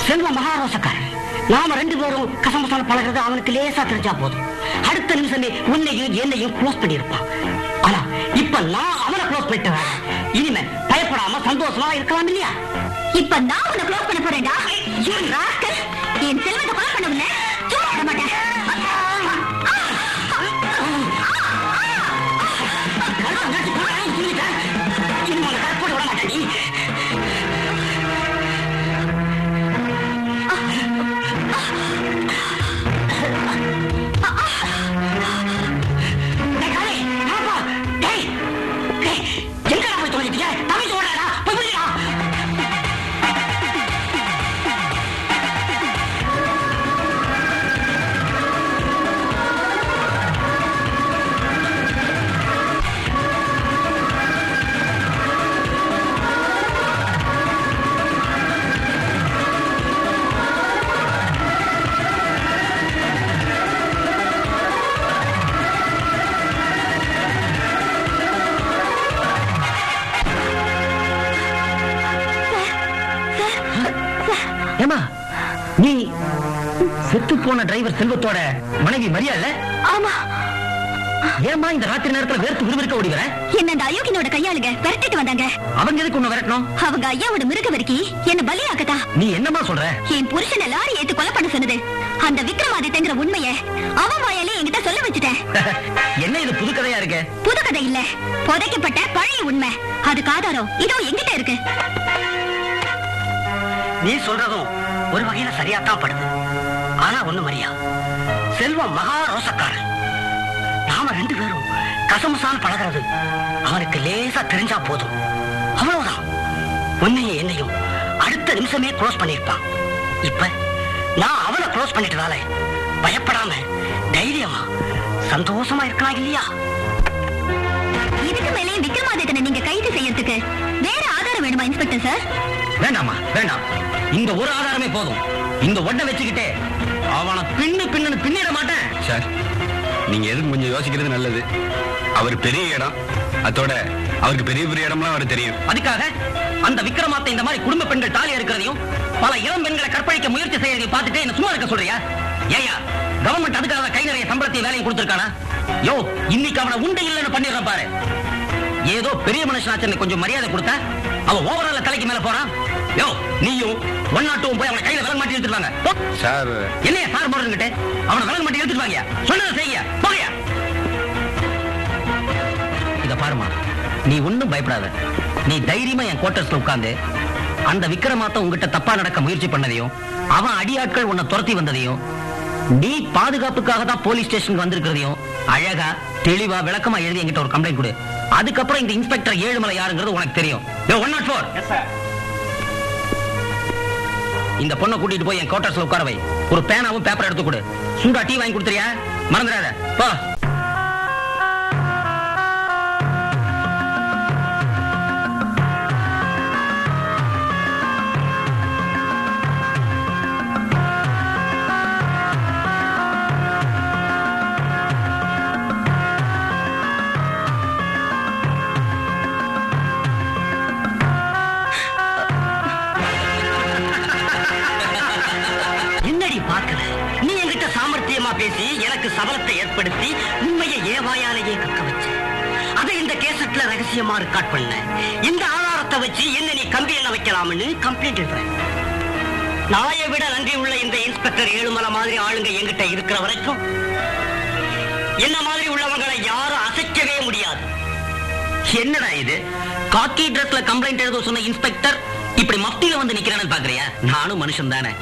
செல்வ மகாரோசக்காரன். நாம 2 பேரும் கசமசால பழகிறது அவனுக்கு லேசா தெரிஞ்சா போதும், அடுத்த நிமிஷமே உன்னையும் என்னையும் க்ளோஸ் பண்ணிருப்பான். ஆனா இப்ப நான் அவனை க்ளோஸ் பண்ணிட்டு வரேன். இனிமே பயப்படாம சந்தோஷமா இருக்கலாம் இல்லையா? இப்ப நான் உன்னை க்ளோஸ் பண்ண போறேன்டா. என் செல்வத்தை கொலை பண்ண உன்னை சும்மா விட மாட்டேன். ஏமா நீ செத்து போன டிரைவர் செல்வத்தோட மனைவி மரியா இல்ல? ஆமா. ஏமா இந்த ராத்திரி நேரத்துல வேர்த்து விறுவிறுக்க ஓடி வர? என்ன அந்த அயோக்கியனோட கையாளுங்க விரட்டிட்டு வந்தாங்க. அவங்க எதுக்கு உன்னை விரட்டணும்? அவங்க ஐயாவோட மிருக வரைக்கி என்ன பலியாக்கதா. நீ என்னமா சொல்ற? என் புருஷனை லாரி ஏத்து கொலை பண்ண சொன்னது அந்த விக்ரமாதித்தங்கிற உண்மையை அவன் வாயாலே என்கிட்ட சொல்ல வச்சுட்டேன். என்ன இது புது கதையா இருக்கு? புது கதை இல்ல, புதைக்கப்பட்ட பழைய உண்மை. அதுக்கு ஆதாரம் இதோ என்கிட்ட இருக்கு. நீ சொல்றதும் ஒரு வகையில சரியாத்தான் படுது. ஆனா ஒண்ணு மரியா, செல்வம் மகா ரோசக்காரன். நாம 2 பேரும் கசமுசான் பழகிறது அவனுக்கு லேசா தெரிஞ்சா போதும், அவ்வளவுதான். உன்னையும் என்னையும் அடுத்த நிமிஷமே க்ளோஸ் பண்ணிருப்பான். இப்ப நான் அவனை க்ளோஸ் பண்ணிட்டதால பயப்படாம தைரியமா சந்தோஷமா இருக்கலாம் இல்லையா? இதுக்கு மேலே விக்ரமாதித்தனை நீங்க கைது செய்யறதுக்கு வேற ஆதாரம் வேணுமா இன்ஸ்பெக்டர் சார்? வேண்டாமா, வேண்டாம். இந்த ஒரு ஆதாரமே போதும். இந்த ஒண்ணை வச்சுக்கிட்டே அவனை பின்னிட மாட்டேன். சார், நீங்க எதுக்கு கொஞ்சம் யோசிக்கிறது நல்லது. அவர் பெரிய இடம், அதோட அவருக்கு பெரிய பெரிய இடம்லாம் அவர் தெரியும். அதுக்காக அந்த விக்ரமாத்தை இந்த மாதிரி குடும்ப பெண்கள் தாலியா இருக்கிறதையும் பல இளம் பெண்களை கற்பழிக்க முயற்சி செய்யறதையும் பார்த்துட்டு என்ன சும்மா இருக்க சொல்றியா? ஏயா கவர்மெண்ட் அதுக்காக கை நிறைய சம்பளத்தையும் வேலையும் கொடுத்திருக்கானா? யோ, இன்னைக்கு அவனை உண்டு இல்லைன்னு பண்ணிடுறான் பாரு. ஏதோ பெரிய மனுஷனாச்சு கொஞ்சம் மரியாதை கொடுத்தா அவன் ஓவரால தலைக்கு மேல போறான். யோ, நீயும் 102 போய் அவனை கையில விலங்கு மாட்டி எடுத்துருவாங்க. சார், என்னையா சார் போடுறதுங்கிட்ட அவனை விலங்கு மாட்டி எடுத்துருவாங்க. சொன்னதை செய்ய போகையா. இத பாருமா, நீ ஒண்ணும் பயப்படாத. நீ தைரியமா என் குவார்டர்ஸ்ல உட்கார்ந்து அந்த விக்ரமாத்த உங்ககிட்ட தப்பா நடக்க முயற்சி பண்ணதையும் அவன் அடியாட்கள் உன்னை துரத்தி வந்ததையும் நீ பாதுகாப்புக்காக தான் போலீஸ் ஸ்டேஷனுக்கு வந்திருக்கிறதையும் அழகா தெளிவா விளக்கமா எழுதி என்கிட்ட ஒரு கம்ப்ளைண்ட் கொடு. அதுக்கப்புறம் இந்த இன்ஸ்பெக்டர் ஏழுமலை யாருங்கிறது உனக்கு தெரியும். 104 இந்த பொண்ணை கூட்டிட்டு போய் என் குவார்டர்ஸ்ல உட்கார வை. ஒரு பேனாவும் பேப்பர் எடுத்து கொடு. சூடா டீ வாங்கி கொடுத்துறியா? மறந்துடாத. போ. நீ என்கிட்ட சாமர்த்தியமா பேசி எனக்கு சபலத்தை ஏற்படுத்தி உண்மையை ஏவாயாலேயே கக்க வச்ச. அதை இந்த கேசட்ல ரகசியமா ரெக்கார்ட் பண்ண. இந்த ஆதாரத்தை வச்சு என்ன நீ கம்பி என்ன வைக்கலாம்னு கம்ப்ளைண்ட் எழுதுறேன். நாயை விட நன்றி உள்ள இந்த இன்ஸ்பெக்டர் ஏழுமலை மாதிரி ஆளுங்க என்கிட்ட இருக்கிற வரைக்கும் என்ன மாதிரி உள்ளவங்களை யாரும் அசைக்கவே முடியாது. என்னடா இது? காக்கி டிரஸ்ல கம்ப்ளைண்ட் எழுத சொன்ன இன்ஸ்பெக்டர் இப்படி மஃப்டில வந்து நிக்கிறான்னு பாக்குறியா? நானும் மனுஷன் தானே.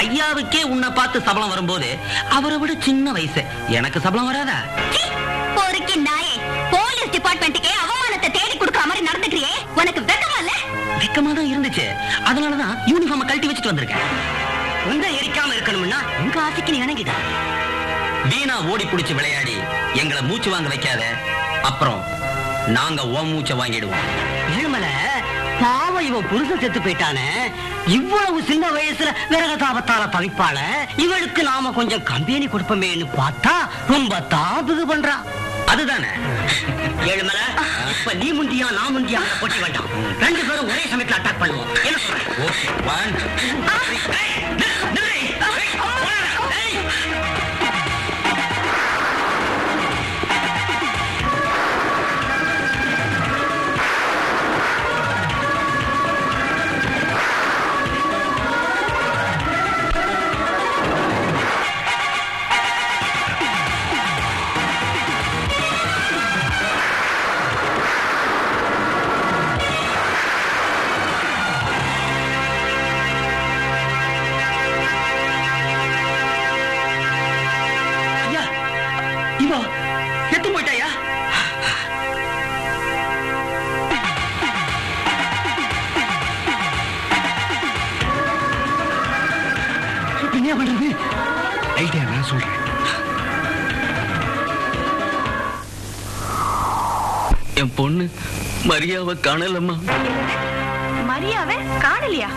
ஐயாவுக்கே உன்னை பார்த்து சபலம் வரும்போது அவரை விட சின்ன வயசு, எனக்கு சபலம் வராதா? போருக்கு நாயே, போலீஸ் டிபார்ட்மெண்ட்டுக்கே அவமானத்தை தேடி கொடுக்கிற மாதிரி நடந்துக்கிறியே, உனக்கு வெக்கமா இல்ல? வெக்கமா தான் இருந்துச்சு. அதனாலதான் யூனிஃபார்ம் கழட்டி வச்சுட்டு வந்திருக்கேன். உங்க எரிக்காம இருக்கணும்னா உங்க ஆசைக்கு நீ இணங்கிட. வீணா ஓடி புடிச்சு விளையாடி எங்களை மூச்சு வாங்க வைக்காத. அப்புறம் நாங்க ஓ மூச்சை வாங்கிடுவோம். ஏழுமலை, பாவம் இவன் புருஷன் செத்து போயிட்டானே, இவ்வளவு சின்ன வயசுல விரகதாபத்தால தவிப்பாள, இவளுக்கு நாம கொஞ்சம் கம்பெனி கொடுப்போமேன்னு பார்த்தா ரொம்ப தாபுகு பண்றா. அதுதானே ஏழுமலை, இப்ப நீ முந்தியா நான் முந்தியா போட்டி வேண்டாம். 2 பேரும் ஒரே சமயத்துல அட்டாக் பண்ணுவோம். என்ன செத்து போயிட்டாயா? என்ன பண்றது? ஐடியா நான் சொல்றேன். என் பொண்ணு மரியாவை காணலம்மா. மரியாவை காணலையா?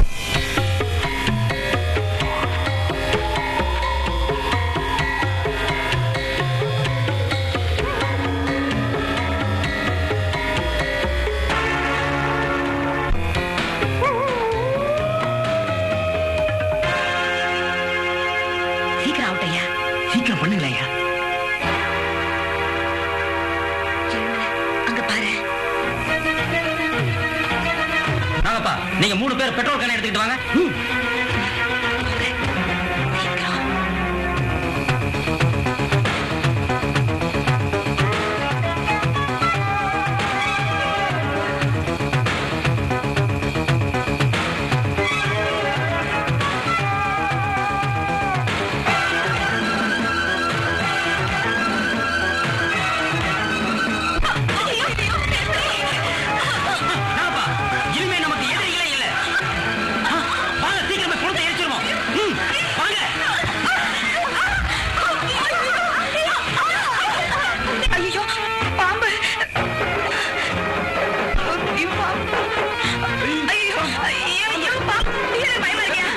நீங்க 3 பேர் பெட்ரோல் கேன் எடுத்துக்கிட்டு வாங்க. இனிமே நமக்கு எதிரிகளே இல்ல. வாங்க, சீக்கிரமா குளத்தை எரிச்சிருவோம். வாங்க. ஐயோ பாம்பு! ஐயோ ஐயோ பாம்பு! எனக்கு பயமா இருக்கியா?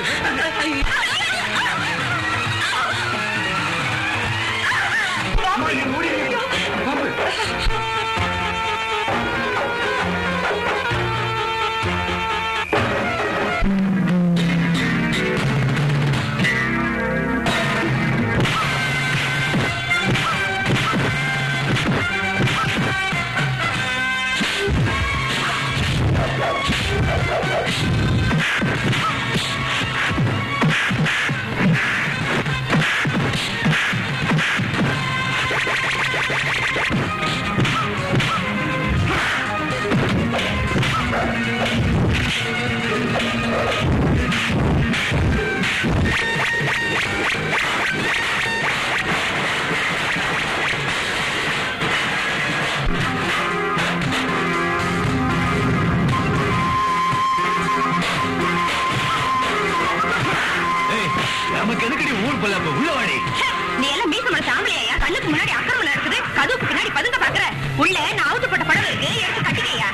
நமக்கு எதுக்கடி ஊர் போல உள்ளவாடி? நீ எல்லாம் மீசமட சாம்பலையா? கண்ணுக்கு முன்னாடி அக்கிரமம் நடக்குது, கதவுக்கு பின்னாடி பதுங்க பாக்குற. உள்ள நான் அவுத்துப்பட்ட படம் இருக்கு, எடுத்து கட்டிக்கையா?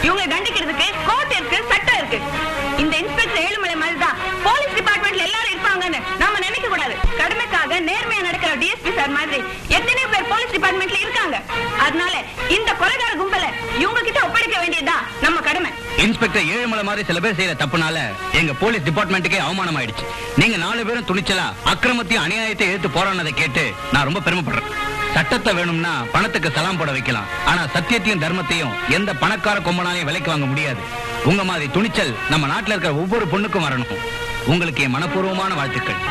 இவங்களை தண்டிக்கிறதுக்கு கோர்ட் இருக்கு, சட்டம் இருக்கு. இந்த இன்ஸ்பெக்டர் ஏழுமலை மாதிரி தான் போலீஸ் டிபார்ட்மெண்ட்ல எல்லாரும் இருப்பாங்கன்னு நாம நினைக்க கூடாது. கடமைக்காக நேர்மையா நடக்கிற டிஎஸ்பி சார் மாதிரி எத்தனை பேர் போலீஸ் டிபார்ட்மெண்ட்ல இருக்காங்க. அதனால இந்த கொலைகார கும்பல இவங்க கிட்ட ஒப்படைக்க வேண்டியதுதான் நம்ம கடமை. இன்ஸ்பெக்டர் ஏழுமலை மாதிரி சில பேர் செய்யற தப்புனால எங்க போலீஸ் டிபார்ட்மெண்ட்டுக்கே அவமானம் ஆயிடுச்சு. நீங்க 4 பேரும் துணிச்சலா அக்கிரமத்தையும் அநியாயத்தை எதிர்த்து போராடினதை கேட்டு நான் ரொம்ப பெருமைப்படுறேன். சட்டத்தை வேணும்னா பணத்துக்கு சலாம் போட வைக்கலாம், ஆனா சத்தியத்தையும் தர்மத்தையும் எந்த பணக்கார கொம்பனாலையும் விலைக்கு வாங்க முடியாது. உங்க மாதிரி துணிச்சல் நம்ம நாட்டுல இருக்கிற ஒவ்வொரு பொண்ணுக்கும் வரணும். உங்களுக்கு என் மனப்பூர்வமான வாழ்த்துக்கள்.